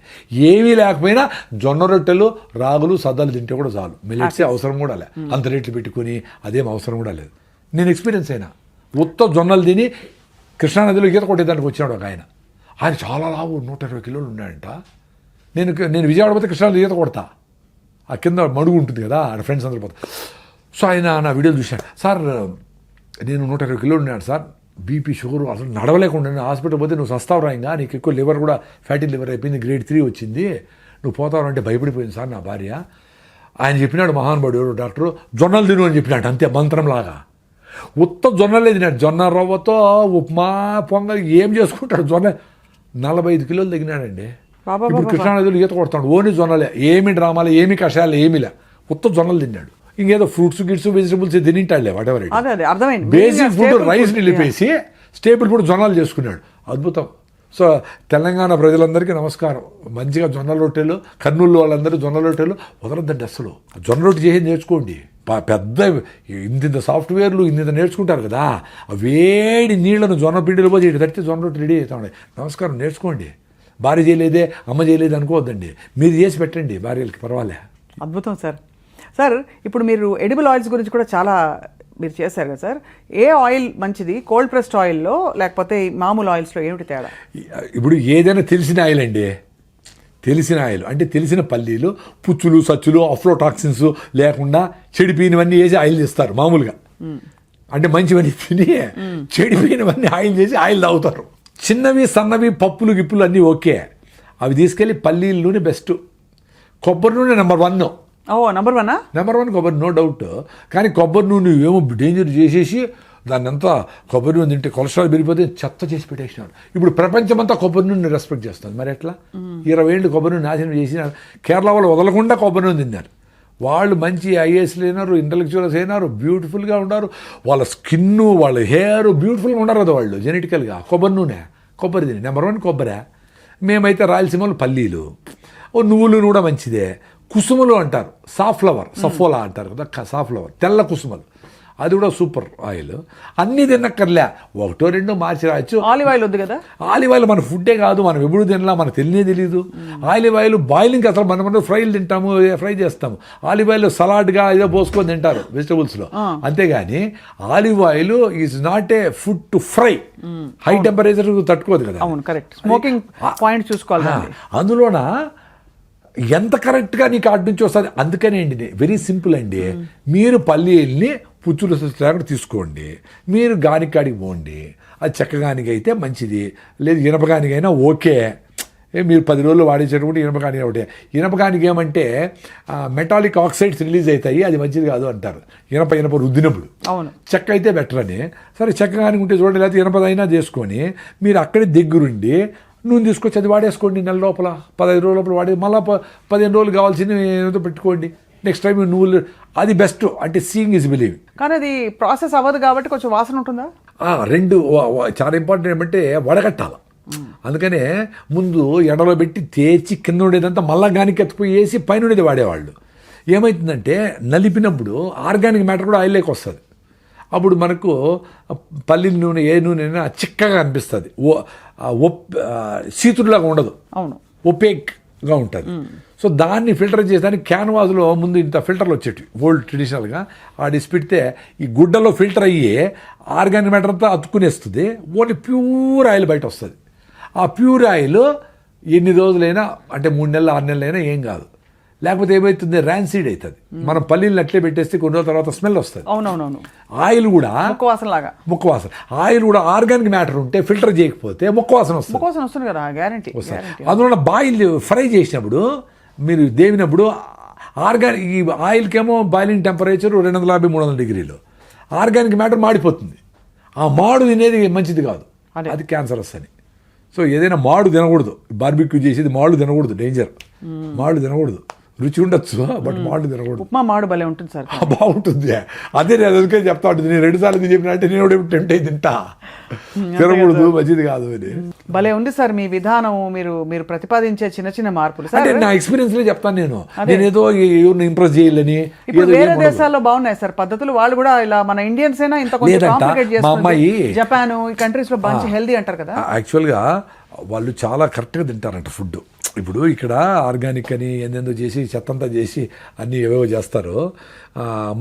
ఏమీ లేకపోయినా జొన్న రొట్టెలు రాగులు సద్దలు తింటే కూడా చాలు, మిల్లెట్సే అవసరం కూడా లే, అంత రేట్లు పెట్టుకుని అదేం అవసరం కూడా లేదు. నేను ఎక్స్పీరియన్స్ అయినా ఉత్త జొన్నలు తిని కృష్ణానదిలో ఈత కొట్టేదానికి వచ్చినాడు ఒక ఆయన చాలా లావు 120 కిలోలు ఉన్నాడంట. నేను విజయవాడ పోతే కృష్ణానది ఈత కొడతా, ఆ కింద మడుగు ఉంటుంది కదా, ఆ ఫ్రెండ్స్ అందరూ పోతా. సో ఆయన నా వీడియోలు చూశాను, సార్ నేను 120 కిలోలు ఉన్నాడు సార్, బీపీ షుగర్ అసలు నడవలేకుండా హాస్పిటల్ పోతే నువ్వు సస్తావురా, ఇంకా నీకు ఎక్కువ లివర్ కూడా ఫ్యాటీ లివర్ అయిపోయింది, గ్రేడ్ 3 వచ్చింది, నువ్వు పోతావు అంటే భయపడిపోయింది సార్ నా భార్య. ఆయన చెప్పినాడు మహానుభావుడు ఎవరు డాక్టరు, జొన్నలు తిను అని చెప్పినాడు, అంతే మంత్రంలాగా. ఉత్త జొన్నలే తినాడు, జొన్న రవ్వతో ఉప్మా పొంగల్ ఏం చేసుకుంటాడు. జొన్న 45 కిలోలు తగ్గినాడండి. ఇప్పుడు కృష్ణానదిలో ఈత కొడతాడు, ఓన్లీ జొన్నలే, ఏమి డ్రామాలే, ఏమి కషాయాలు ఏమిలే, ఉత్త జొన్నలు తిన్నాడు. ఇంకేదో ఫ్రూట్స్ గిట్స్ వెజిటబుల్స్ తినింటాడులే, whatever. Basic food rice నిలిపేసి స్టేబుల్ ఫుడ్ జొన్నలు చేసుకున్నాడు, అద్భుతం. సో తెలంగాణ ప్రజలందరికీ నమస్కారం, మంచిగా జొన్న రొట్టెలు, కర్నూలు వాళ్ళందరూ జొన్న రొట్టెలు వదలొద్దండి అసలు. జొన్న రొట్టె చేసి నేర్చుకోండి, పెద్ద ఇంత సాఫ్ట్వేర్లు ఇంత నేర్చుకుంటారు కదా, వేడి నీళ్లను జొన్న పిండిలో పోయి ఇటు తడితే జొన్న రొట్టె రెడీ అవుతాయి. నమస్కారం, నేర్చుకోండి. భార్య చేయలేదే అమ్మ చేయలేదు అనుకోవద్దండి, మీరు చేసి పెట్టండి భార్యలకి, పర్వాలే. అద్భుతం సార్. సార్ ఇప్పుడు మీరు ఎడిబుల్ ఆయిల్స్ గురించి కూడా చాలా మీరు చేశారు కదా సార్, ఏ ఆయిల్ మంచిది, కోల్డ్ ప్రెస్డ్ ఆయిల్లో లేకపోతే మామూలు ఆయిల్స్లో ఏమిటి తేడా? ఇప్పుడు ఏదైనా తెలిసిన ఆయిల్ అండి, తెలిసిన ఆయిల్ అంటే తెలిసిన పల్లీలు, పుచ్చులు సచ్చులు అఫ్లోటాక్సిన్స్ లేకుండా చెడిపోయినవన్నీ వేసి ఆయిల్ చేస్తారు మామూలుగా. అంటే మంచివన్నీ తిని చెడిపోయినవన్నీ ఆయిల్ చేసి ఆయిల్ తాగుతారు. చిన్నవి సన్నవి పప్పులు గిప్పులు అన్నీ ఓకే, అవి తీసుకెళ్ళి పల్లీల నూనె బెస్ట్, కొబ్బరి నూనె నెంబర్ 1. నెంబర్ 1 కొబ్బరి, నో డౌట్. కానీ కొబ్బరి నూనె ఏమో డేంజర్ చేసేసి దాన్ని అంతా కొబ్బరి నూనె తింటే కొలెస్ట్రాల్ పెరిగిపోతే చెత్త చేసి పెట్టేసినాడు. ఇప్పుడు ప్రపంచమంతా కొబ్బరి నూనె రెస్పెక్ట్ చేస్తుంది, మరి ఎట్లా? 20 ఏళ్ళు కొబ్బరి నూనె నాశనం చేసినారు. కేరళ వాళ్ళు వదలకుండా కొబ్బరి నూనె తిన్నారు, వాళ్ళు మంచి ఐఏఎస్లు అయినారు, ఇంటలెక్చువల్స్ అయినారు, బ్యూటిఫుల్గా ఉన్నారు, వాళ్ళ స్కిన్ వాళ్ళ హెయిర్ బ్యూటిఫుల్గా ఉన్నారు కదా వాళ్ళు జెనెటికల్గా. కొబ్బరి నూనె, కొబ్బరి తిని నెంబర్ 1 కొబ్బరి. మేమైతే రాయలసీమలో పల్లీలు, నువ్వులు కూడా మంచిదే. కుసుమలు అంటారు, సాఫ్లవర్, సఫోలా అంటారు కదా, సాఫ్లవర్ తెల్ల కుసుమలు, అది కూడా సూపర్ ఆయిల్. అన్నీ తిన్నక్కర్లే, 1-2 మార్చి రాయొచ్చు. ఆలివ్ ఆయిల్ వద్దు కదా. ఆలివ్ ఆయిల్ మన ఫుడ్డే కాదు, మనం ఎప్పుడు తినలా, మనకు తెలియదు. ఆలివ్ ఆయిల్ బాయిలింగ్ అసలు మనం ఫ్రైలు తింటాము, ఫ్రై చేస్తాము. ఆలివ్ ఆయిల్ సలాడ్గా ఏదో పోసుకొని తింటారు వెజిటబుల్స్లో, అంతేగాని olive oil is not a food to fry. High temperature తట్టుకోదు కదా. అవును, కరెక్ట్. స్మోకింగ్ పాయింట్ చూసుకోవాలి. అందులోన ఎంత కరెక్ట్గా నీకు అటు నుంచి వస్తుంది. అందుకనే అండి వెరీ సింపుల్ అండి, మీరు పల్లీల్ని పుచ్చులు లేకుండా తీసుకోండి, మీరు గానికాడికి పోండి. అది చెక్కగానికి అయితే మంచిది, లేదు ఇనపగానికైనా ఓకే. మీరు 10 రోజులు వాడేసేటప్పుడు ఇనపగాని ఒకటే. ఇనపగానికి ఏమంటే మెటాలిక్ ఆక్సైడ్స్ రిలీజ్ అవుతాయి, అది మంచిది కాదు అంటారు ఇనప రుద్దినప్పుడు. అవును, చెక్క అయితే బెటర్ అని. సరే చెక్కగానికి ఉంటే చూడండి, లేకపోతే ఇనపదైనా చేసుకొని మీరు అక్కడే దగ్గరుండి నూనె తీసుకొచ్చి అది వాడేసుకోండి. నెల లోపల 15 రోజుల లోపల వాడి మళ్ళీ 15 రోజులు కావాల్సింది ఏదో పెట్టుకోండి. నెక్స్ట్ టైం నువ్వులు, అది బెస్ట్. అంటే సీయింగ్ ఇస్ బిలీవింగ్. కానీ అది ప్రాసెస్ అవ్వదు కాబట్టి కొంచెం వాసన ఉంటుందా? 2 చాలా ఇంపార్టెంట్ ఏమంటే వడగట్టాలి. అందుకనే ముందు ఎండలో పెట్టి తేచి కింద ఉండేదంతా మళ్ళా గానికి ఎత్తుకుపోయి వేసి పైన ఉండేది వాడేవాళ్ళు. ఏమవుతుందంటే నలిపినప్పుడు ఆర్గానిక్ మ్యాటర్ కూడా ఆయిల్లోకి వస్తుంది. అప్పుడు మనకు పల్లి నూనె ఏ నూనె అయినా చిక్కగా అనిపిస్తుంది, సీతుడులాగా ఉండదు. అవును, ఒపేక్గా ఉంటుంది. సో దాన్ని ఫిల్టర్ చేసేదానికి క్యాన్వాస్లో ముందు ఇంత ఫిల్టర్లు వచ్చేటివి ఓల్డ్ ట్రెడిషనల్గా. ఆడిసి పెడితే ఈ గుడ్డలో ఫిల్టర్ అయ్యి ఆర్గానిక్ మ్యాటర్ అంతా అతుక్కునేస్తుంది, ఓన్లీ ప్యూర్ ఆయిల్ బయట వస్తుంది. ఆ ప్యూర్ ఆయిల్ ఎన్ని రోజులైనా, అంటే 3 నెలలు 6 నెలలైనా ఏం కాదు. లేకపోతే ఏమవుతుంది, ర్యాన్సీడ్ అవుతుంది. మనం పల్లీలు అట్లే పెట్టేస్తే కొన్ని రోజుల తర్వాత స్మెల్ వస్తుంది. అవునవునవును. ఆయిల్ కూడా ముక్కవాసన. ఆయిల్ కూడా ఆర్గానిక్ మ్యాటర్ ఉంటే ఫిల్టర్ చేయకపోతే ముక్కవాసన వస్తుంది కదా, గ్యారంటీ. అందువల్ల బాయిల్ ఫ్రై చేసినప్పుడు మీరు దేవినప్పుడు ఆర్గానిక్, ఈ ఆయిల్కేమో బాయిలింగ్ టెంపరేచర్ 250-300 డిగ్రీలు, ఆర్గానిక్ మ్యాటర్ మాడిపోతుంది. ఆ మాడు తినేది మంచిది కాదు, అది క్యాన్సర్ వస్తుంది. సో ఏదైనా మాడు తినకూడదు, బార్బిక్యూ చేసేది మాడు తినకూడదు, డేంజర్. మాడు తినకూడదు, రుచి ఉండొచ్చు బట్ మాడు తినకూడదు. ఉప్మా మాడు భలే ఉంటుంది సార్, బాగుంటుంది. అదే నేను అందుకే చెప్తా ఉంటుంది, నేను 2 సార్లు చెప్పినట్టే నేను కూడా టెంప్ట్ అయి తింటా, తినకూడదు, మంచిది కాదు అని. భలే ఉంది సార్ మీ విధానం, మీరు ప్రతిపాదించే చిన్న మార్పులు. అంటే నా ఎక్స్పీరియన్స్ లో చెప్తాను, నేను ఏదో ఎవరిని ఇంప్రెస్ చేయాలని. ఇప్పుడు వేరే దేశాల్లో బాగున్నాయి సార్ పద్ధతులు, వాళ్ళు కూడా ఇలా మన ఇండియన్స్ అయినా ఇంత కాంప్లికేట్ చేస్తారు. జపాన్ ఈ కంట్రీస్ లో మంచి హెల్దీ అంటారు కదా. యాక్చువల్గా వాళ్ళు చాలా కరెక్ట్గా తింటారంట ఫుడ్. ఇప్పుడు ఇక్కడ ఆర్గానిక్ అని ఏందేందో చేసి చెత్తంతా చేసి అన్నీ ఏవేవో చేస్తారు.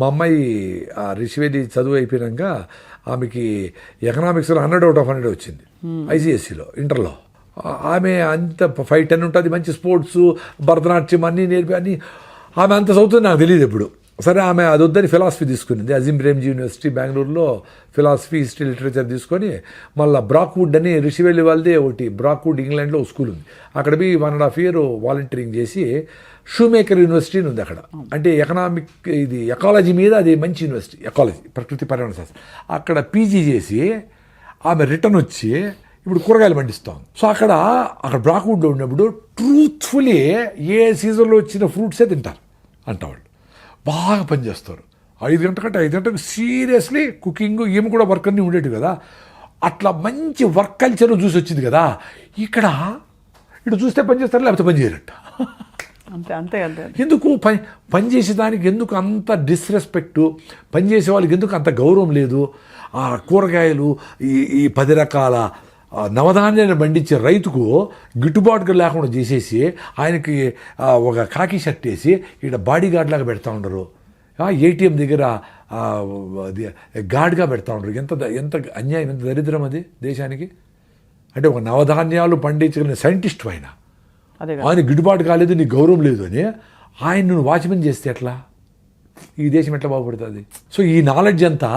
మా అమ్మాయి రిషివేది చదువు అయిపోయాక ఆమెకి ఎకనామిక్స్లో 100/100 వచ్చింది ఐసిఎస్సిలో, ఇంటర్లో. ఆమె అంత 5-10 ఉంటుంది, మంచి స్పోర్ట్స్, భరతనాట్యం అన్నీ నేర్పి అన్నీ. ఆమె అంత చదువుతుంది నాకు తెలియదు ఎప్పుడు. సరే ఆమె అది వద్దని ఫిలాసఫీ తీసుకునింది, అజీం ప్రేమ్జీ యూనివర్సిటీ బెంగళూరులో ఫిలాసఫీ, హిస్టరీ, లిటరేచర్ తీసుకొని మళ్ళీ బ్రాక్వుడ్ అని రిషివెల్లి వాళ్ళదే ఒకటి, బ్రాక్వుడ్ ఇంగ్లాండ్లో ఒక స్కూల్ ఉంది, అక్కడ పోయి 1.5 year వాలంటీరింగ్ చేసి షూమేకర్ యూనివర్సిటీ ఉంది అక్కడ. అంటే ఎకనామిక్, ఇది ఎకాలజీ మీద అది మంచి యూనివర్సిటీ, ఎకాలజీ ప్రకృతి పర్యావరణ శాస్త్రం. అక్కడ పీజీ చేసి ఆమె రిటర్న్ వచ్చి ఇప్పుడు కూరగాయలు పండిస్తాం. సో అక్కడ బ్రాక్వుడ్లో ఉన్నప్పుడు ట్రూత్ఫుల్లీ ఏ సీజన్లో వచ్చిన ఫ్రూట్సే తింటారు అంటవాళ్ళు. బాగా పనిచేస్తారు, 5 గంటలకు సీరియస్లీ కుకింగ్, ఏమి కూడా వర్క్ అన్నీ ఉండేవి కదా. అట్లా మంచి వర్క్ కల్చర్ చూసి వచ్చింది కదా. ఇక్కడ ఇటు చూస్తే పని చేస్తారు, లేకపోతే పని చేయరట. అంతే. ఎందుకు పని చేసేదానికి ఎందుకు అంత డిస్రెస్పెక్ట్, పని చేసే వాళ్ళకి ఎందుకు అంత గౌరవం లేదు? ఆ కూరగాయలు, ఈ 10 రకాల నవధాన్యాన్ని పండించే రైతుకు గిట్టుబాటుగా లేకుండా చేసేసి ఆయనకి ఒక కాకి షర్ట్ వేసి ఇక్కడ బాడీ గార్డ్ లాగా పెడతా ఉండరు, ఏటీఎం దగ్గర గార్డ్గా పెడతా ఉండరు. ఎంత అన్యాయం, ఎంత దరిద్రం అది దేశానికి. అంటే ఒక నవధాన్యాలు పండించగలిగిన సైంటిస్ట్ ఆయన గిట్టుబాటు కాలేదు, నీకు గౌరవం లేదు అని ఆయన నువ్వు వాచ్మెన్ చేస్తే ఎట్లా? ఈ దేశం ఎట్లా బాగుపడుతుంది? సో ఈ నాలెడ్జ్ అంతా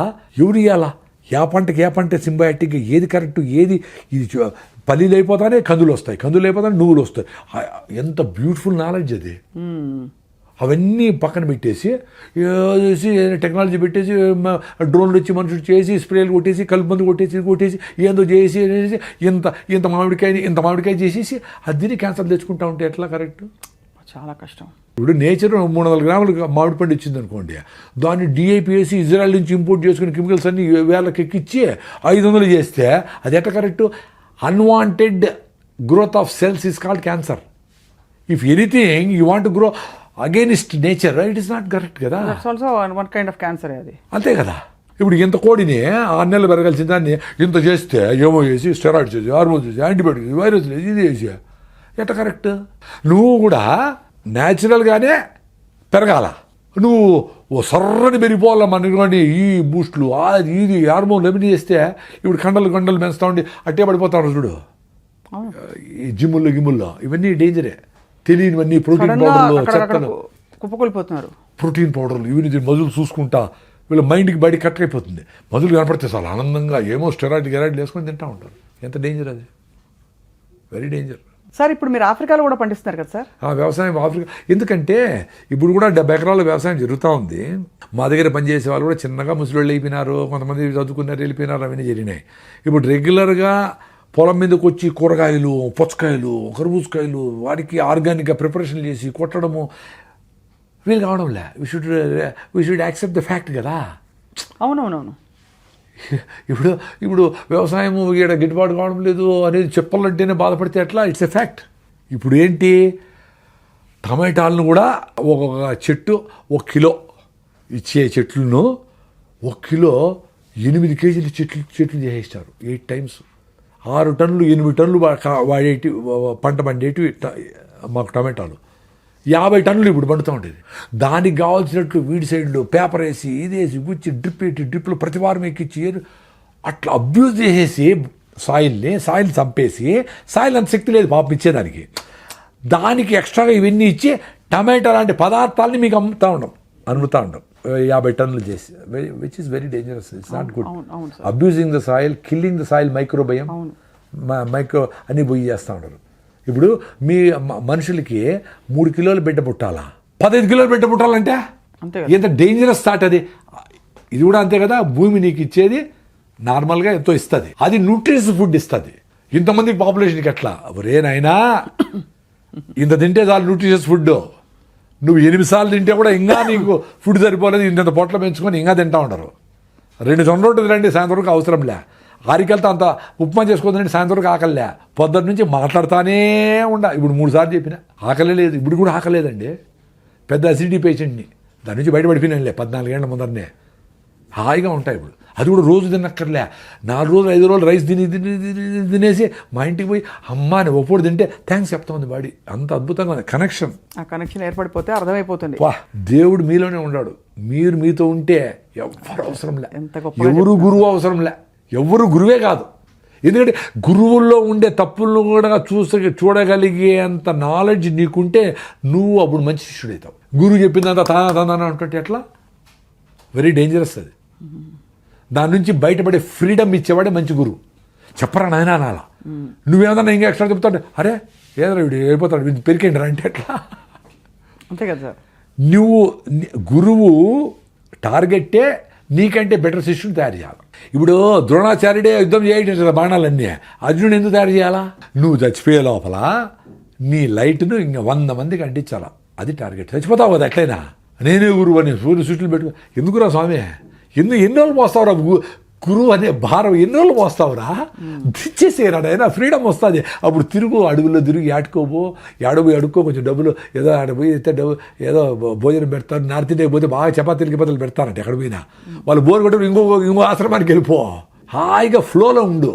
ఎవరు ఇవ్వాలా? ఏ పంటకి సింబయాటిక్, ఏది కరెక్ట్, ఏది ఇది పల్లీలు అయిపోతానే కందులు వస్తాయి, కందులు అయిపోతానే నువ్వులు వస్తాయి. ఎంత బ్యూటిఫుల్ నాలెడ్జ్ అది. అవన్నీ పక్కన పెట్టేసి చేసి టెక్నాలజీ పెట్టేసి డ్రోన్లు వచ్చి మనుషులు చేసి స్ప్రేలు కొట్టేసి కలుపు మందు కొట్టేసి ఏందో చేసి ఇంత మామిడికాయ చేసేసి అది క్యాన్సర్ తెచ్చుకుంటా ఉంటే ఎట్లా కరెక్ట్? చాలా కష్టం. ఇప్పుడు నేచర్ 300 గ్రాములు మామిడి పండు ఇచ్చింది అనుకోండి, దాన్ని డిఐపి వేసి ఇజ్రాయెల్ నుంచి ఇంపోర్ట్ చేసుకుని కెమికల్స్ అన్ని వేళ్ళకి ఎక్కిచ్చి 500 చేస్తే అది ఎట్లా correct? Unwanted growth of cells is called cancer. If anything you want grow against nature, it is not correct కదా. That's also one kind of cancer అది. అంతే కదా. ఇప్పుడు ఇంత కోడిని 6 నెలలు పెరగాల్సిన దాన్ని ఇంత చేస్తే ఏమో చేసి స్టెరాయిడ్ చేసి, హార్మోన్ చేసి, యాంటీబయాటిక్, వైరస్ ఇది చేసి ఎట్లా కరెక్ట్? నువ్వు కూడా న్యాచురల్గానే పెరగాల. నువ్వు ఓ సర్రని పెరిగిపోవాల మనని ఈ బూస్ట్లు అది ఇది హార్మోన్లు ఏమిటి చేస్తే ఇప్పుడు కండలు పెంచుతా ఉండి అట్టే పడిపోతాడు చూడు. ఈ జిమ్ముల్లో ఇవన్నీ డేంజరే. తెలియనివన్నీ ప్రోటీన్ పౌడర్లు, చెత్తలు, కుప్పకొలిపోతున్నారు. ప్రోటీన్ పౌడర్లు ఇవన్నీ మజులు చూసుకుంటా వీళ్ళ మైండ్కి బయట కట్ అయిపోతుంది. మజులు కనపడితే చాలా ఆనందంగా ఏమో స్టెరాయిడ్ వేసుకొని తింటూ ఉంటారు. ఎంత డేంజర్ అది, వెరీ డేంజర్. సార్ ఇప్పుడు మీరు ఆఫ్రికాలో కూడా పండిస్తున్నారు కదా సార్? ఆ వ్యవసాయం ఆఫ్రికా ఎందుకంటే ఇప్పుడు కూడా 70 ఎకరాల వ్యవసాయం జరుగుతూ ఉంది. మా దగ్గర పనిచేసే వాళ్ళు కూడా చిన్నగా ముసలిళ్ళు అయిపోయినారు, కొంతమంది చదువుకున్నారు వెళ్ళిపోయినారు, అవన్నీ జరిగినాయి. ఇప్పుడు రెగ్యులర్గా పొలం మీదకి వచ్చి కూరగాయలు, పుచ్చకాయలు, కర్బూజకాయలు వాటికి ఆర్గానిక్గా ప్రిపరేషన్ చేసి కొట్టడము వీళ్ళు కావడంలే. We should accept the fact కదా. అవునవునవును. ఇప్పుడు వ్యవసాయం ఈడ గిట్టుబాటు కావడం లేదు అనేది చెప్పాలంటేనే బాధపడితే ఎట్లా? It's a fact. ఇప్పుడు ఏంటి, టమాటాలను కూడా ఒక చెట్టు 1 కిలో ఇచ్చే చెట్లను 1 కిలో 8 కేజీలు చెట్లు చేసేస్తారు. 8 టైమ్స్ 6 టన్నులు 8 టన్నులు వాడేటి పంట పండేటివి మాకు టమాటాలు. 50 టన్నులు ఇప్పుడు పండుతూ ఉంటుంది. దానికి కావాల్సినట్లు వీడి సైడ్లో పేపర్ వేసి ఇదేసి గుచ్చి డ్రిప్లు ప్రతి వారం ఎక్కిచ్చి అట్లా అబ్యూజ్ చేసేసి సాయిల్ చంపేసి, సాయిల్ అంత శక్తి లేదు పాపం ఇచ్చేదానికి, దానికి ఎక్స్ట్రాగా ఇవన్నీ ఇచ్చి టమాటా లాంటి పదార్థాలని మీకు అమ్ముతూ ఉంటాం 50 టన్నులు చేసి, which is very dangerous. It's not good. Abusing the soil, killing the soil, microbiome అన్నీ పోయి చేస్తూ ఉంటారు. ఇప్పుడు మీ మనుషులకి 3 కిలోలు బిడ్డ పుట్టాలా, 15 కిలోలు బిడ్డ పుట్టాలంటే ఎంత డేంజరస్ థాట్ అది. ఇది కూడా అంతే కదా. భూమి నీకు ఇచ్చేది నార్మల్గా ఎంతో ఇస్తుంది, అది న్యూట్రిషియస్ ఫుడ్ ఇస్తుంది. ఇంతమంది పాపులేషన్కి ఎట్లా ఒరేనైనా ఇంత తింటే చాలు న్యూట్రిషియస్ ఫుడ్. నువ్వు 8 సార్లు తింటే కూడా ఇంకా నీకు ఫుడ్ సరిపోలేదు, ఇంత పొట్ల పెంచుకొని ఇంకా తింటా ఉంటారు. 2 జొన్న రొట్టెలు రండి సాయంత్రం వరకు అవసరంలే, ఆరికెళ్తా అంత ఉప్మా చేసుకోదండి సాయంత్రం వరకు ఆకలిలే, పొద్దున్న నుంచి మాట్లాడుతూనే ఇప్పుడు 3 సార్లు చెప్పిన ఆకలే లేదు. ఇప్పుడు కూడా ఆకలేదండి. పెద్ద అసిడిటీ పేషెంట్ని దాని నుంచి బయటపడిపోయినానులే 14 ఏళ్ల ముందరనే. హాయిగా ఉంటాయి ఇప్పుడు. అది కూడా రోజు తిన్నక్కర్లే, 4 రోజులు 5 రోజులు రైస్ తినేసి మా ఇంటికి పోయి అమ్మ అని ఒప్పుడు తింటే థ్యాంక్స్ చెప్తా ఉంది బాడీ. అంత అద్భుతంగా ఉంది కనెక్షన్. ఆ కనెక్షన్ ఏర్పడిపోతే అర్థమైపోతుంది. వా, దేవుడు మీలోనే ఉన్నాడు. మీరు మీతో ఉంటే ఎవరు అవసరంలే, ఎవరు గురువు అవసరంలే, ఎవరు గురువే కాదు. ఎందుకంటే గురువుల్లో ఉండే తప్పులను కూడా చూడగలిగేంత నాలెడ్జ్ నీకుంటే నువ్వు అప్పుడు మంచి శిష్యుడవుతావు. గురువు చెప్పిందంతా తానా అంటుంటే ఎట్లా? వెరీ డేంజరస్ అది. దాని నుంచి బయటపడే ఫ్రీడమ్ ఇచ్చేవాడే మంచి గురువు. చెప్పరా నాయన అనాలా. నువ్వేమన్నా ఇంకా ఎక్స్ట్రా చెప్తాడు, అరే ఏదో వీడు వెళ్ళిపోతాడు వీడు పెరికేండి అంటే ఎట్లా? అంతే కదా సార్. నువ్వు గురువు టార్గెట్టే నీకంటే బెటర్ శిష్యుని తయారు చేయాలి. ఇప్పుడు ద్రోణాచార్యుడే యుద్ధం చేయటం బాణాలన్నీ, అర్జునుడు ఎందుకు తయారు చేయాలా? నువ్వు చచ్చిపోయే లోపల నీ లైట్ను ఇంకా 100 మందికి అంటించాలా, అది టార్గెట్. చచ్చిపోతావు కదా ఎట్లయినా. నేనే గురువు అని సూర్య సృష్టిలు పెట్టుకో ఎందుకురా స్వామి, ఎన్ని రోజులు మోస్తావురా గురువు అనే భారం, ఎన్ని రోజులు మోస్తావురా? ఇచ్చేసేరా అయినా ఫ్రీడమ్ వస్తుంది. అప్పుడు తిరుగు అడుగుల్లో తిరిగి ఆడుకోబో, అడుక్కో, కొంచెం డబ్బులు ఏదో ఆడ పోయి డబ్బు ఏదో భోజనం పెడతారు. నార్త్ ఇండియాకి పోతే బాగా చపాతీలకి బదులు పెడతారంట ఎక్కడ పోయినా. వాళ్ళు బోర్ కొట్టి ఇంకో ఆశ్రమానికి వెళ్ళిపో, హాయిగా ఫ్లోలో ఉండు,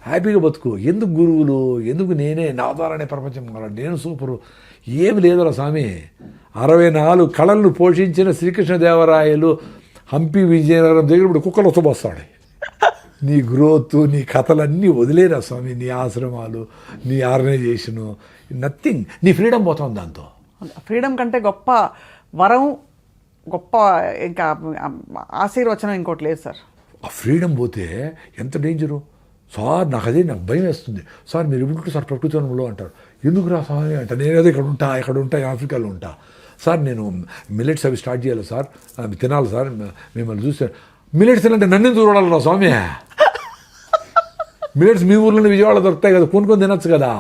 హ్యాపీగా బతుకు. ఎందుకు గురువులు, ఎందుకు నేనే నా ద్వారానే ప్రపంచం కావాలి, నేను సూపరు, ఏమి లేదురా స్వామి. 64 కళలను పోషించిన శ్రీకృష్ణదేవరాయలు హంపి విజయనగరం దగ్గర ఇప్పుడు కుక్కలు వస్తాడు. నీ గ్రోత్, నీ కథలన్నీ వదిలేరా స్వామి. నీ ఆశ్రమాలు, నీ ఆర్గనైజేషను, నథింగ్. నీ ఫ్రీడమ్ పోతుంది దాంతో. ఫ్రీడమ్ కంటే గొప్ప వరం, గొప్ప ఇంకా ఆశీర్వచనం ఇంకోటి లేదు సార్. ఆ ఫ్రీడమ్ పోతే ఎంత డేంజరు సార్. నాకు భయం వేస్తుంది సార్. మీరు ఎప్పుడు సార్ ప్రకృతి వనంలో అంటారు, ఎందుకు రా స్వామి అంట. నేనేదో ఇక్కడ ఉంటా ఆఫ్రికాలో ఉంటా సార్. నేను మిల్లెట్స్ అవి స్టార్ట్ చేయాలి సార్, అవి తినాలి సార్. మిమ్మల్ని చూస్తే మిల్లెట్స్ తినంటే నన్ను చూడాలి రా స్వామి. మిల్లెట్స్ మీ ఊర్లోనే విజయవాడ దొరుకుతాయి కదా, కొనుక్కొని తినచ్చు కదా.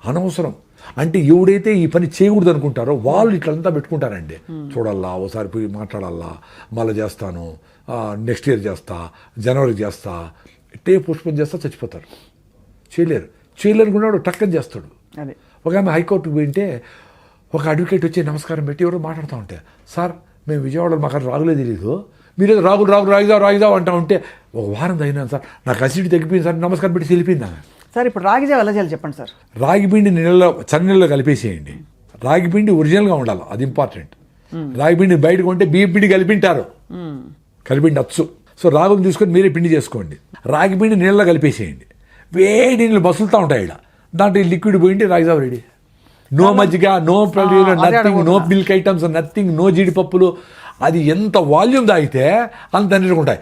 అనవసరం. అంటే ఎవడైతే ఈ పని చేయకూడదు అనుకుంటారో వాళ్ళు ఇట్లంతా పెట్టుకుంటారండి. చూడాలా, ఓసారి పోయి మాట్లాడాలా, మళ్ళీ చేస్తాను, నెక్స్ట్ ఇయర్ చేస్తా, జనవరికి చేస్తా, ఇట్టే పుష్పం చేస్తా, చచ్చిపోతారు. చేయలేరు టక్కని చేస్తాడు. అదే ఒక ఆమె హైకోర్టుకు పోయింటే ఒక అడ్వకేట్ వచ్చి నమస్కారం పెట్టి ఎవరో మాట్లాడుతూ ఉంటే, సార్ మేము విజయవాడలో మాకు రాగులే తెలీదు, మీరు రాగుదావు అంటా ఉంటే ఒక వారం తగినాను సార్, నాకు అసిడిటీ తగ్గిపోయింది సార్, నమస్కారం పెట్టి వెళ్ళిపోయింది ఆమె. సార్ ఇప్పుడు రాగి జావ ఎలా చేయాలి చెప్పండి సార్. రాగి పిండి నీళ్ళలో చన్నీళ్ళలో కలిపేసేయండి. రాగి పిండి ఒరిజినల్గా ఉండాలి, అది ఇంపార్టెంట్. రాగి పిండి బయట కొంటే బియ్యం పిండి కలిపింటారు, కలిపిండి అచ్చు. సో రాగులు తీసుకొని మీరే పిండి చేసుకోండి. రాగి పిండి నీళ్ళలో కలిపేసేయండి. వేడి నీళ్ళు మసులుతూ ఉంటాయి ఇక్కడ, దాంట్లో లిక్విడ్ పోయింది, రాగి జావ రెడీ. నో మజ్జిగ, no nothing, no milk items, nothing, no జీడిపప్పులు. అది ఎంత వాల్యూమ్ తాగితే అంత ఎనర్జీ ఉంటాయి.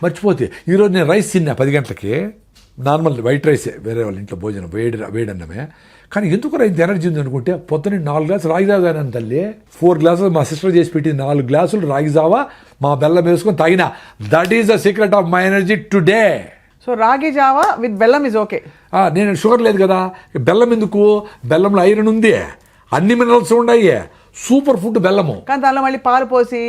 మర్చిపోతే ఈరోజు నేను రైస్ తిన్నా 10 గంటలకి, నార్మల్ వైట్ రైసే, వేరే వాళ్ళ ఇంట్లో భోజనం, వేడన్నమే. కానీ ఎందుకు ఇంత ఎనర్జీ ఉంది అనుకుంటే పొద్దున్న 4 గ్లాసులు రాగి జావ తాగినాను తల్లి. 4 గ్లాసులు మా సిస్టర్ చేసి పెట్టింది, 4 గ్లాసులు రాగి జావ మా బెల్లం వేసుకొని తాగినా. That is the secret of my energy today. So రాగి జావా విత్ బెల్లం ఇస్ ఓకే. నేను షుగర్ లేదు కదా, బెల్లం ఎందుకు? బెల్లంలో ఐరన్ ఉంది, అన్ని మినరల్స్ ఉన్నాయి, సూపర్ ఫుడ్ బెల్లము. కానీ దానిలో మళ్ళీ పాలు పోసి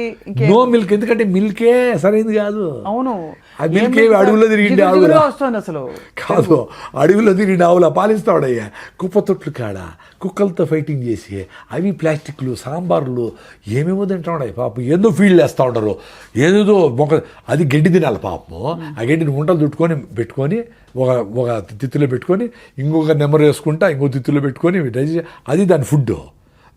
నో మిల్క్, ఎందుకంటే మిల్కే సరైనది కాదు. అవును, ఆ మిల్క్ అడవుల్లో తిరిగింది ఆవులు వస్తుంది అసలు కాదు, అడవిలో తిరిగిన ఆవుల పాలిస్తాడయ్యా. కుప్ప తొట్లు కాడ కుక్కలతో ఫైటింగ్ చేసి అవి ప్లాస్టిక్లు, సాంబార్లు ఏమేమో తింటాడు పాపం. ఏదో ఫీల్డ్ వేస్తూ ఉంటారు, ఏదో అది గడ్డి తినాలి పాపము. ఆ గడ్డిని ఉంటలు చుట్టుకొని పెట్టుకొని ఒక తిత్తులో పెట్టుకొని ఇంకొక నెంబర్ వేసుకుంటా ఇంకో తిత్తులో పెట్టుకొని అది దాని ఫుడ్.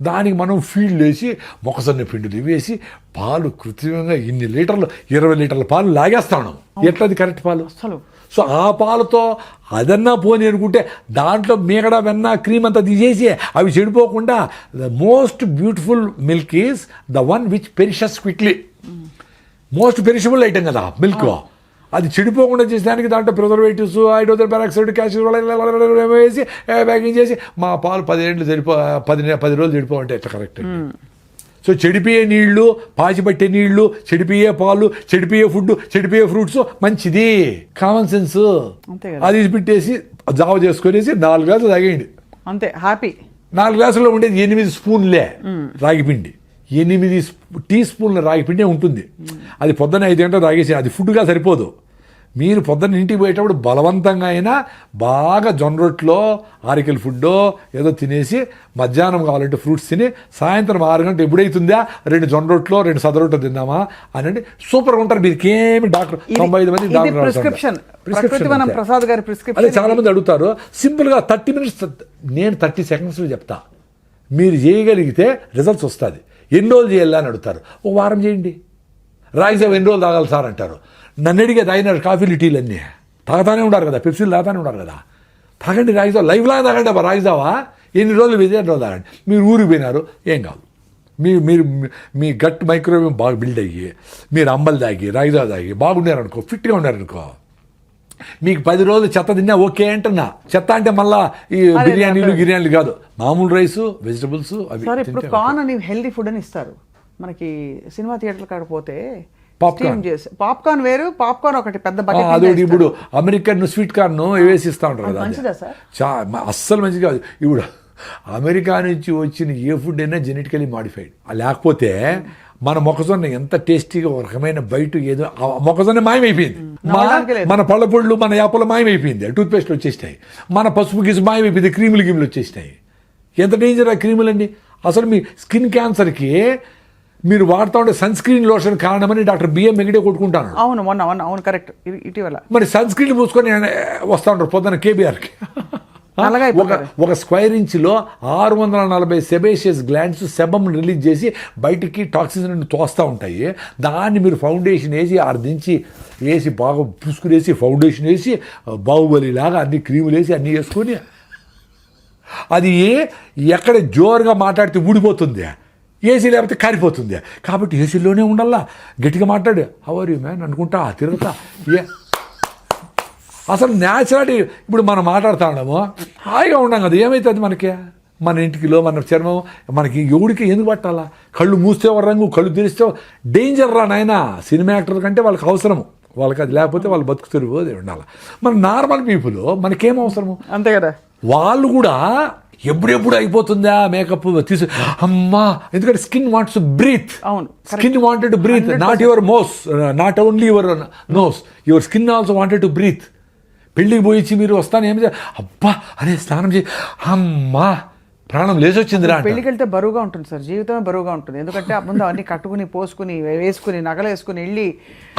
దానికి మనం ఫీల్డ్ వేసి మొక్కజొన్న పిండిలు వేసి పాలు కృత్రిమంగా 20 లీటర్ల పాలు లాగేస్తాను. ఎట్లది కరెక్ట్ పాలు అసలు? సో ఆ పాలతో అదన్నా పోని అనుకుంటే దాంట్లో మీగడ వెన్న క్రీమ్ అంతా తీసేసి అవి చెడిపోకుండా the most beautiful milk is the one which perishes quickly. Most perishable item కదా మిల్క్. అది చెడిపోకుండా చేసేదానికి దాంట్లో ప్రిజర్వేటివ్స్, హైడ్రోజన్ పెరాక్సైడ్, క్యాల్షియం వేసి ప్యాకింగ్ చేసి మా పాలు 10 రోజులు చెడిపోవంటే ఎట్లా కరెక్ట్? సో చెడిపోయే నీళ్లు, పాచిపట్టే నీళ్లు, చెడిపోయే పాలు, చెడిపోయే ఫుడ్, చెడిపోయే ఫ్రూట్స్ మంచిది. Common sense. అది పెట్టేసి జావ చేసుకునేసి 4 గ్లాసులు తాగేయండి, అంతే, హ్యాపీ. 4 గ్లాసుల్లో ఉండేది 8 స్పూన్లే రాగిపిండి. 8 టీ స్పూన్ల రాగిపిండే ఉంటుంది. అది పొద్దున్న 5 గంటలు తాగేసి అది ఫుడ్గా సరిపోదు. మీరు పొద్దున్న ఇంటికి పోయేటప్పుడు బలవంతంగా అయినా బాగా జొన్న రొట్టెలో ఆరికల్ ఫుడ్డో ఏదో తినేసి మధ్యాహ్నం కావాలంటే ఫ్రూట్స్ తిని సాయంత్రం 6 గంటలు ఎప్పుడైతుందా 2 జొన్న రొట్టెలో 2 సద రొట్టెలు తిందామా అని సూపర్గా ఉంటారు. మీకు ఏమి డాక్టర్ 95 మంది డాక్టర్. అదే చాలా మంది అడుగుతారు. సింపుల్గా 30 మినిట్స్, నేను 30 సెకండ్స్లో చెప్తా. మీరు చేయగలిగితే రిజల్ట్స్ వస్తుంది. ఎన్ని రోజులు చేయాలా అని అడుగుతారు. ఒక వారం చేయండి. రాగి జావ ఎన్ని రోజులు తాగాలి సార్ అంటారు. నన్ను అడిగే తాగినారు కాఫీలు టీలు అన్నీ తాగుతానే ఉంటారు కదా, పెప్సీలు తాగుతానే ఉంటారు కదా. తాగండి రాగి జావ, లైఫ్లా తాగండి అబ్బా రాగి జావ. ఎన్ని రోజులు విజయ రోజులు తాగండి. మీరు ఊరికి పోయినారు ఏం కాదు, మీరు మీ గట్ మైక్రోవేవ్ బాగా బిల్డ్ అయ్యి మీరు అంబలు తాగి రాగి జావ తాగి బాగున్నారనుకో, ఫిట్గా ఉన్నారనుకో, మీకు 10 రోజులు చెత్త తిన్నా ఓకే అంటున్నా. చెత్త అంటే మళ్ళా ఈ బిర్యానీలు కాదు, మామూలు రైస్, వెజిటబుల్స్ అవి. ఇప్పుడు కార్న్ అని హెల్దీ ఫుడ్ అని ఇస్తారు మనకి. సినిమా థియేటర్ కాకపోతే పాప్కార్న్ వేరు, పాప్కార్న్ ఒకటి పెద్ద బకెట్. అదొకటి. ఇప్పుడు అమెరికన్ స్వీట్ కార్న్ వేసి ఇస్తా ఉంటారు కదా, అస్సలు మంచిది కాదు. ఇప్పుడు అమెరికా నుంచి వచ్చిన ఏ ఫుడ్ అయినా జెనెటికలీ మాడిఫైడ్. లేకపోతే మన మొక్కజొన్న ఎంత టేస్టీగా ఒక రకమైన బయట ఏదో మొక్కజొన్న మాయమైపోయింది. మన పళ్ళపొళ్ళు, మన యాపలు మాయమైపోయింది, టూత్పేస్ట్లు వచ్చేసినాయి. మన పసుపు గీసు మాయమైపోయింది, క్రీములు వచ్చేసినాయి. ఎంత డేంజర్ ఆ క్రీములన్నీ. అసలు మీ స్కిన్ క్యాన్సర్కి మీరు వాడుతూ ఉండే సన్ స్క్రీన్ లోషన్ కారణమని డాక్టర్ బిఎం మెగిడే కొట్టుకుంటాను. అవును కరెక్ట్. ఇటీవల మరి సన్ స్క్రీన్ పూసుకొని వస్తూ ఉంటారు పొద్దున్న కేబీఆర్కి. ఒక స్క్వేర్ ఇంచ్లో 640 సెబేషియస్ గ్లాండ్స్ సెబమ్ రిలీజ్ చేసి బయటికి టాక్సిన్స్ తోస్తూ ఉంటాయి. దాన్ని మీరు ఫౌండేషన్ వేసి 6 ఇంచి వేసి బాగా పూసుకునేసి ఫౌండేషన్ వేసి బాహుబలిలాగా అన్ని క్రీములు వేసి అన్నీ వేసుకొని అది ఎక్కడ జోరుగా మాట్లాడితే ఊడిపోతుంది, ఏసీ లేకపోతే కారిపోతుంది. కాబట్టి ఏసీలోనే ఉండాలా, గట్టిగా మాట్లాడు హౌ ఆర్ యూ మ్యాన్ అనుకుంటా తిరుగుతా. అసలు న్యాచురాలిటీ. ఇప్పుడు మనం మాట్లాడుతూ ఉన్నాము హాయిగా ఉన్నాం కదా, ఏమవుతుంది మనకి? మన ఇంటికిలో మన చర్మం మనకి ఎవడికి ఎందుకు పట్టాలా? కళ్ళు మూస్తే రంగు, కళ్ళు తెరిస్తే డేంజర్ రా నాయన. సినిమా యాక్టర్ల కంటే వాళ్ళకి అవసరము, వాళ్ళకి అది లేకపోతే వాళ్ళు బతుకుతారు ఉండాలి. మన నార్మల్ పీపుల్ మనకేం అవసరము? అంతే కదా. వాళ్ళు కూడా ఎప్పుడెప్పుడు అయిపోతుందా మేకప్ తీసు అమ్మా, ఎందుకంటే స్కిన్ వాంట్స్ బ్రీత్. అవును, skin wanted to breathe, not your mouth, not only your nose, your skin also wanted to breathe. పెళ్ళికి పోయిచ్చి మీరు వస్తాను ఏమి అబ్బా అరే స్నానం చేసి అమ్మా ప్రాణం లేచొచ్చింది రా. పెళ్ళికి వెళ్తే బరువుగా ఉంటుంది సార్, జీవితమే బరువుగా ఉంటుంది. ఎందుకంటే ఆ ముందు అన్ని కట్టుకుని పోసుకుని వేసుకుని నగలు వేసుకుని వెళ్ళి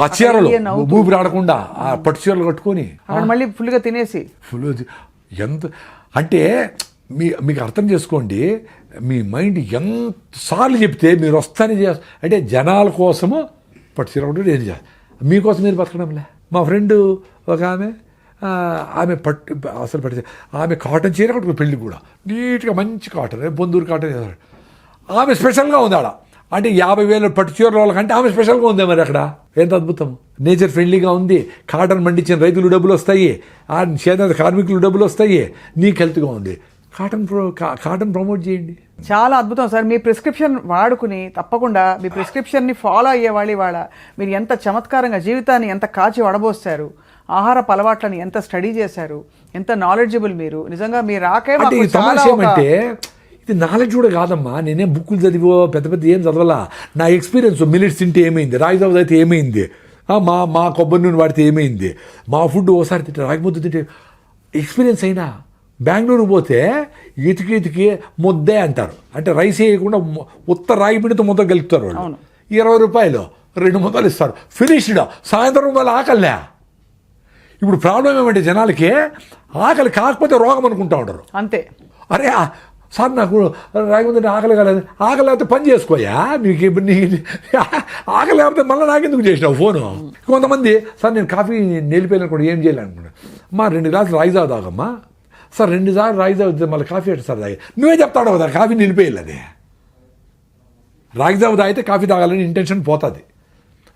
ఆ చీరలు ఊపిరి ఆడకుండా ఆ పట్టు చీరలు కట్టుకొని అక్కడ మళ్ళీ ఫుల్గా తినేసి ఫుల్ ఎంత అంటే మీకు అర్థం చేసుకోండి, మీ మైండ్ ఎంతసార్లు చెప్తే మీరు వస్తానే అంటే జనాల కోసము పట్టు చీర ఒకటి నేను మీకోసం మీరు బతకడంలే. మా ఫ్రెండ్ ఒక ఆమె పట్టు అసలు పట్టు ఆమె కాటన్ చీర కట్టుకుని పెళ్ళి కూడా నీట్గా మంచి కాటన్, బొందూరు కాటన్ చేశాడు. ఆమె స్పెషల్గా ఉంది ఆడ. అంటే 50,000 పట్టు చీరల వాళ్ళకంటే ఆమె స్పెషల్గా ఉంది. మరి అక్కడ ఎంత అద్భుతం, నేచర్ ఫ్రెండ్లీగా ఉంది, కాటన్ పండించిన రైతులు డబ్బులు వస్తాయి, ఆ చేనేత కార్మికులు డబ్బులు వస్తాయి, నీకు హెల్త్గా ఉంది. కాటన్ ప్రమోట్ చేయండి. చాలా అద్భుతం సార్. మీ ప్రిస్క్రిప్షన్ వాడుకుని తప్పకుండా మీ ప్రిస్క్రిప్షన్ని ఫాలో అయ్యేవాళ్ళు ఇవాళ మీరు ఎంత చమత్కారంగా జీవితాన్ని ఎంత కాచి వడబోస్తారు, ఆహారపు అలవాట్లను ఎంత స్టడీ చేశారు, ఎంత నాలెడ్జబుల్ మీరు. నిజంగా మీరు రాకే అంటే ఇది నాలెడ్జ్ కూడా కాదమ్మా, నేనేం బుక్కులు చదివో పెద్ద పెద్ద ఏం చదవాలా. నా ఎక్స్పీరియన్స్ మిల్లెట్స్ తింటే ఏమైంది, రాగి జావ అయితే ఏమైంది, మా కొబ్బరి నూనె వాడితే ఏమైంది, మా ఫుడ్ ఓసారి తింటే రాగి ముద్ద తింటే ఎక్స్పీరియన్స్ అయినా. బెంగళూరు పోతే ఇతికి ముద్దే అంటారు, అంటే రైస్ వేయకుండా ఉత్త రాగి పిండితో ముద్ద గెలుపుతారు వాళ్ళు. 20 రూపాయలు 2 ముద్దలు ఇస్తారు, ఫినిష్డ్. సాయంత్రం వాళ్ళు ఆకలిలే. ఇప్పుడు ప్రాబ్లం ఏమంటే జనాలకి ఆకలి కాకపోతే రోగం అనుకుంటా ఉంటారు అంతే. అరే సార్ నాకు రాకపోతే ఆకలి కాలేదు, ఆకలి లేకపోతే పని చేసుకోయా, నీకు ఆకలి లేకపోతే మళ్ళీ నాకెందుకు చేసినావు ఫోను. కొంతమంది సార్ నేను కాఫీ నిలిపోయినా కూడా ఏం చేయాలనుకున్నాను, మా 2 గ్లాసులు రాగి జావ తాగమ్మా సార్, 2 సార్లు రాగి జావ మళ్ళీ కాఫీ అంటే సార్ తాగి నువ్వే చెప్తాడు కదా కాఫీ నిలిపేయాలని. రాగి జావ తాగితే కాఫీ తాగాలని ఇంటెన్షన్ పోతుంది.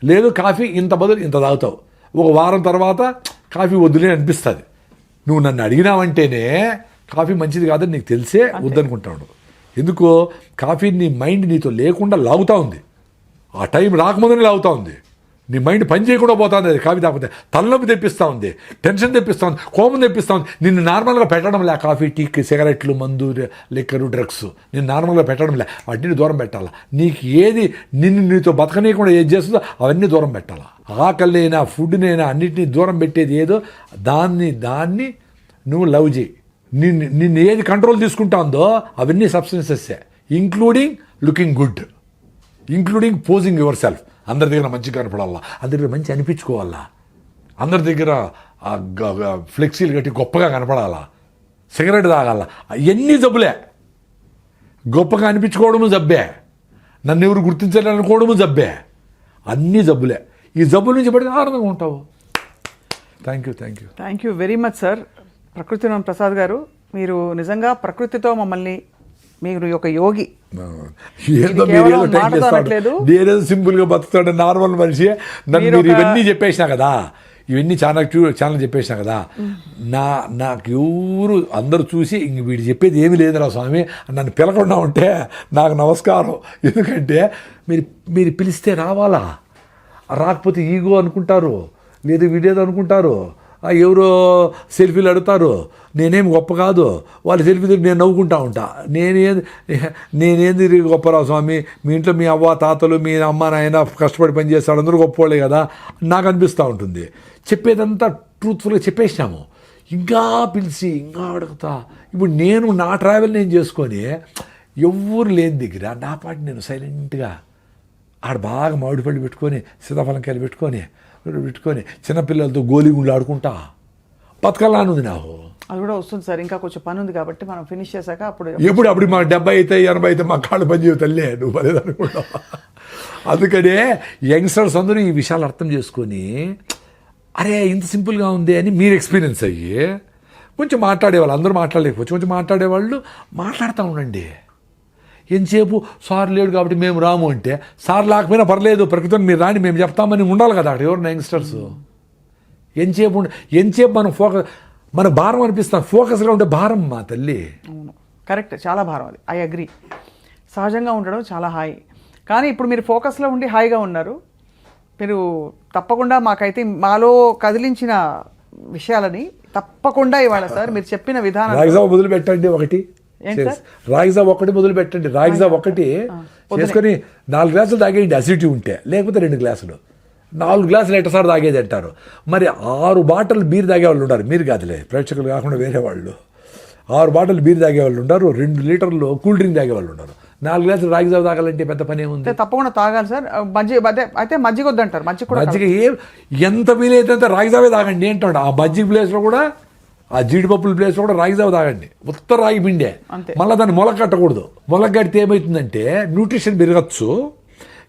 లేదు కాఫీ ఇంత బదులు ఇంత తాగుతావు, ఒక వారం తర్వాత కాఫీ వద్దులే అనిపిస్తుంది. నువ్వు నన్ను అడిగినావంటేనే కాఫీ మంచిది కాదని నీకు తెలిసే వద్దనుకుంటాడు. ఎందుకో కాఫీ నీ మైండ్ నీతో లేకుండా లాగుతూ ఉంది, ఆ టైం రాకముందని లాగుతూ ఉంది, నీ మైండ్ పని చేయకుండా పోతుంది. అది కాఫీ తాగిపోతే తలనొప్పి తెప్పిస్తూ ఉంది, టెన్షన్ తెప్పిస్తూ ఉంది, కోపం తెప్పిస్తూ ఉంది. నిన్ను నార్మల్గా పెట్టడం లే, కాఫీ టీకి సిగరెట్లు మందు లిక్కరు డ్రగ్స్ నేను నార్మల్గా పెట్టడం లే, వాటిని దూరం పెట్టాలా. నీకు ఏది నీతో బతకనీయకుండా ఏది చేస్తుందో అవన్నీ దూరం పెట్టాలా. ఆకలినైనా ఫుడ్నైనా అన్నిటినీ దూరం పెట్టేది ఏదో దాన్ని నువ్వు లవ్ చేయి. నిన్ను ఏది కంట్రోల్ తీసుకుంటా ఉందో అవన్నీ సబ్స్టెన్సెస్సే, including looking good, including posing yourself. అందరి దగ్గర మంచిగా కనపడాలా, అందరి దగ్గర మంచి అనిపించుకోవాలా, అందరి దగ్గర ఫ్లెక్సీలు కట్టి గొప్పగా కనపడాలా, సిగరెట్ తాగాల, అవన్నీ జబ్బులే. గొప్పగా అనిపించుకోవడము జబ్బే, నన్ను ఎవరు గుర్తించాలనుకోవడము జబ్బే, అన్నీ జబ్బులే. ఈ జబ్బుల నుంచి పడితే ఆనందంగా ఉంటావు. Thank you very much sir. Prakritivanam Prasad garu, మీరు నిజంగా ప్రకృతితో మమ్మల్ని, మీరు ఒక యోగి. నేనేదో సింపుల్ గా బతుకుతాడు నార్మల్ మనిషి. నన్ను మీరు ఇవన్నీ చెప్పేసినా కదా, ఇవన్నీ ఛానల్ చెప్పేసినా కదా, నాకు ఎవరు అందరూ చూసి ఇంక వీడు చెప్పేది ఏమీ లేదురా స్వామి నన్ను పిలకుండా ఉంటే నాకు నమస్కారం. ఎందుకంటే మీరు పిలిస్తే రావాలా, రాకపోతే ఈగో అనుకుంటారు, లేదు వీడేదో అనుకుంటారు, ఎవరో సెల్ఫీలు అడుగుతారు, నేనేం గొప్ప కాదు, వాళ్ళ సెల్ఫీ నేను నవ్వుకుంటా ఉంటా. నేనేంది గొప్పరావు స్వామి, మీ ఇంట్లో మీ అవ్వ తాతలు మీ అమ్మ నాయన కష్టపడి పని చేస్తాడు, అందరూ గొప్పవాళ్ళే కదా నాకు అనిపిస్తూ ఉంటుంది. చెప్పేదంతా ట్రూత్ఫుల్గా చెప్పేసినాము, ఇంకా పిలిచి ఇంకా అడుగుతా. ఇప్పుడు నేను నా ట్రావెల్ నేను చేసుకొని ఎవరు లేని దగ్గర నా పాటి నేను సైలెంట్గా ఆడ బాగా మామిడి పళ్ళు పెట్టుకొని సీతాఫలంకాయలు పెట్టుకొని చిన్నపిల్లలతో గోలిగుండ్లు ఆడుకుంటా బతకాలనుంది నాకు. అది కూడా వస్తుంది సార్, ఇంకా కొంచెం పని ఉంది కాబట్టి మనం ఫినిష్ చేశాక అప్పుడు మా 70 అయితే 80 అయితే మా కాళ్ళు పని జీవితల్లే నువ్వు పదేది అనుకుంటావు. అందుకనే యంగ్స్టర్స్ అందరూ ఈ విషయాలు అర్థం చేసుకొని అరే ఇంత సింపుల్గా ఉంది అని మీరు ఎక్స్పీరియన్స్ అయ్యి కొంచెం మాట్లాడేవాళ్ళు, అందరూ మాట్లాడలేకపోవచ్చు, కొంచెం మాట్లాడేవాళ్ళు మాట్లాడుతూ ఉండండి. ఎంతసేపు సార్ లేడు కాబట్టి మేము రాము అంటే, సార్ లేకపోయినా పర్లేదు ప్రకృతిని మీరు రాని మేము చెప్తామని ఉండాలి కదా అక్కడ ఎవరు యంగ్స్టర్స్. ఎంతసేపు మనం మన భారం అనిపిస్తాం, ఫోకస్గా ఉంటే భారం మా తల్లి. కరెక్ట్, చాలా భారం అది, ఐ అగ్రీ. సహజంగా ఉండడం చాలా హాయి, కానీ ఇప్పుడు మీరు ఫోకస్లో ఉండి హాయిగా ఉన్నారు. మీరు తప్పకుండా మాకైతే మాలో కదిలించిన విషయాలని తప్పకుండా ఇవాళ సార్ మీరు చెప్పిన విధానం మొదలు పెట్టండి. ఒకటి ఏంటి సార్? రాగి జావ ఒకటి మొదలు పెట్టండి. రాగి జావ ఒకటి చేసుకొని 4 గ్లాసులు తాగేయండి అసిడిటీ ఉంటే, లేకపోతే 2 గ్లాసులు. 4 గ్లాసులు ఎట్టసారి తాగేది అంటారు. మరి 6 బాటిల్ బీర్ తాగేవాళ్ళు ఉన్నారు. మీరు కాదులే, ప్రేక్షకులు కాకుండా వేరే వాళ్ళు. 6 బాటిల్ బీర్ తాగేవాళ్ళు ఉన్నారు, 2 లీటర్లు కూల్ డ్రింక్ తాగేవాళ్ళు ఉన్నారు. 4 గ్లాసులు రాగి జావ తాగాలంటే పెద్ద పని ఏముంది? అంటే తప్పకుండా తాగాలి సార్. అయితే మజ్జిగ వద్దంటారు. మజ్జిగ కూడా మజ్జిగ ఎంత వీలైతే అంత రాగి జావే తాగండి అంటాడు. ఆ మజ్జిగ ప్లేస్లో కూడా, ఆ జీడిపప్పుల ప్లేస్లో కూడా రాగి జావ తాగండి. ఉత్త రాగి పిండే. అంతే. మళ్ళీ దాన్ని మొలక కట్టకూడదు. మొలక కడితే ఏమవుతుందంటే న్యూట్రిషన్ పెరగచ్చు,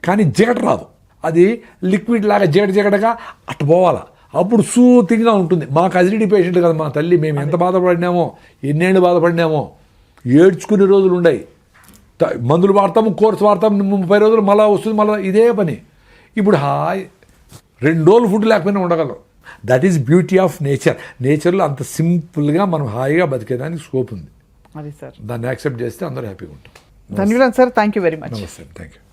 కానీ జిగట రాదు. అది లిక్విడ్ లాగా జిగటగా అట్ట పోవాలా, అప్పుడు సూతిగా ఉంటుంది. మాకు అసిడిటీ పేషెంట్ కదా మా తల్లి, మేము ఎంత బాధపడినామో, ఎన్నేళ్ళు బాధపడినామో, ఏడ్చుకునే రోజులు ఉన్నాయి. మందులు వాడతాము, కోర్సు వాడతాము, 30 రోజులు మళ్ళీ వస్తుంది, మళ్ళీ ఇదే పని. ఇప్పుడు హాయ్ 2 రోజులు ఫుడ్ లేకపోయినా ఉండగలం. That is beauty of nature. నేచర్లో అంత సింపుల్గా మనం హాయిగా బతికేదానికి స్కోప్ ఉంది. అది సార్. దాన్ని యాక్సెప్ట్ చేస్తే అందరూ హ్యాపీగా ఉంటాం. ధన్యవాదాలు sir. Thank you very much. నమస్తే, థ్యాంక్ యూ.